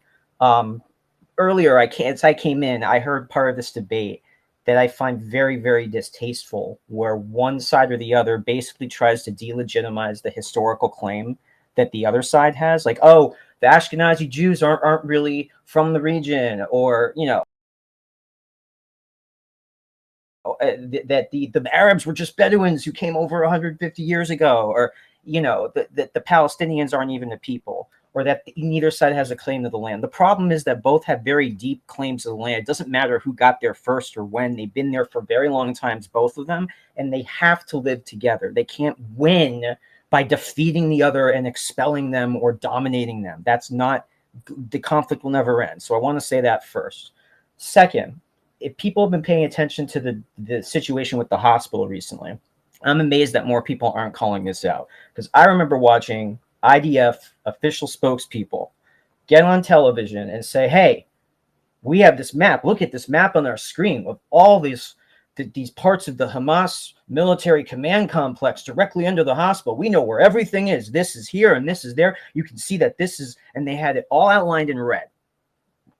Earlier, as I came in, I heard part of this debate that I find very, very distasteful, where one side or the other basically tries to delegitimize the historical claim that the other side has. Like, oh, the Ashkenazi Jews aren't really from the region, or, that the Arabs were just Bedouins who came over 150 years ago, or, that the Palestinians aren't even a people, or that neither side has a claim to the land. The problem is that both have very deep claims to the land. It doesn't matter who got there first or when. They've been there for very long times, both of them, and they have to live together. They can't win by defeating the other and expelling them or dominating them. That's not, the conflict will never end. So I want to say that first. Second, if people have been paying attention to the situation with the hospital recently, I'm amazed that more people aren't calling this out, because I remember watching IDF official spokespeople get on television and say, hey, we have this map. Look at this map on our screen with all these parts of the Hamas military command complex directly under the hospital. We know where everything is. This is here and this is there. You can see that this is, and they had it all outlined in red.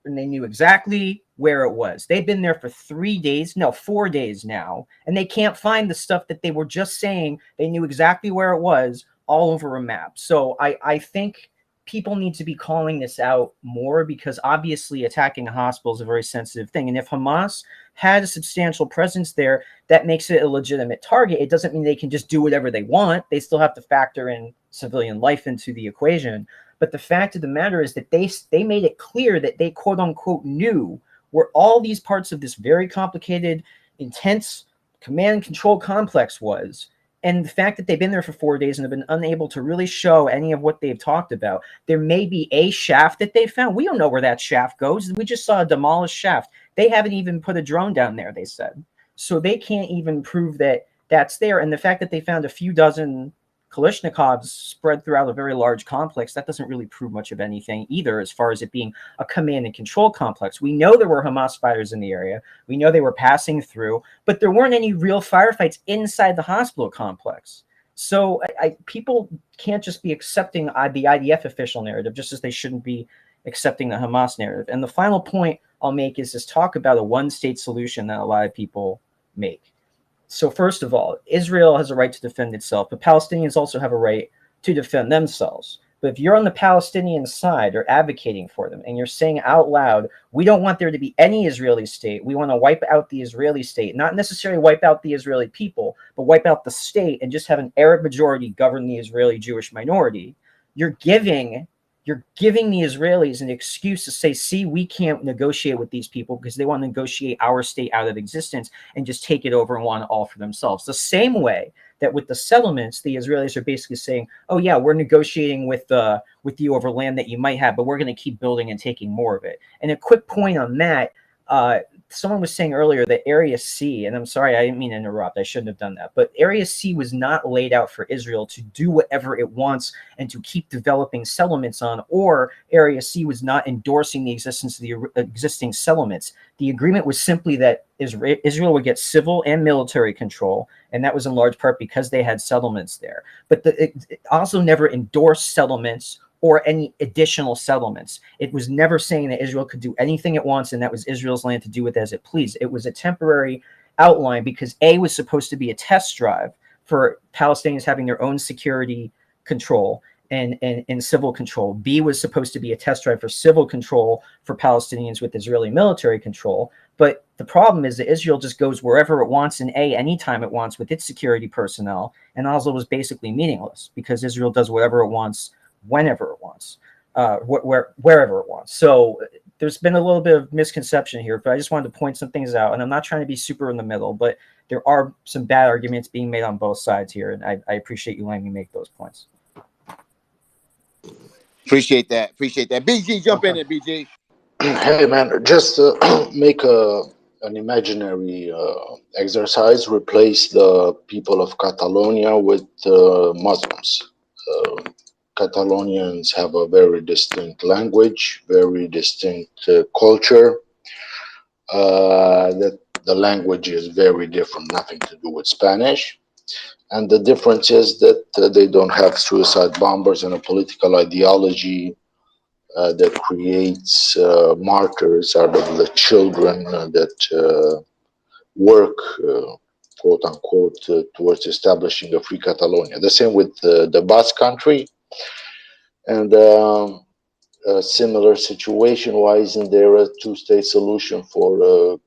and they knew exactly where it was. They've been there for 3 days, no, 4 days now, and they can't find the stuff that they were just saying they knew exactly where it was all over a map. So I think people need to be calling this out more, because obviously attacking a hospital is a very sensitive thing. And if Hamas had a substantial presence there, that makes it a legitimate target. It doesn't mean they can just do whatever they want. They still have to factor in civilian life into the equation. But the fact of the matter is that they made it clear that they quote unquote knew where all these parts of this very complicated, intense command and control complex was. And the fact that they've been there for 4 days and have been unable to really show any of what they've talked about. There may be a shaft that they found. We don't know where that shaft goes. We just saw a demolished shaft. They haven't even put a drone down there, they said. So they can't even prove that that's there. And the fact that they found a few dozen Kalashnikovs spread throughout a very large complex, that doesn't really prove much of anything either, as far as it being a command and control complex. We know there were Hamas fighters in the area. We know they were passing through, but there weren't any real firefights inside the hospital complex. So people can't just be accepting the IDF official narrative, just as they shouldn't be accepting the Hamas narrative. And the final point I'll make is this talk about a one-state solution that a lot of people make. So first of all, Israel has a right to defend itself, but Palestinians also have a right to defend themselves. But if you're on the Palestinian side or advocating for them, and you're saying out loud, we don't want there to be any Israeli state, we want to wipe out the Israeli state, not necessarily wipe out the Israeli people, but wipe out the state and just have an Arab majority govern the Israeli Jewish minority, you're giving the Israelis an excuse to say, see, we can't negotiate with these people because they want to negotiate our state out of existence and just take it over and want it all for themselves. The same way that with the settlements, the Israelis are basically saying, oh yeah, we're negotiating with you over land that you might have, but we're going to keep building and taking more of it. And a quick point on that, someone was saying earlier that Area C, and I'm sorry, I didn't mean to interrupt, I shouldn't have done that, but Area C was not laid out for Israel to do whatever it wants and to keep developing settlements on, or Area C was not endorsing the existence of the existing settlements. The agreement was simply that Israel would get civil and military control, and that was in large part because they had settlements there. But it also never endorsed settlements or any additional settlements. It was never saying that Israel could do anything it wants and that was Israel's land to do with as it pleased. It was a temporary outline because A, was supposed to be a test drive for Palestinians having their own security control and civil control. B, was supposed to be a test drive for civil control for Palestinians with Israeli military control. But the problem is that Israel just goes wherever it wants in A, anytime it wants with its security personnel. And Oslo was basically meaningless because Israel does whatever it wants whenever it wants, wherever it wants. So there's been a little bit of misconception here, but I just wanted to point some things out. And I'm not trying to be super in the middle, but there are some bad arguments being made on both sides here. And I appreciate you letting me make those points. Appreciate that. Appreciate that. BG, jump in there, BG. Hey man, just make an imaginary exercise. Replace the people of Catalonia with Muslims. Catalonians have a very distinct language, very distinct culture. That the language is very different, nothing to do with Spanish. And the difference is that they don't have suicide bombers and a political ideology that creates martyrs out of the children that work, quote unquote, towards establishing a free Catalonia. The same with the Basque country. And a similar situation, why isn't there a two-state solution for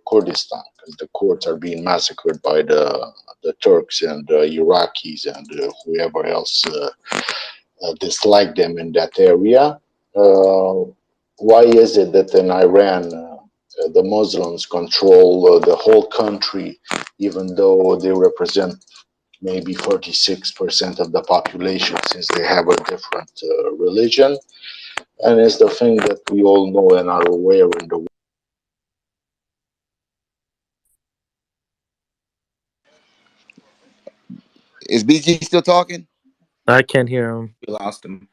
Kurdistan? Because the Kurds are being massacred by the Turks and Iraqis and whoever else dislike them in that area. Why is it that in Iran the Muslims control the whole country, even though they represent maybe 46% of the population, since they have a different religion? And it's the thing that we all know and are aware in the world. Is BG still talking? I can't hear him. We lost him.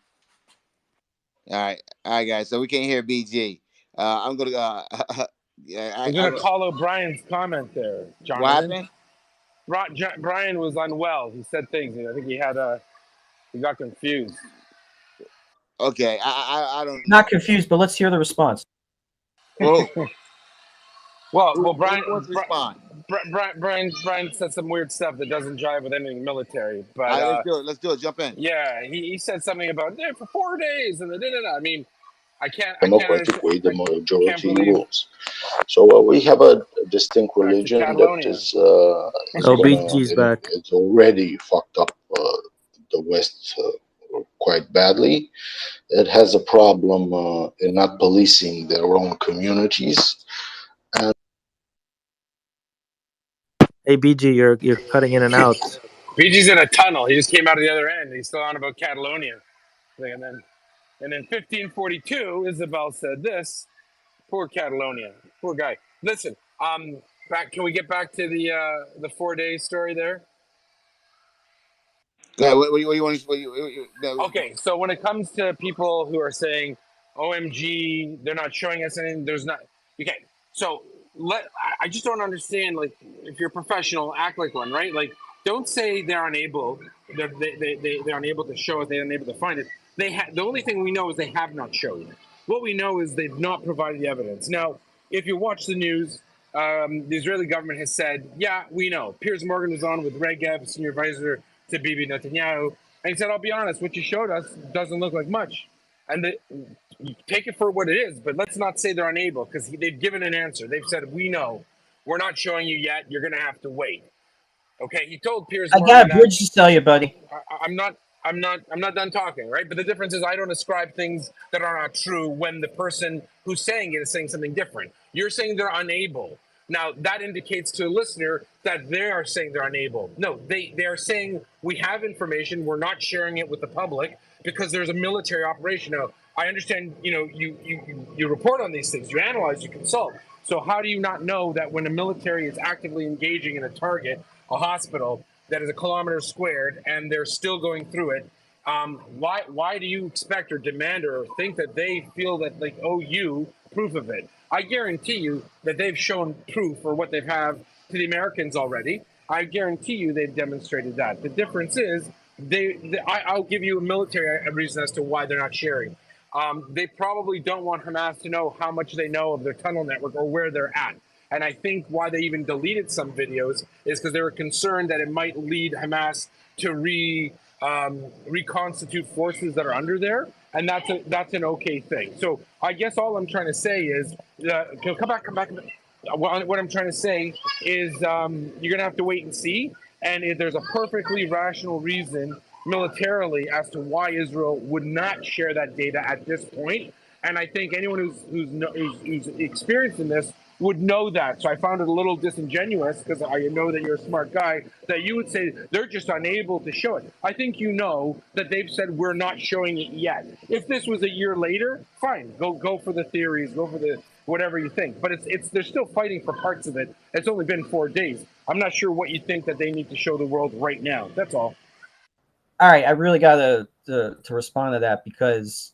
All right, guys. So we can't hear BG. I'm gonna. Yeah, I'm gonna call out Brian's comment there, what Jonathan. happened? Brian was unwell. He said things. I think he got confused. Okay, I don't. Not confused, but let's hear the response. Well, Well, who wants to respond? Brian said some weird stuff that doesn't jive with anything military. All But right, let's do it. Let's do it. Jump in. yeah, he said something about there for 4 days and I mean, I can't democratic understand. way, the I can't majority believe rules. So we have a distinct back to religion that Catalonia. is Oh, gonna BG's back. it's already fucked up the West quite badly. It has a problem in not policing their own communities. And Hey, BG, you're cutting in and out. PG's in a tunnel. He just came out of the other end. He's still on about Catalonia. And then 1542, Isabel said this. Poor Catalonia. Poor guy. Listen, back. Can we get back to the 4 day story there? Yeah, what you want? No. Okay, so when it comes to people who are saying, "OMG, they're not showing us anything," there's not. Okay, so I just don't understand. Like, if you're a professional, act like one, right? Like, don't say they're unable. They're unable to show it. They're unable to find it. The only thing we know is they have not showed it. What we know is they've not provided the evidence. Now, if you watch the news, the Israeli government has said, "Yeah, we know." Piers Morgan was on with Regev, senior advisor to Bibi Netanyahu, and he said, "I'll be honest, what you showed us doesn't look like much." And take it for what it is, but let's not say they're unable because they've given an answer. They've said, "We know. We're not showing you yet. You're going to have to wait." Okay, he told Piers I got Morgan a that. bridge to sell you, buddy. I'm not done talking, right? But the difference is I don't ascribe things that are not true when the person who's saying it is saying something different. You're saying they're unable. Now that indicates to a listener that they are saying they're unable. No, they are saying we have information, we're not sharing it with the public because there's a military operation. Now I understand, you report on these things, you analyze, you consult. So how do you not know that when a military is actively engaging in a target, a hospital, that is a kilometer squared, and they're still going through it? Why do you expect or demand or think that they feel that they owe you proof of it? I guarantee you that they've shown proof for what they have to the Americans already. I guarantee you they've demonstrated that. The difference is I'll give you a military reason as to why they're not sharing. They probably don't want Hamas to know how much they know of their tunnel network or where they're at. And I think why they even deleted some videos is because they were concerned that it might lead Hamas to reconstitute forces that are under there, and that's an okay thing. So I guess all I'm trying to say is, come back. What I'm trying to say is, you're gonna have to wait and see. And if there's a perfectly rational reason militarily as to why Israel would not share that data at this point. And I think anyone who's experienced in this would know that. So I found it a little disingenuous, because I know that you're a smart guy, that you would say they're just unable to show it. I think you know that they've said we're not showing it yet. If this was a year later, fine, go for the theories, go for the whatever you think. But it's they're still fighting for parts of it. It's only been 4 days. I'm not sure what you think that they need to show the world right now. That's all. All right, I really got to respond to that because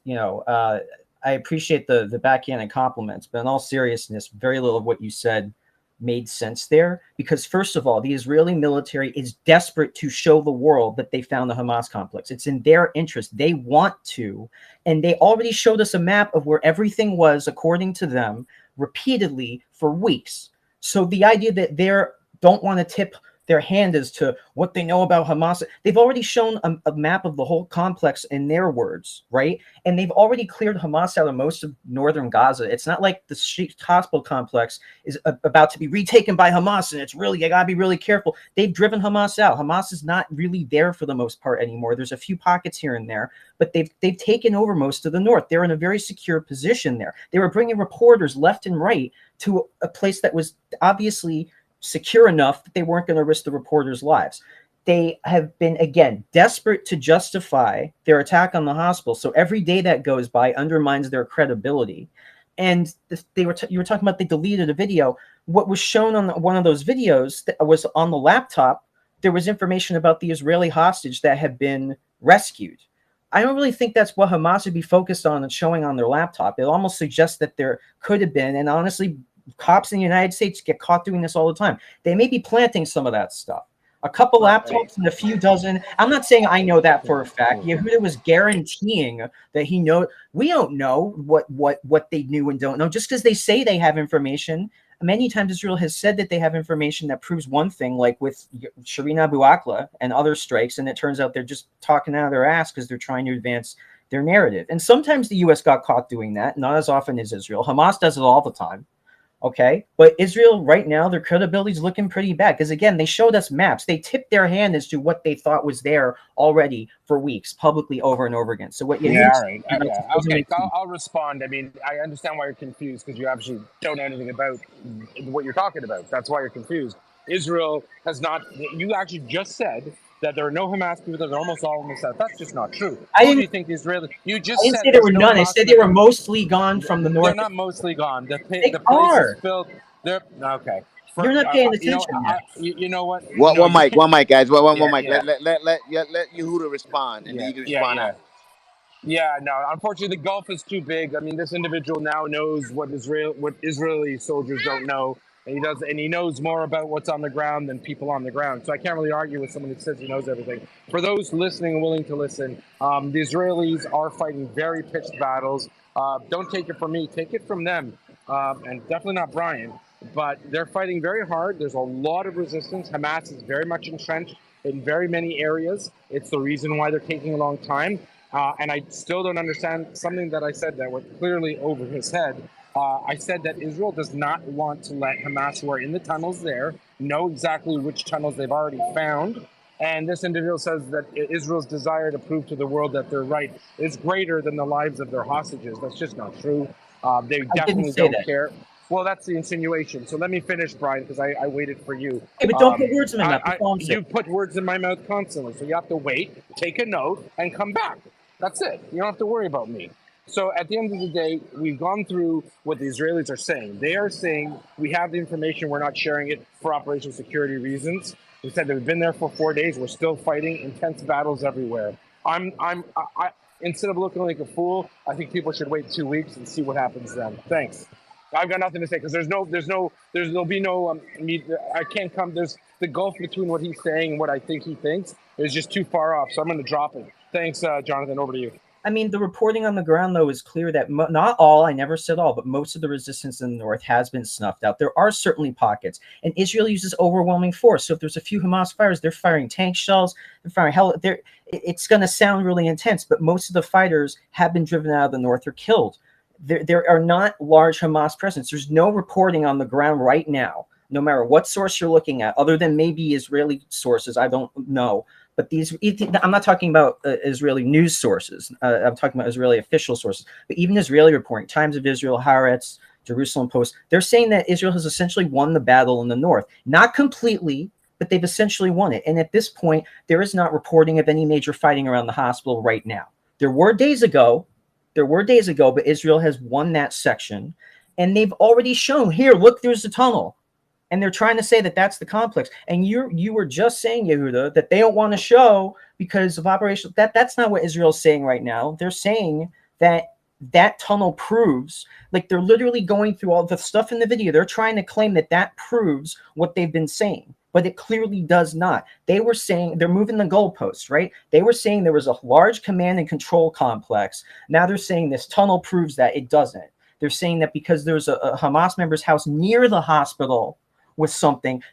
I appreciate the backhanded compliments, but in all seriousness, very little of what you said made sense there. Because first of all, the Israeli military is desperate to show the world that they found the Hamas complex. It's in their interest. They want to, and they already showed us a map of where everything was, according to them, repeatedly for weeks. So the idea that they don't want to tip their hand as to what they know about Hamas. They've already shown a map of the whole complex in their words, right? And they've already cleared Hamas out of most of northern Gaza. It's not like the hospital complex is about to be retaken by Hamas, and you gotta be really careful. They've driven Hamas out. Hamas is not really there for the most part anymore. There's a few pockets here and there, but they've taken over most of the north. They're in a very secure position there. They were bringing reporters left and right to a place that was obviously secure enough that they weren't going to risk the reporters' lives. They have been, again, desperate to justify their attack on the hospital. So every day that goes by undermines their credibility. And you were talking about they deleted a video. What was shown on one of those videos that was on the laptop, there was information about the Israeli hostage that had been rescued. I don't really think that's what Hamas would be focused on and showing on their laptop. It almost suggests that there could have been, and honestly, cops in the United States get caught doing this all the time. They may be planting some of that stuff. A couple Right. laptops and a few dozen. I'm not saying I know that for a fact. Yehuda was guaranteeing that he know. We don't know what they knew and don't know. Just because they say they have information, many times Israel has said that they have information that proves one thing, like with Shireen Abu Akleh and other strikes, and it turns out they're just talking out of their ass because they're trying to advance their narrative. And sometimes the U.S. got caught doing that, not as often as Israel. Hamas does it all the time. Okay, but Israel right now, their credibility is looking pretty bad because again, they showed us maps. They tipped their hand as to what they thought was there already for weeks, publicly over and over again. So what Yeah, Yehuda all said right. about Yeah, doesn't okay. make sense. I'll respond. I mean, I understand why you're confused because you actually don't know anything about what you're talking about. That's why you're confused. Israel has not. You actually just said that there are no Hamas people. That they're almost all in the south. That's just not true. I Who do didn't. you think the Israeli? You I just didn't said say there were there's no none. I Hamas said in they the. were mostly gone from the They're north. not mostly gone. They The place is are. filled. They're okay. You're not paying attention. You know what? No, One you. mic, one mic, guys. One Yeah, mic. yeah, Let Yehuda respond, and then yeah, you can yeah, respond yeah. after. Yeah, no. Unfortunately, the Gulf is too big. I mean, this individual now knows what Israeli soldiers don't know, and he knows more about what's on the ground than people on the ground. So I can't really argue with someone who says he knows everything. For those listening and willing to listen, the Israelis are fighting very pitched battles. Don't take it from me; take it from them, and definitely not Brian. But they're fighting very hard. There's a lot of resistance. Hamas is very much entrenched in very many areas. It's the reason why they're taking a long time. And I still don't understand something that I said that went clearly over his head. I said that Israel does not want to let Hamas, who are in the tunnels there, know exactly which tunnels they've already found. And this individual says that Israel's desire to prove to the world that they're right is greater than the lives of their hostages. That's just not true. They I didn't definitely say don't that. care. Well, that's the insinuation. So let me finish, Brian, because I waited for you. Okay, but don't put words in my mouth. That's all I'm saying. You put words in my mouth constantly, so you have to wait, take a note, and come back. That's it. You don't have to worry about me. So at the end of the day, we've gone through what the Israelis are saying. They are saying we have the information, we're not sharing it for operational security reasons. We said that we've been there for 4 days. We're still fighting intense battles everywhere. Instead of looking like a fool, I think people should wait 2 weeks and see what happens then. Thanks. I've got nothing to say because there'll be no. I can't come. There's the gulf between what he's saying and what I think he thinks is just too far off. So I'm going to drop it. Thanks, Jonathan. Over to you. I mean, the reporting on the ground, though, is clear that not all, I never said all, but most of the resistance in the north has been snuffed out. There are certainly pockets, and Israel uses overwhelming force. So if there's a few Hamas fighters, they're firing tank shells, they're firing hell. It's going to sound really intense, but most of the fighters have been driven out of the north or killed. There are not large Hamas presence. There's no reporting on the ground right now, no matter what source you're looking at, other than maybe Israeli sources. I don't know. But I'm not talking about Israeli news sources. I'm talking about Israeli official sources. But even Israeli reporting, Times of Israel, Haaretz, Jerusalem Post, they're saying that Israel has essentially won the battle in the north. Not completely, but they've essentially won it. And at this point, there is not reporting of any major fighting around the hospital right now. There were days ago, but Israel has won that section. And they've already shown, here, look, there's the tunnel. And they're trying to say that that's the complex. And you were just saying, Yehuda, that they don't want to show because of operation. That's not what Israel's saying right now. They're saying that that tunnel proves, like they're literally going through all the stuff in the video. They're trying to claim that that proves what they've been saying, but it clearly does not. They were saying they're moving the goalposts, right? They were saying there was a large command and control complex. Now they're saying this tunnel proves that it doesn't. They're saying that because there's a Hamas member's house near the hospital was something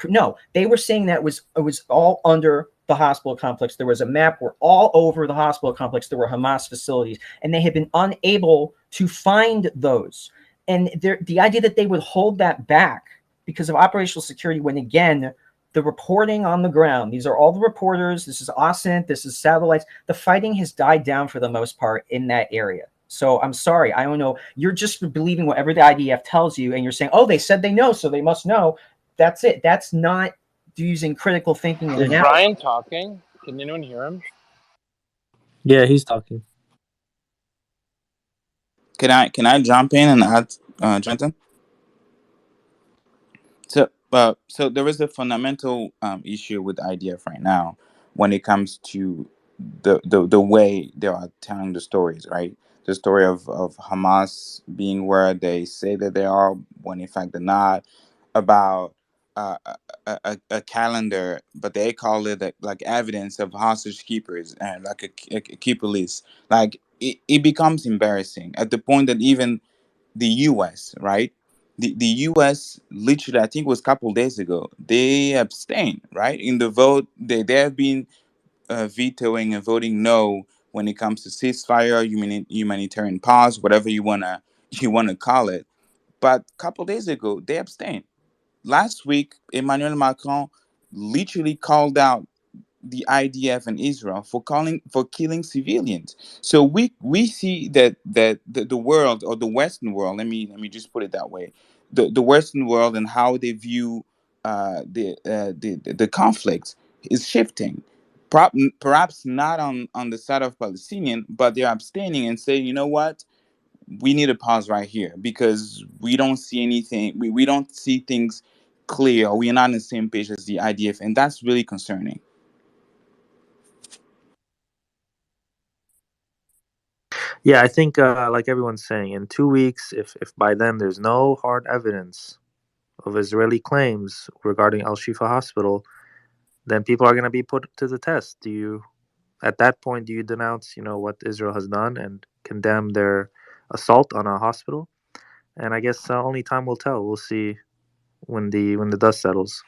no, they were saying that it was all under the hospital complex. There was a map where all over the hospital complex there were Hamas facilities, and they had been unable to find those. And the idea that they would hold that back because of operational security, when again the reporting on the ground, these are all the reporters, this is OSINT, this is satellites, the fighting has died down for the most part in that area. So I'm sorry, I don't know. You're just believing whatever the IDF tells you, and you're saying, "Oh, they said they know, so they must know." That's it. That's not using critical thinking and Is analysis. Brian talking? Can anyone hear him? Yeah, he's talking. Can I jump in and add, Jonathan? So there is a fundamental issue with IDF right now when it comes to the way they are telling the stories, right? The story of Hamas being where they say that they are when in fact they're not, about a calendar, but they call it like evidence of hostage keepers and like a keeper list. Like it becomes embarrassing at the point that even the U.S. right, the U.S. literally I think it was a couple days ago they abstained right in the vote. They have been vetoing and voting no when it comes to ceasefire, humanitarian pause, whatever you wanna call it. But a couple days ago they abstained. Last week, Emmanuel Macron literally called out the IDF and Israel for killing civilians. So we see that the world, or the Western world, let me just put it that way, the Western world and how they view the conflict is shifting. Perhaps not on the side of Palestinian, but they're abstaining and saying, you know what, we need to pause right here because we don't see anything, we don't see things clear, or we're not on the same page as the IDF, and that's really concerning. Yeah, I think like everyone's saying, in 2 weeks, if by then there's no hard evidence of Israeli claims regarding Al Shifa Hospital, then people are going to be put to the test. Do you, at that point, do you denounce, what Israel has done and condemn their assault on a hospital? And I guess only time will tell. We'll see when the dust settles.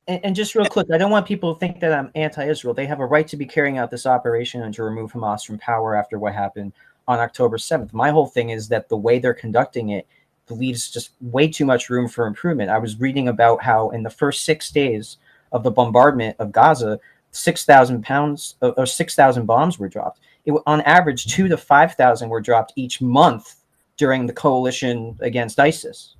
And just real quick, I don't want people to think that I'm anti-Israel. They have a right to be carrying out this operation and to remove Hamas from power after what happened on October 7th. My whole thing is that the way they're conducting it leaves just way too much room for improvement. I was reading about how in the first 6 days of the bombardment of Gaza, 6,000 pounds or 6,000 bombs were dropped. On average, 2 to 5,000 were dropped each month during the coalition against ISIS.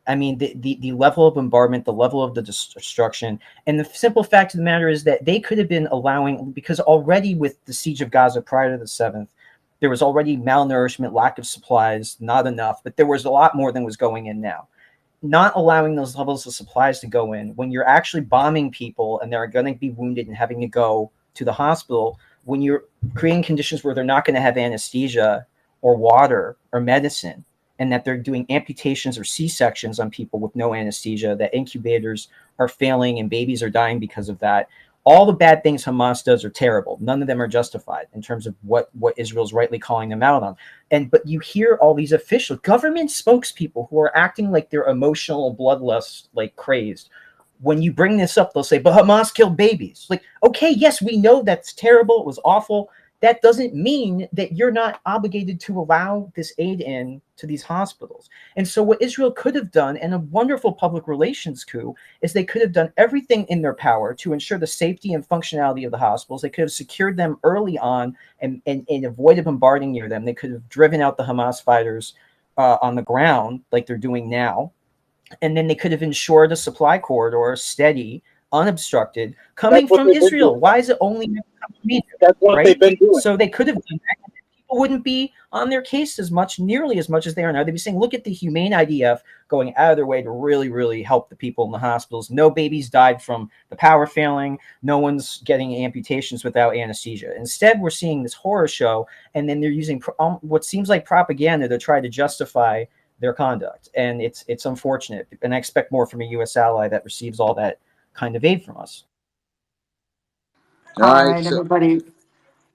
I mean, the level of bombardment, the level of the destruction, and the simple fact of the matter is that they could have been allowing, because already with the siege of Gaza prior to the 7th, there was already malnourishment, lack of supplies, not enough, but there was a lot more than was going in now. Not allowing those levels of supplies to go in when you're actually bombing people and they're going to be wounded and having to go to the hospital, when you're creating conditions where they're not going to have anesthesia or water or medicine, and that they're doing amputations or C-sections on people with no anesthesia, that incubators are failing and babies are dying because of that. All the bad things Hamas does are terrible. None of them are justified in terms of what Israel's rightly calling them out on. But you hear all these official government spokespeople who are acting like they're emotional bloodlust, like crazed. When you bring this up, they'll say, but Hamas killed babies. Like, okay, yes, we know that's terrible. It was awful. That doesn't mean that you're not obligated to allow this aid in to these hospitals. And so what Israel could have done, and a wonderful public relations coup, is they could have done everything in their power to ensure the safety and functionality of the hospitals. They could have secured them early on and avoided bombarding near them. They could have driven out the Hamas fighters on the ground like they're doing now. And then they could have ensured a supply corridor steady, unobstructed, coming from Israel. Why is it only coming from Egypt? That's what they've been doing. So they could have done that. People wouldn't be on their case nearly as much as they are now. They'd be saying, look at the humane IDF going out of their way to really, really help the people in the hospitals. No babies died from the power failing. No one's getting amputations without anesthesia. Instead, we're seeing this horror show, and then they're using what seems like propaganda to try to justify their conduct. And it's unfortunate. And I expect more from a U.S. ally that receives all that kind of aid from us. All All right. right, So, everybody.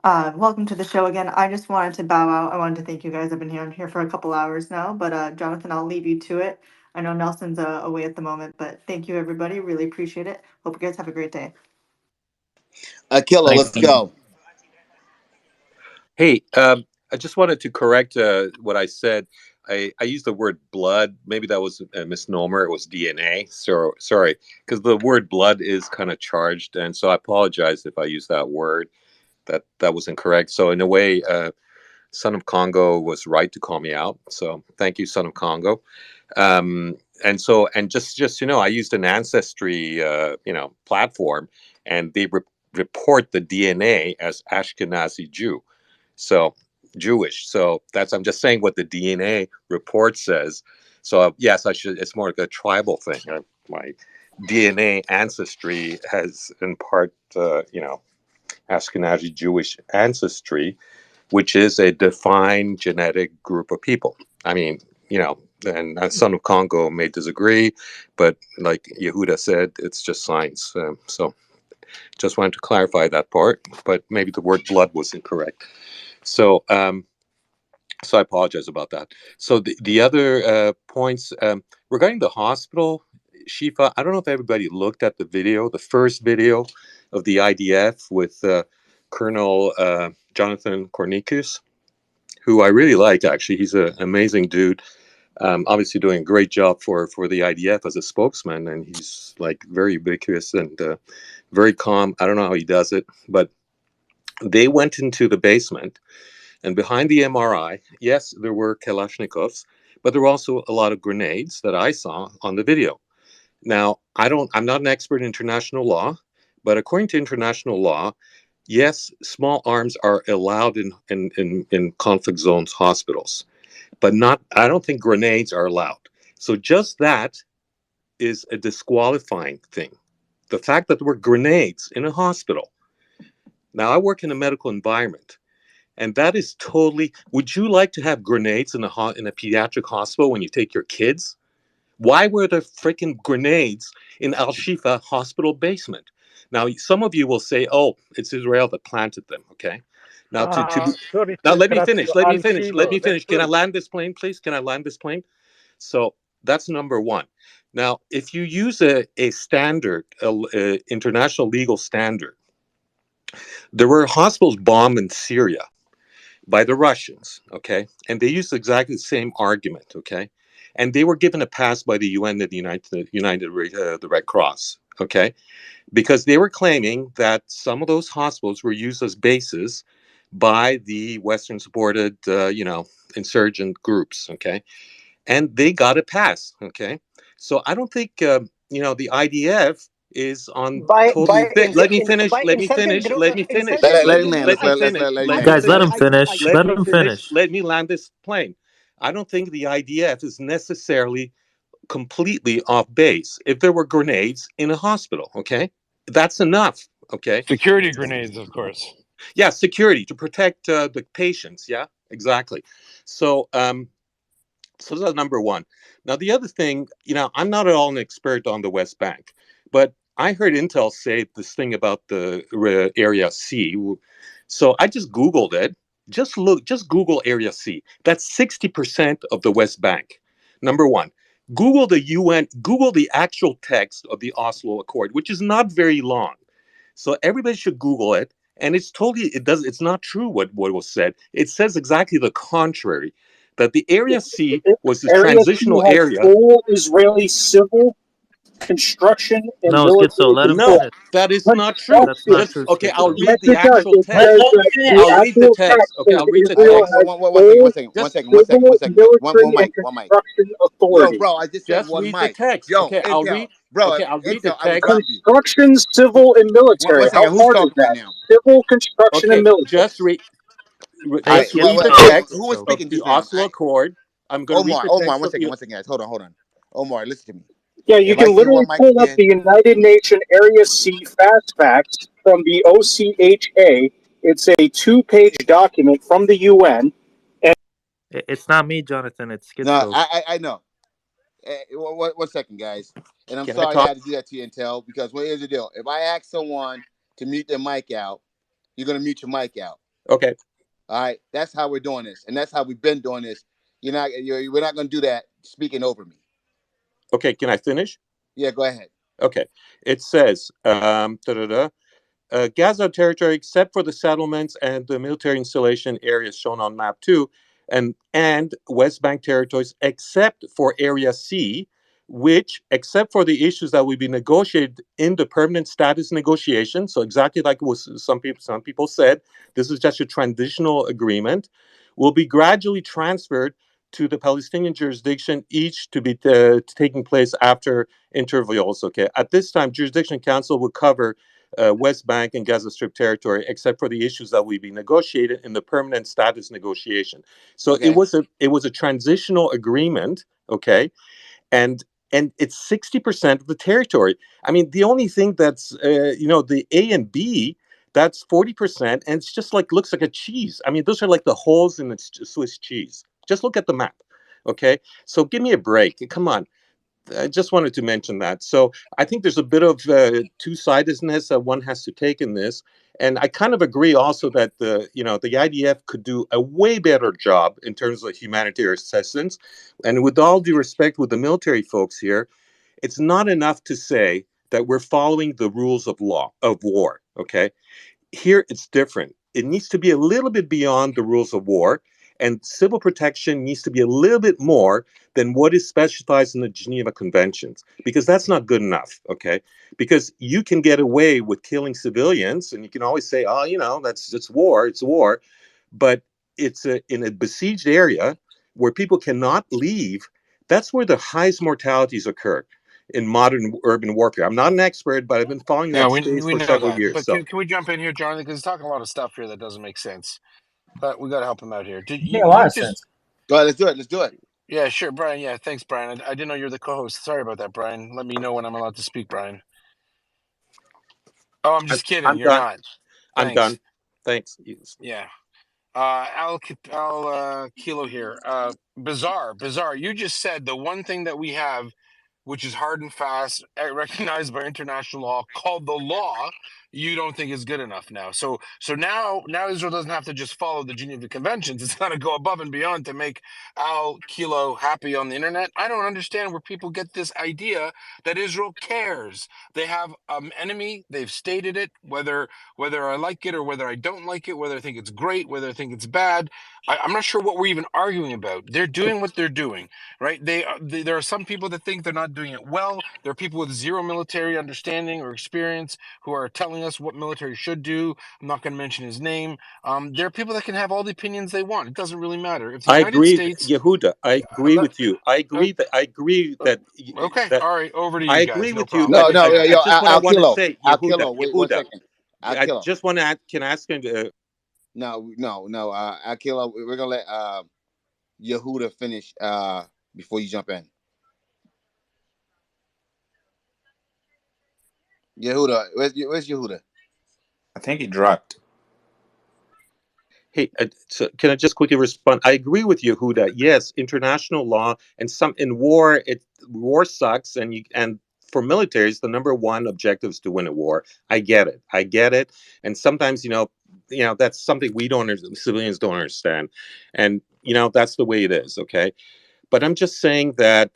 Welcome to the show again. I just wanted to bow out. I wanted to thank you guys. I've been here for a couple hours now, but Jonathan, I'll leave you to it. I know Nelson's away at the moment, but thank you, everybody. Really appreciate it. Hope you guys have a great day. Killer, let's Thank you. go. Hey, I just wanted to correct what I said. I used the word blood. Maybe that was a misnomer. It was DNA. So sorry, because the word blood is kind of charged, and so I apologize if I used that word. That was incorrect. So in a way, Son of Congo was right to call me out. So thank you, Son of Congo. And just I used an ancestry platform, and they report the DNA as Ashkenazi Jew. So Jewish. So I'm just saying what the DNA report says. So yes, I should. It's more like a tribal thing. My DNA ancestry has in part, Ashkenazi Jewish ancestry, which is a defined genetic group of people. I mean, and Son of Congo may disagree, but like Yehuda said, it's just science. So just wanted to clarify that part, but maybe the word blood was incorrect. So so I apologize about that. So the other points regarding the hospital, Shifa, I don't know if everybody looked at the video, the first video of the IDF with Colonel Jonathan Cornicus, who I really like, actually. He's an amazing dude. Obviously doing a great job for the IDF as a spokesman, and he's like very ubiquitous and very calm. I don't know how he does it, but they went into the basement, and behind the MRI, yes, there were Kalashnikovs, but there were also a lot of grenades that I saw on the video. Now, I'm not an expert in international law, but according to international law, yes, small arms are allowed in conflict zones hospitals, but not, I don't think grenades are allowed. So just that is a disqualifying thing. The fact that there were grenades in a hospital. Now, I work in a medical environment, and that is totally. Would you like to have grenades in a pediatric hospital when you take your kids? Why were there freaking grenades in Al Shifa hospital basement? Now, some of you will say, "Oh, it's Israel that planted them." Okay. Now, Sorry now to let me interrupt finish. you. Let me Al finish. Let Shiva. me finish. Can I land this plane, please? Can I land this plane? So that's number one. Now, if you use a standard, a international legal standard, there were hospitals bombed in Syria by the Russians, okay? And they used exactly the same argument, okay? And they were given a pass by the UN and the the Red Cross, okay? Because they were claiming that some of those hospitals were used as bases by the Western supported, insurgent groups, okay? And they got a pass, okay? So I don't think, the IDF is on totally fit. Let me finish. By Let me insulting finish. group, Let me finish. insulting Let Let him me land. let me finish. Let him Let me land. Guys, let finish. him finish. Let Let me him finish. finish. Let me land this plane. I don't think the IDF is necessarily completely off base. If there were grenades in a hospital, okay, that's enough. Okay. Security grenades, of course. Yeah, security to protect the patients. Yeah, exactly. So, so that's number one. Now, the other thing, I'm not at all an expert on the West Bank, but I heard Intel say this thing about the Area C. So I just Googled it. Just Google Area C. That's 60% of the West Bank. Number one. Google the UN, Google the actual text of the Oslo Accord, which is not very long. So everybody should Google it. And it's not true what was said. It says exactly the contrary, that the Area C was the Area C transitional has area. full Israeli civil construction and No, Schizo, military let him No, control. finish. that is not true. That's not Construction. Just true, okay, I'll Schizo. Yes, read the it does. actual It says text. that the I'll read the actual text. text Okay, says I'll read the Israel One, text. has one, one second, full Just one civil, second, guys. military, and One mic. construction Yo, authority. bro, I just said just one read the mic. text. Yo, Okay, I'll Intel, read. bro, Okay, I'll read the Intel, I will text. drop you. Construction, civil, and One military. How second, who's hard is talking right that? now? Civil construction and Okay, military. just read. All Hey, right, Just read the Schizo. text who was Schizo. of speaking the just now? Oslo Accord. I'm going to read Omar, the Omar, text of the. one second, guys. Hold on. Omar, listen to me. Yeah, you If I can say literally one mic pull up again, the United Nations Area C Fast Facts from the OCHA. It's a two-page document from the UN. And It's not me, Jonathan. It's no, Schizo. I know. One second, guys. And I'm Can I sorry I talk? had to do that to you, Intel, because here's the deal. If I ask someone to mute their mic out, you're going to mute your mic out. Okay. All right, that's how we're doing this, and that's how we've been doing this. We're not going to do that speaking over me. Okay, can I finish? Yeah, go ahead. Okay. It says, Gaza territory, except for the settlements and the military installation areas shown on map 2, and West Bank territories, except for Area C, which, except for the issues that will be negotiated in the permanent status negotiation, so exactly like was some people said, this is just a transitional agreement, will be gradually transferred to the Palestinian jurisdiction, each to be taking place after intervals. Okay, at this time, Jurisdiction Council will cover West Bank and Gaza Strip territory, except for the issues that will be negotiated in the permanent status negotiation. So Okay. it was a transitional agreement, okay, and it's 60% of the territory. I mean, the only thing that's the A and B, that's 40%, and it's just like looks like a cheese. I mean, those are like the holes in the Swiss cheese. Just look at the map. Okay, so give me a break. Come on. I just wanted to mention that. So I think there's a bit of two-sidedness that one has to take in this, and I kind of agree also that the IDF could do a way better job in terms of humanitarian assistance. And with all due respect, with the military folks here, it's not enough to say that we're following the rules of war. Okay, here it's different. It needs to be a little bit beyond the rules of war, and civil protection needs to be a little bit more than what is specified in the Geneva Conventions, because that's not good enough, okay? Because you can get away with killing civilians, and you can always say, oh, that's it's war, but in a besieged area where people cannot leave. That's where the highest mortalities occur in modern urban warfare. I'm not an expert, but I've been following Yeah, that we space we for know several that. years. But So can we jump in here, Jonathan? Because he's talking a lot of stuff here that doesn't make sense. But we got to help him out here. Did It made a lot you of just? sense. Go ahead, let's do it. Let's do it. Yeah, sure, Brian. Yeah, thanks, Brian. I didn't know you're the co-host. Sorry about that, Brian. Let me know when I'm allowed to speak, Brian. Oh, I'm just kidding. I'm You're done. not. I'm Thanks. done. Thanks. Yeah. Al Kilo here. Bizarre. You just said the one thing that we have, which is hard and fast, recognized by international law, called the law, you don't think is good enough now. So now Israel doesn't have to just follow the Geneva Conventions. It's got to go above and beyond to make Al Kilo happy on the internet. I don't understand where people get this idea that Israel cares. They have an enemy. They've stated it. Whether I like it or whether I don't like it, whether I think it's great, whether I think it's bad, I'm not sure what we're even arguing about. They're doing what they're doing, right? There are some people that think they're not doing it well. There are people with zero military understanding or experience who are telling us what military should do. I'm not going to mention his name. There are people that can have all the opinions they want. It doesn't really matter. If the I United agree, States, Yehuda. I agree let, with you. I uh, agree that I agree that okay, that all right, over to I you agree guys. No with you. problem. No, But Thanks, no, guys. I yo, just what I Al want to Kilo, say, Al Yehuda, Kilo. Wait one Yehuda. second. Al I Kilo. just want to ask. Can I ask him? No. Al Kilo, we're gonna let Yehuda finish before you jump in. Yehuda, where's Yehuda? I think he dropped. Hey, so can I just quickly respond? I agree with Yehuda. Yes, international law and some in war. War sucks, and for militaries, the number one objective is to win a war. I get it. I get it. And sometimes, that's something we don't civilians don't understand, and that's the way it is. Okay, but I'm just saying that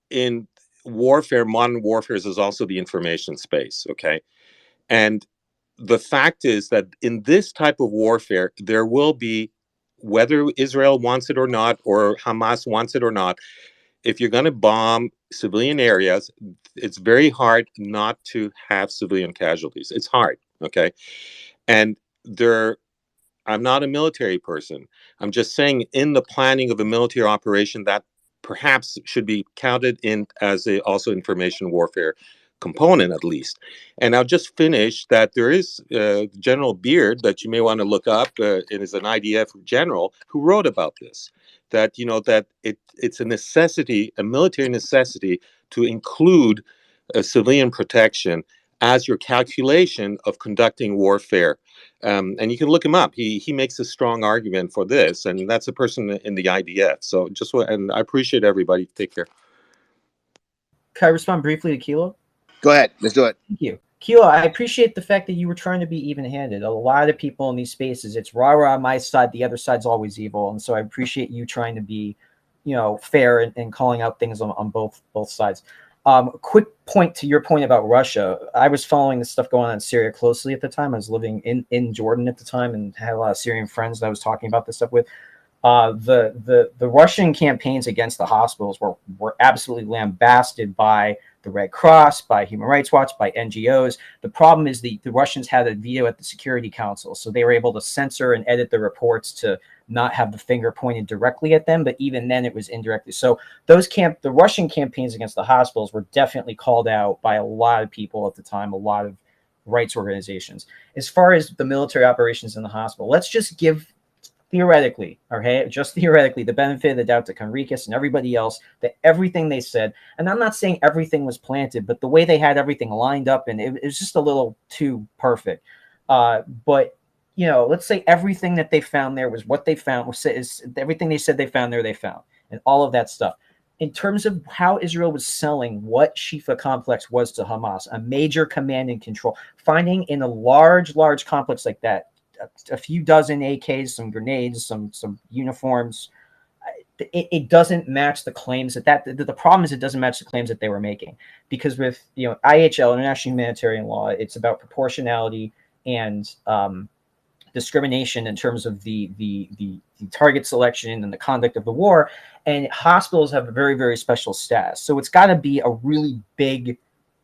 in warfare, modern warfare is also the information space. Okay, and the fact is that in this type of warfare, there will be, whether Israel wants it or not, or Hamas wants it or not, if you're going to bomb civilian areas, it's very hard not to have civilian casualties. It's hard, okay? And there I'm not a military person. I'm just saying in the planning of a military operation that perhaps should be counted in as a also information warfare component at least. And I'll just finish that there is General Beard that you may want to look up. It is an IDF general who wrote about this. That that it's a necessity, a military necessity, to include civilian protection as your calculation of conducting warfare. And you can look him up. He makes a strong argument for this, and that's a person in the IDF. So and I appreciate everybody. Take care. Can I respond briefly to Kilo? Go ahead. Let's do it. Thank you. Kilo, I appreciate the fact that you were trying to be even-handed. A lot of people in these spaces, it's rah-rah on my side, the other side's always evil. And so I appreciate you trying to be, fair and calling out things on both sides. Quick point to your point about Russia. I was following the stuff going on in Syria closely at the time. I was living in Jordan at the time and had a lot of Syrian friends that I was talking about this stuff with. The Russian campaigns against the hospitals were absolutely lambasted by the Red Cross, by Human Rights Watch, by NGOs. The problem is the Russians had a veto at the Security Council, so they were able to censor and edit the reports to not have the finger pointed directly at them, but even then it was indirectly. So the Russian campaigns against the hospitals were definitely called out by a lot of people at the time, a lot of rights organizations. As far as the military operations in the hospital, let's just give theoretically, okay, just theoretically, the benefit of the doubt to Conricus and everybody else, that everything they said, and I'm not saying everything was planted, but the way they had everything lined up, and it was just a little too perfect. But let's say everything that they found there was what they found. Is everything they said they found there, they found. and all of that stuff. In terms of how Israel was selling what Shifa complex was to Hamas, a major command and control, finding in a large complex like that, a few dozen AKs, some grenades, some uniforms, it doesn't match the claims the problem is it doesn't match the claims that they were making, because with IHL, international humanitarian law, it's about proportionality and discrimination in terms of the target selection and the conduct of the war, and hospitals have a very, very special status. So it's got to be a really big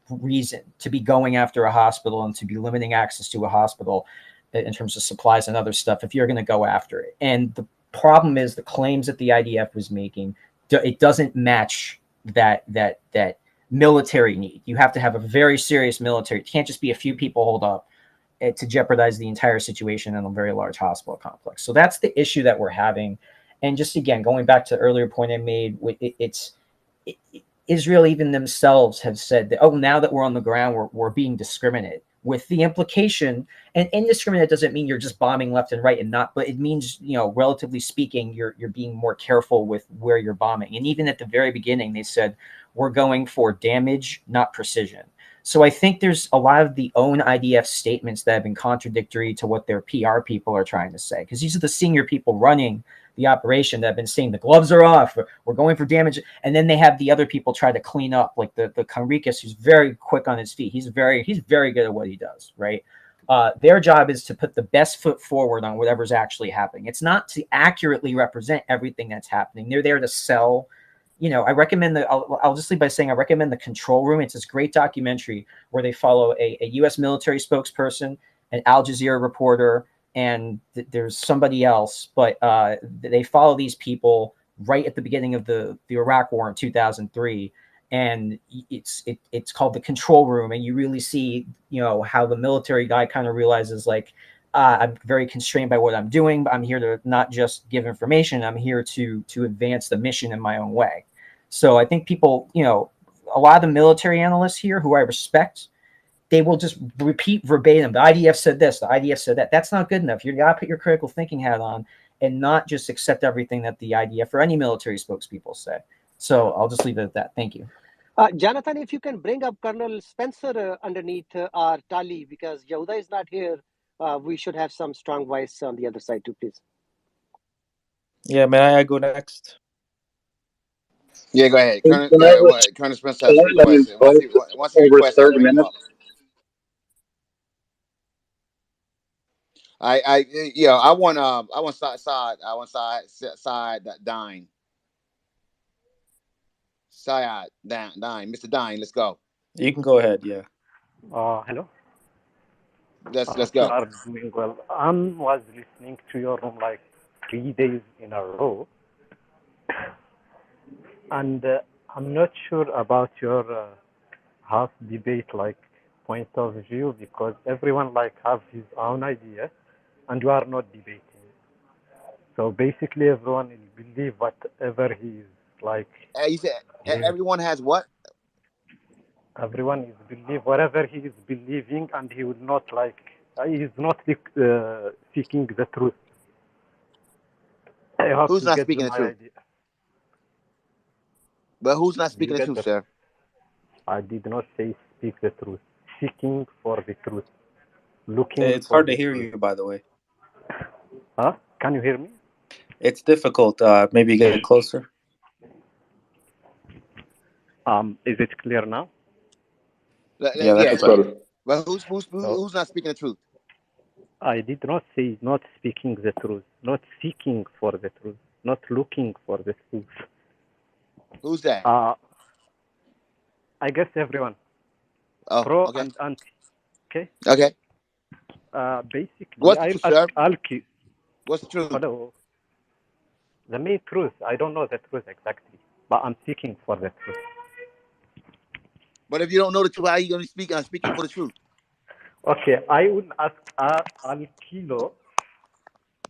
reason to be going after a hospital and to be limiting access to a hospital in terms of supplies and other stuff if you're going to go after it. And the problem is the claims that the IDF was making, it doesn't match that military need. You have to have a very serious military. It can't just be a few people hold up to jeopardize the entire situation in a very large hospital complex. So that's the issue that we're having. And just again, going back to the earlier point I made, Israel even themselves have said that, oh, now that we're on the ground, we're being discriminate, with the implication, and indiscriminate doesn't mean you're just bombing left and right and not, but it means, relatively speaking, you're being more careful with where you're bombing. And even at the very beginning, they said, we're going for damage, not precision. So I think there's a lot of the own IDF statements that have been contradictory to what their PR people are trying to say, because these are the senior people running the operation that have been saying the gloves are off, we're going for damage. And then they have the other people try to clean up, like the Conricus, who's very quick on his feet. He's very good at what he does, right? Their job is to put the best foot forward on whatever's actually happening. It's not to accurately represent everything that's happening. They're there to sell. I recommend I'll just leave by saying I recommend The Control Room. It's this great documentary where they follow a U.S. military spokesperson, an Al Jazeera reporter, and there's somebody else, but they follow these people right at the beginning of the Iraq War in 2003, and it's called The Control Room, and you really see how the military guy kind of realizes, like, I'm very constrained by what I'm doing, but I'm here to not just give information, I'm here to advance the mission in my own way. So I think people, a lot of the military analysts here, who I respect, they will just repeat verbatim, the IDF said this, the IDF said that. That's not good enough. You got to put your critical thinking hat on and not just accept everything that the IDF or any military spokespeople say. So I'll just leave it at that. Thank you. Jonathan, if you can bring up Colonel Spencer underneath our tally, because Yehuda is not here, we should have some strong voice on the other side too, please. Yeah, may I go next? Yeah, go ahead. Colonel Spencer has requested. Once he requests, I'll bring him up. I want side Dine. Side Dine. Mr. Dine, let's go. You can go ahead, yeah. Hello. Let's You go. are doing well. I was listening to your room like 3 days in a row, and I'm not sure about your half debate like point of view, because everyone like have his own idea, and you are not debating. So basically, everyone will believe whatever he is like. You said everyone has what? Everyone is believe whatever he is believing, and he will not like. He is not seeking the truth. I hope Who's you not get speaking the my truth? idea. But who's not speaking the truth, sir? I did not say speak the truth. Seeking for the truth. Looking. It's hard to hear you, by the way. Huh? Can you hear me? It's difficult. Maybe get closer. Is it clear now? Yeah, that's better. But who's not speaking the truth? I did not say not speaking the truth, not seeking for the truth, not looking for the truth. Who's that? I guess everyone. Oh, Pro okay. and anti. Okay. Okay. Basically, what's the truth, sir? Alki. What's the truth? Hello. The main truth. I don't know the truth exactly, but I'm seeking for the truth. But if you don't know the truth, how are you going to speak? I'm speaking for the truth. Okay, I would ask Al-Kilo,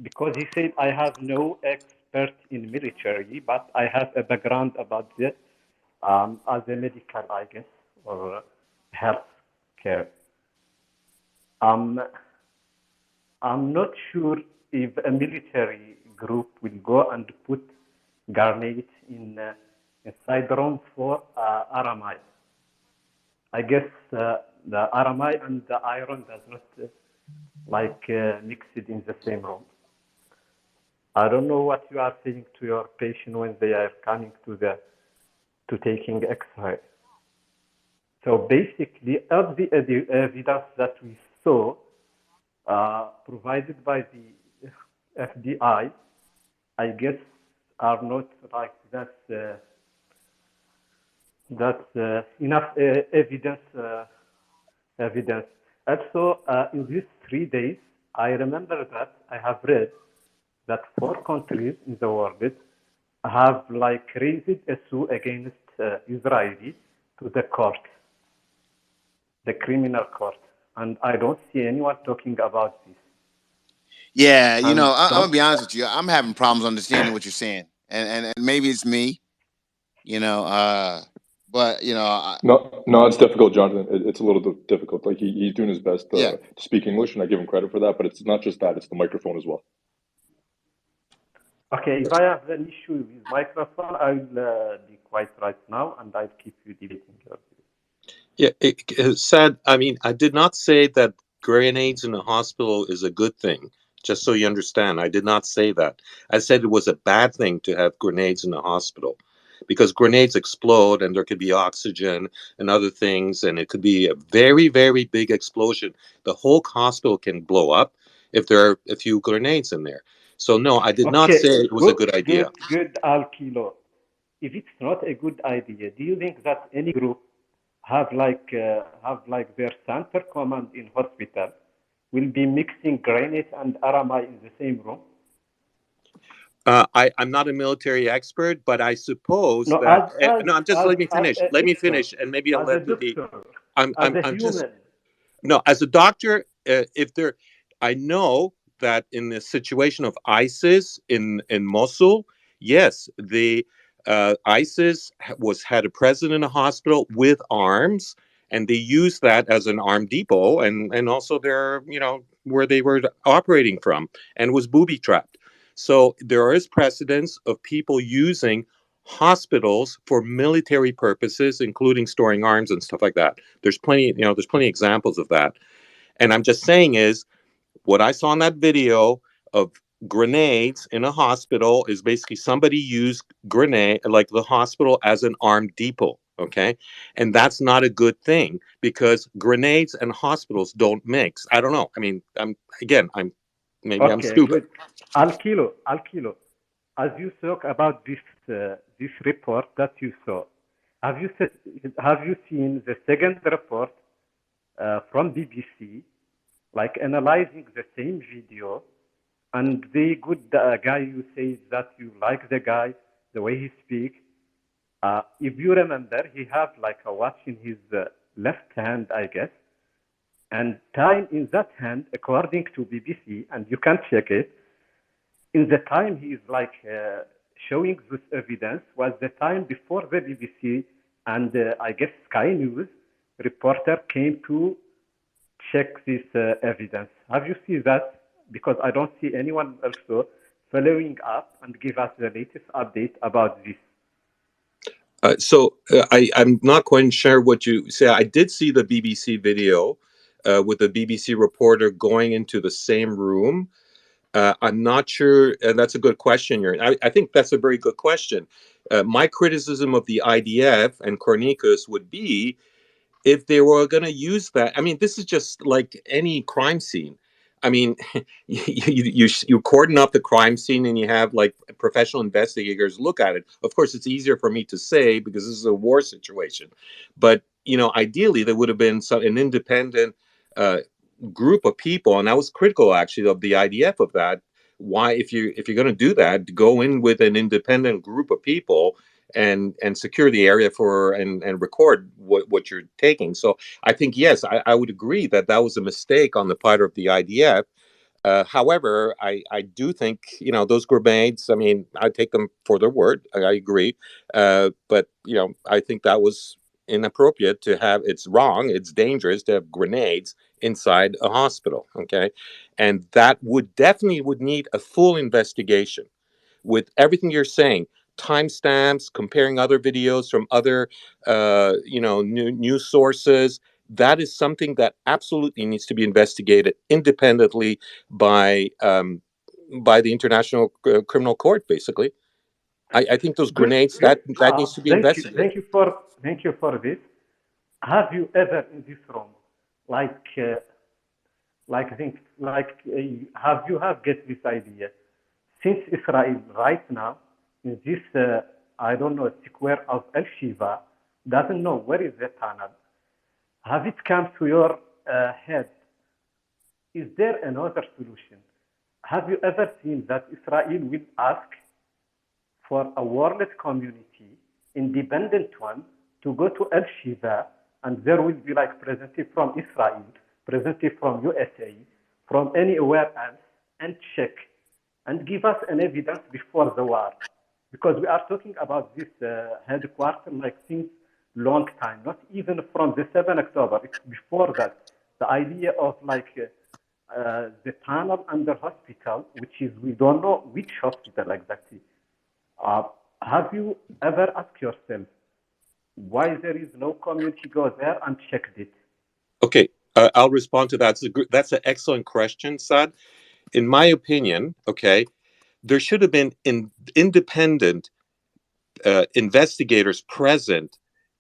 because he said I have no expert in military, but I have a background about this as a medical, I guess, or health care. I'm not sure if a military group will go and put grenades syndrome for Aramai. I guess the Aramai and the iron does not mix it in the same room. I don't know what you are saying to your patient when they are coming to taking X-ray. So basically, all the evidence that we saw provided by the FBI, I guess, are not like that's enough evidence. Evidence. Also, in these 3 days, I remember that I have read that 4 countries in the world have raised a suit against Israeli to the court, the criminal court, and I don't see anyone talking about this. Yeah, And I'm some gonna be honest with you. I'm having problems understanding what you're saying, and maybe it's me. You know, but No, no, it's difficult, Jonathan. It's a little difficult. Like he's doing his best yeah. to speak English, and I give him credit for that. But it's not just that; it's the microphone as well. okay, if I have an issue with microphone, I'll be quiet right now, and I'll keep you debating your view. Yeah, it said. I mean, I did not say that grenades in a hospital is a good thing. Just so you understand, I did not say that. I said it was a bad thing to have grenades in a hospital, because grenades explode and there could be oxygen and other things, and it could be a very, very big explosion. The whole hospital can blow up if there are a few grenades in there. So no, I did not Okay, say it was a good, good idea. good, Al Kilo. If it's not a good idea, do you think that any group have their center command in hospital will be mixing granite and aramai in the same room? I'm not a military expert, but I suppose No, that no. I'm just as let me as finish. a Let me doctor, finish, and maybe I'll as a let the. doctor, as a I'm just human. no. As a doctor, if there, I know that in the situation of ISIS in Mosul, yes, the ISIS had a president in a hospital with arms, and they used that as an arm depot, and also their where they were operating from, and was booby trapped. So there is precedence of people using hospitals for military purposes, including storing arms and stuff like that. There's plenty of examples of that. And I'm just saying is what I saw in that video of grenades in a hospital is basically somebody used grenade like the hospital as an armed depot. Okay. And that's not a good thing because grenades and hospitals don't mix. I don't know. I mean, I'm Okay, stupid. good. Al Kilo, as you talk about this report that you saw, have you seen the second report from BBC, like analyzing the same video, and the good guy you say that you like the guy, the way he speaks. If you remember, he have like a watch in his left hand, I guess, and time in that hand, according to BBC, and you can check it. In the time he is showing this evidence was the time before the BBC and I guess Sky News reporter came to check this evidence. Have you seen that? Because I don't see anyone also following up and give us the latest update about this. I'm not quite sure what you say. I did see the BBC video with the BBC reporter going into the same room. I'm not sure, and that's a good question. I think that's a very good question. My criticism of the IDF and Cornicus would be if they were going to use that. I mean, this is just like any crime scene. I mean, you cordon up the crime scene and you have like professional investigators look at it. Of course, it's easier for me to say because this is a war situation, but ideally there would have been an independent uh, group of people, and I was critical actually of the IDF of that. Why, if you're going to do that, go in with an independent group of people and secure the area for and record what you're taking. So I think yes, I would agree that that was a mistake on the part of the IDF. However, I do think those grenades. I mean, I take them for their word. I agree, but I think that was inappropriate to have. It's wrong. It's dangerous to have grenades inside a hospital. Okay, and that would definitely would need a full investigation with everything you're saying. timestamps, comparing other videos from other, news sources. That is something that absolutely needs to be investigated independently by the International Criminal Court. Basically, I think those Good, grenades good. that needs to be Thank you, investigated. thank you for this. Have you ever in this room, like, think, have you have get this idea? Since Israel right now in this, I don't know, square of El Shiva, doesn't know where is the tunnel. Have it come to your head? Is there another solution? Have you ever seen that Israel will ask for a world community, independent one, to go to El Shiva, and there will be like representative from Israel, representative from USA, from anywhere else, and check and give us an evidence before the war, because we are talking about this headquarters like since long time, not even from the 7 October. It's before that. The idea of the tunnel under hospital, which is we don't know which hospital exactly. Uh, have you ever asked yourself why there is no community go there and checked it? Okay, I'll respond to that. That's an excellent question, Saad. In my opinion, okay, there should have been independent investigators present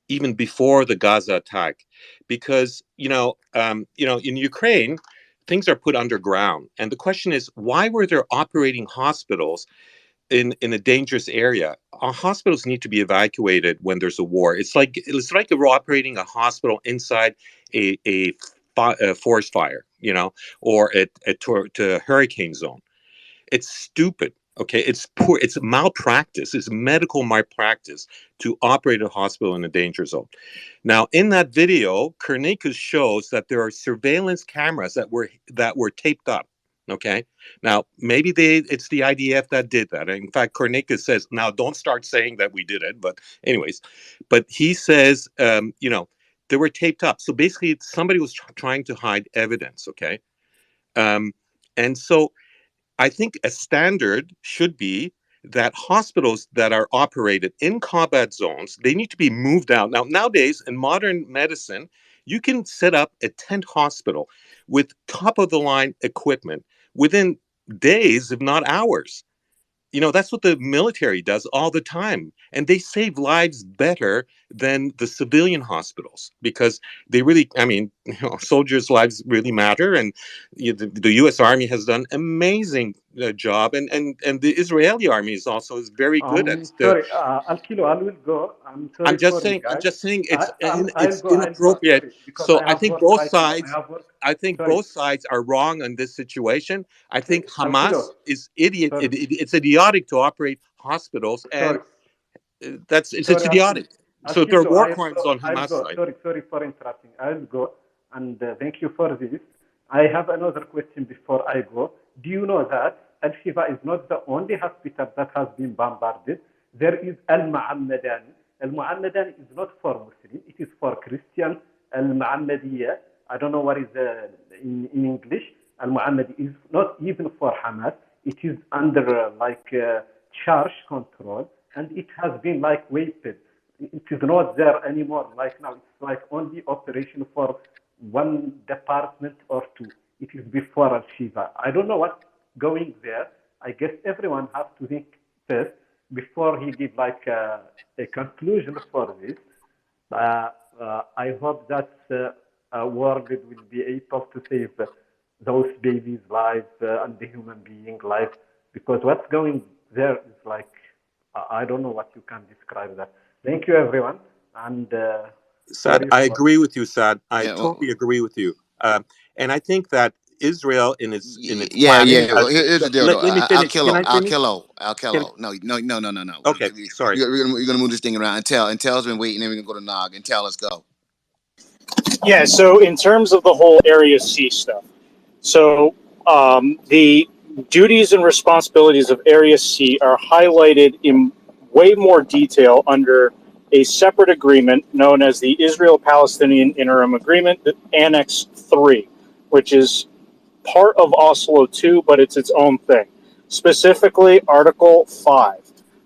even before the Gaza attack, because in Ukraine things are put underground, and the question is, why were there operating hospitals in a dangerous area? Our hospitals need to be evacuated when there's a war. It's like we're operating a hospital inside a forest fire, or a hurricane zone. It's stupid. Okay, it's poor. It's malpractice. It's medical malpractice to operate a hospital in a danger zone. Now, in that video, Kournikos shows that there are surveillance cameras that were taped up. Okay, now maybe it's the IDF that did that. In fact, Kournikos says, now don't start saying that we did it. But anyways, he says, they were taped up. So basically, somebody was trying to hide evidence. Okay, and so I think a standard should be that hospitals that are operated in combat zones, they need to be moved out. Now, nowadays in modern medicine, you can set up a tent hospital with top of the line equipment within days, if not hours. That's what the military does all the time. And they save lives better than the civilian hospitals, because they really, soldiers' lives really matter. And the U.S. Army has done amazing job. And the Israeli army is very good at the. Sorry, Al-Kilo, I will go. I'm I'm sorry just for you saying. I'm guys. just saying I'll it's go. I'll go. inappropriate. Sorry, because So I I have think work both right now. I sides. have work. I think Sorry, both sides are wrong on this situation. I think Al-Kilo. Hamas is idiot. Sorry, It's idiotic to operate hospitals, and sorry. it's Sorry, idiotic. So there are Akilo, war I'll crimes go. on I'll Hamas go. side. Sorry for interrupting. I'll go, and thank you for this. I have another question before I go. Do you know that Al Shifa is not the only hospital that has been bombarded? There is Al Mu'ammadani. Al Mu'ammadani is not for Muslim. It is for Christian. Al Mu'ammadiyya. I don't know what is in English. Al Mu'ammadi is not even for Hamas. It is under charge control, and it has been wasted. It is not there anymore. Like now, it's like only operation for one department or two. It is before Al Shiva. I don't know what's going there. I guess everyone has to think first before he give a conclusion for this. I hope that world will be able to save those babies' lives and the human being life, because what's going there is I don't know what you can describe that. Thank you, everyone, and Sad, sorry I for. agree with you, Sad. I Yeah, well, totally agree with you. And I think that Israel, in its yeah, planning, yeah. Well, here's the deal, though. let me I'll finish. kill Can him. I I'll finish? kill him. I'll kill Can him. No, no, no, no, no, no. Okay, sorry. We're gonna move this thing around. And Tell's been waiting. And we're gonna go to Nog. And Tell, let's go. Yeah, so in terms of the whole Area C stuff, so the duties and responsibilities of Area C are highlighted in way more detail under a separate agreement known as the Israel-Palestinian Interim Agreement, Annex 3, which is part of Oslo 2, but it's its own thing. Specifically, Article 5.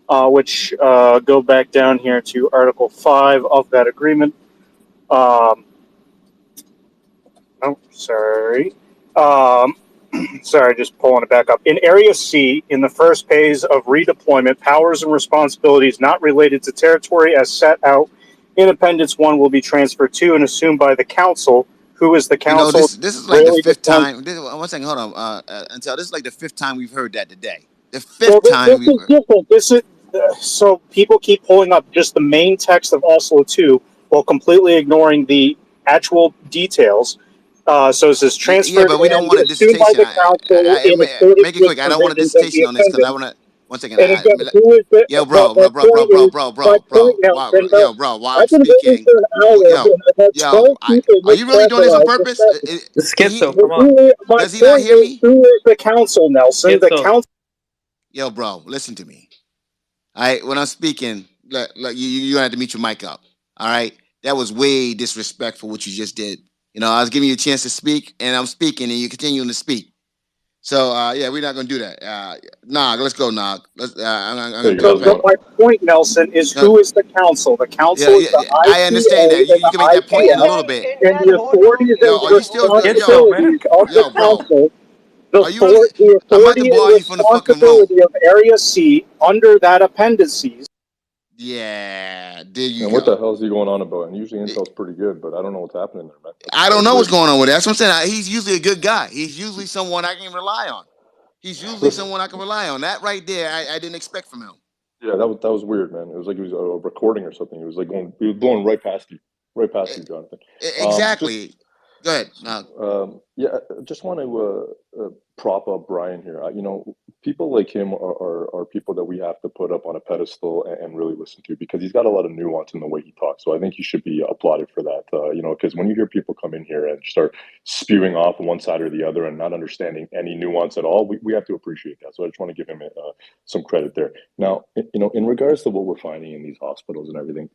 which go back down here to Article 5 of that agreement. Oh, sorry. Sorry, just pulling it back up. In Area C, in the first phase of redeployment, powers and responsibilities not related to territory as set out in Appendix 1 will be transferred to and assumed by the Council. Who is the You know, Council? this is like the Really fifth depends. time. One second, hold on. Until this is like the fifth time we've heard that today. The Well, fifth time this we've is heard. different. This is so people keep pulling up just the main text of Oslo 2 while completely ignoring the actual details. So it says Yeah, transferred but we don't and want a assumed by dissertation. the council in accordance Make it with quick. I don't want a provisions of dissertation the on this because I appendix. want to. One second. And again, who is the? Yo, But my point is, my point, Nelson. yo, bro. While I'm I've been waiting speaking, for an hour, yo, and I've had 12 people are you really doing this on mischaracterize the purpose? sentence. Schizo, come on. My Does he not point hear is, me? who is the council, Nelson? The Schizo. council. Yo, bro, listen to me. All right, when I'm speaking, you gonna have to meet your mic up. All right, that was way disrespectful what you just did. You know, I was giving you a chance to speak, and I'm speaking, and you're continuing to speak. So yeah, we're not gonna do that. Nog, let's go, Nog. I'm There gonna you go. So, jump How's it so in. going? my point, Nelson, is No, who is the council? The yeah, council is yeah, the yeah, I understand IPA that. and You can make the that point in a IPS, little bit. and the authorities Yo, and are you still? Schizo, man. responsibilities of the Yo, bro, council. are you really? The I'm about to authority and bar you from the fucking room. responsibility of Area C under that appendices. Yeah, there you And what the go. hell is he going on about? And usually Intel's pretty good, but I don't know what's happening there, man. I That don't was know what's weird. going on with that. That's what I'm saying. He's usually a good guy. He's usually someone I can rely on. He's usually Listen, someone I can rely on. That right there, I didn't expect from him. yeah, that was weird, man. It was like it was a recording or something. It was like going, he was blowing right past you, Jonathan. Just Exactly. Go ahead. No. yeah, I just want to prop up Brian here. People like him are people that we have to put up on a pedestal and really listen to because he's got a lot of nuance in the way he talks. So I think he should be applauded for that. Because when you hear people come in here and start spewing off one side or the other and not understanding any nuance at all, we have to appreciate that. So I just want to give him some credit there. Now, in regards to what we're finding in these hospitals and everything,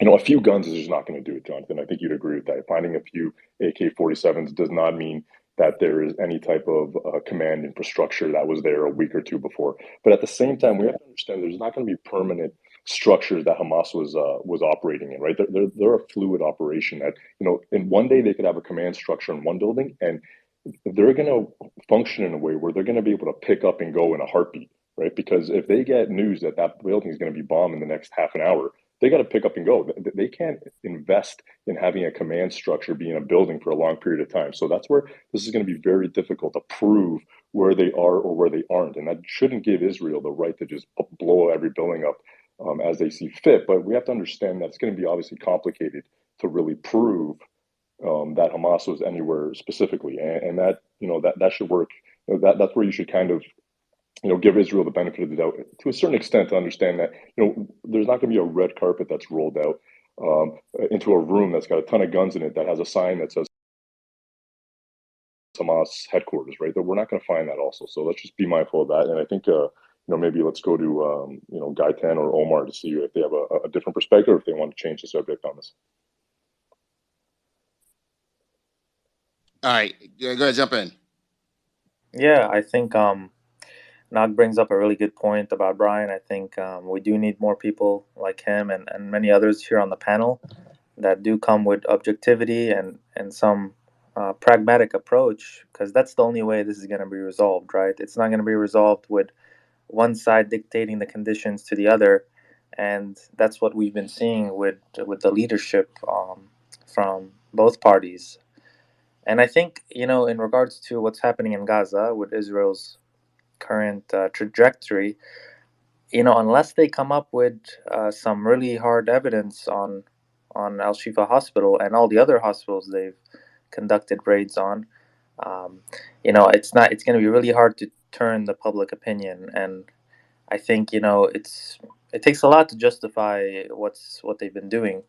a few guns is just not going to do it, Jonathan. I think you'd agree with that. Finding a few AK-47s does not mean that there is any type of command infrastructure that was there a week or two before. But at the same time, we have to understand there's not going to be permanent structures that Hamas was operating in, right? They're a fluid operation that, in one day they could have a command structure in one building, and they're going to function in a way where they're going to be able to pick up and go in a heartbeat, right? Because if they get news that that building is going to be bombed in the next half an hour, they got to pick up and go. They can't invest in having a command structure be in a building for a long period of time. So that's where this is going to be very difficult to prove where they are or where they aren't. And that shouldn't give Israel the right to just blow every building up as they see fit. But we have to understand that it's going to be obviously complicated to really prove that Hamas was anywhere specifically, and that that should work. That's where you should kind of give Israel the benefit of the doubt to a certain extent to understand that there's not going to be a red carpet that's rolled out into a room that's got a ton of guns in it that has a sign that says Hamas headquarters, right? That we're not going to find that also. So let's just be mindful of that. And I think maybe let's go to Gaitan or Omar to see if they have a different perspective or if they want to change the subject on this. All right. Yeah, go ahead. Jump in. Yeah, I think Nog brings up a really good point about Brian. I think we do need more people like him and many others here on the panel that do come with objectivity and some pragmatic approach, because that's the only way this is going to be resolved, right? It's not going to be resolved with one side dictating the conditions to the other, and that's what we've been seeing with the leadership from both parties. And I think, in regards to what's happening in Gaza with Israel's current trajectory, unless they come up with some really hard evidence on Al Shifa Hospital and all the other hospitals they've conducted raids on, um, it's going to be really hard to turn the public opinion. And I think it takes a lot to justify what they've been doing.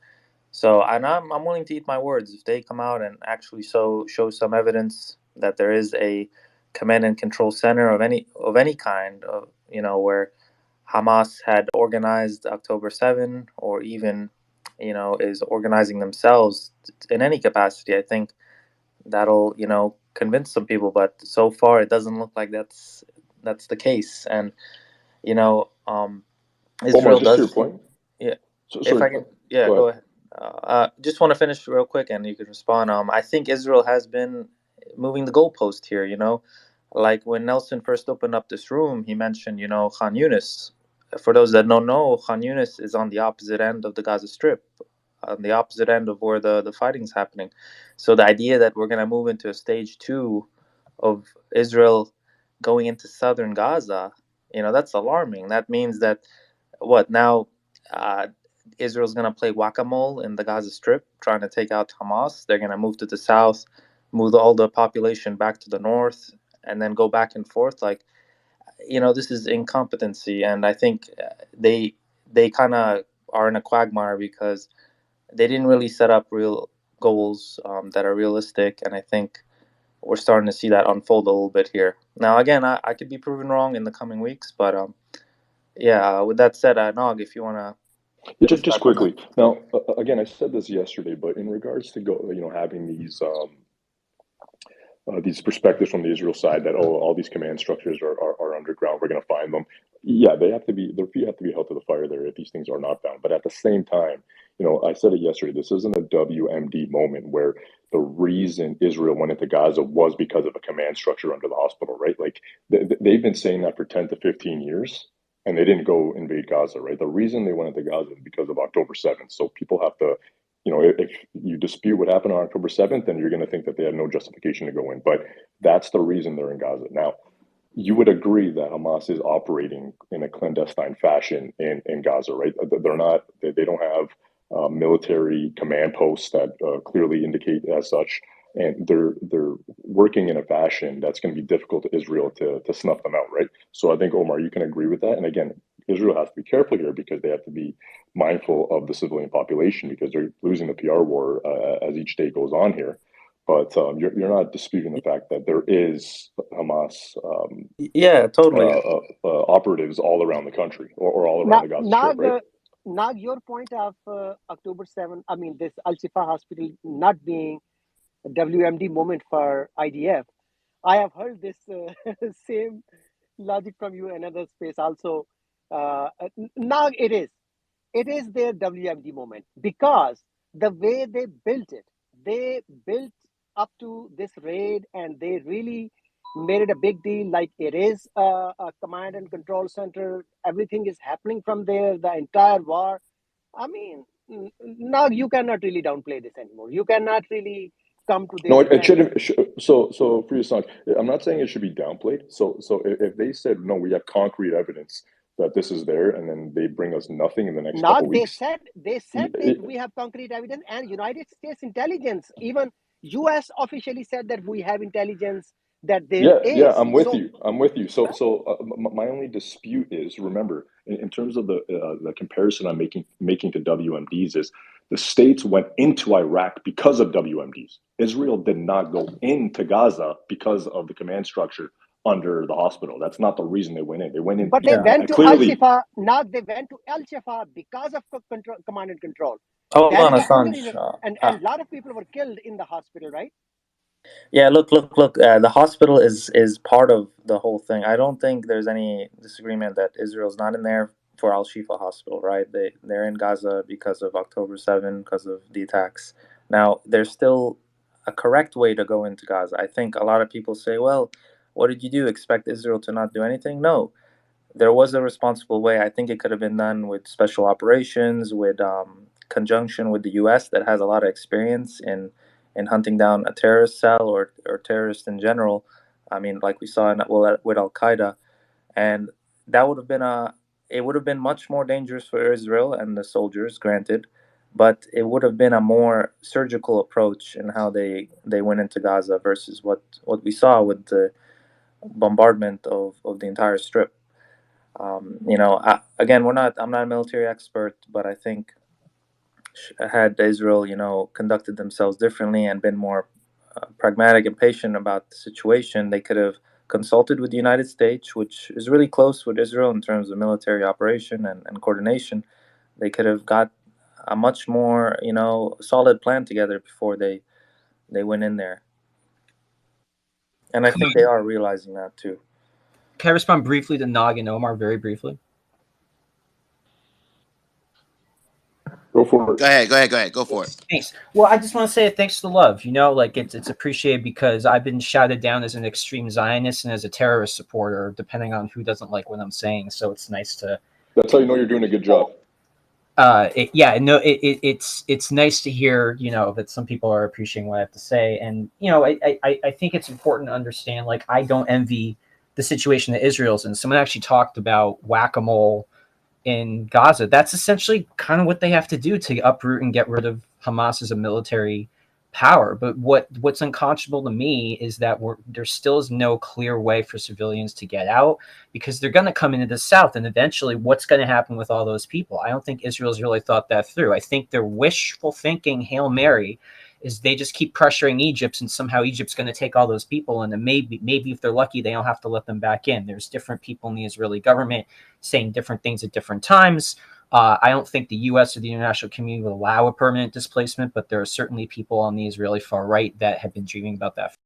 So, and I'm willing to eat my words if they come out and actually show some evidence that there is a command and control center of any kind, of where Hamas had organized October 7, or even is organizing themselves in any capacity. I think that'll convince some people, but so far it doesn't look like that's the case. And you know um Omar, Israel just to your does. point. Yeah, So if sorry. I can, yeah, Go ahead. go ahead. Just want to finish real quick, and you can respond. I think Israel has been moving the goalpost here. Like when Nelson first opened up this room, he mentioned, Khan Yunis. For those that don't know, Khan Yunis is on the opposite end of the Gaza Strip, on the opposite end of where the fighting's happening. So the idea that we're going to move into a stage two of Israel going into southern Gaza, that's alarming. That means that what now? Uh, Israel's going to play whack a mole in the Gaza Strip, trying to take out Hamas. They're going to move to the south, move all the population back to the north, and then go back and forth. Like, this is incompetency, and I think they kind of are in a quagmire because they didn't really set up real goals that are realistic, and I think we're starting to see that unfold a little bit here. Now, again, I could be proven wrong in the coming weeks, but yeah. With that said, Nog, if you want to Yeah, push just back on that. quickly. Now, again, I said this yesterday, but in regards to having these perspectives from the Israel side that all these command structures are underground, we're going to find them. Yeah, their feet have to be held to the fire there if these things are not found. But at the same time, I said it yesterday. This isn't a WMD moment where the reason Israel went into Gaza was because of a command structure under the hospital, right? Like they've been saying that for 10 to 15 years, and they didn't go invade Gaza, right? The reason they went into Gaza is because of October 7th. So people have to if you dispute what happened on October 7th, then you're going to think that they had no justification to go in. But that's the reason they're in Gaza. Now, you would agree that Hamas is operating in a clandestine fashion in Gaza, right? They're not, they don't have military command posts that clearly indicate as such. And they're working in a fashion that's going to be difficult to Israel to snuff them out, right? So I think, Omar, you can agree with that. And again, Israel has to be careful here because they have to be mindful of the civilian population because they're losing the PR war as each day goes on here. But you're not disputing the fact that there is Hamas Yeah, totally. operatives all around the country or all around Now, the Gaza Strip, right? Nag, your point of October 7th, I mean, this Al Shifa hospital not being a WMD moment for IDF, I have heard this same logic from you in another space also. Now it is. It is their WMD moment because the way they built up to this raid and they really made it a big deal like it is a command and control center. Everything is happening from there, the entire war. I mean, now you cannot really downplay this anymore. You cannot really come to No, this it and shouldn't. So for your son, I'm not saying it should be downplayed. So if they said no, we have concrete evidence that this is there, and then they bring us nothing in the next couple not of they weeks. said that we have concrete evidence and United States intelligence, even US officially said that we have intelligence that there Yeah, is. I'm with So you. I'm with you. My only dispute is, remember, in terms of the comparison I'm making to WMDs is the states went into Iraq because of WMDs. Israel did not go into Gaza because of the command structure under the hospital. That's not the reason they went in. They went in but they Yeah. went to Al clearly. Shifa. Now they went to Al Shifa because of command and control. Hold That on, is the only Assange. reason. And a lot of people were killed in the hospital, right? Yeah, look. The hospital is part of the whole thing. I don't think there's any disagreement that Israel's not in there for Al Shifa Hospital, right? They're in Gaza because of October 7, because of the attacks. Now, there's still a correct way to go into Gaza. I think a lot of people say, well, what did you do? Expect Israel to not do anything? No, there was a responsible way. I think it could have been done with special operations, with conjunction with the U.S. that has a lot of experience in hunting down a terrorist cell or terrorists in general. I mean, like we saw with Al Qaeda, and that would have been a. It would have been much more dangerous for Israel and the soldiers, granted, but it would have been a more surgical approach in how they went into Gaza versus what we saw with the bombardment of the entire strip. Again, I'm not a military expert, but I think had Israel, conducted themselves differently and been more pragmatic and patient about the situation, they could have consulted with the United States, which is really close with Israel in terms of military operation and coordination. They could have got a much more, solid plan together before they went in there. And I think they are realizing that too. Can I respond briefly to Nog and Omar very briefly? Go for it. Go ahead. Go ahead. Go ahead. Go for it. Thanks. Well, I just want to say thanks for the love. You know, like it's appreciated because I've been shouted down as an extreme Zionist and as a terrorist supporter, depending on who doesn't like what I'm saying. So it's nice to. That's how you know you're doing a good job. It's nice to hear, you know, that some people are appreciating what I have to say, and you know, I think it's important to understand. Like, I don't envy the situation that Israel's in. Someone actually talked about whack-a-mole in Gaza. That's essentially kind of what they have to do to uproot and get rid of Hamas as a military power. But what's unconscionable to me is that there still is no clear way for civilians to get out, because they're going to come into the south, and eventually what's going to happen with all those people? I don't think Israel's really thought that through. I think their wishful thinking, Hail Mary, is they just keep pressuring Egypt, and somehow Egypt's going to take all those people, and then maybe if they're lucky, they don't have to let them back in. There's different people in the Israeli government saying different things at different times. I don't think the U.S. or the international community would allow a permanent displacement, but there are certainly people on the Israeli far right that have been dreaming about that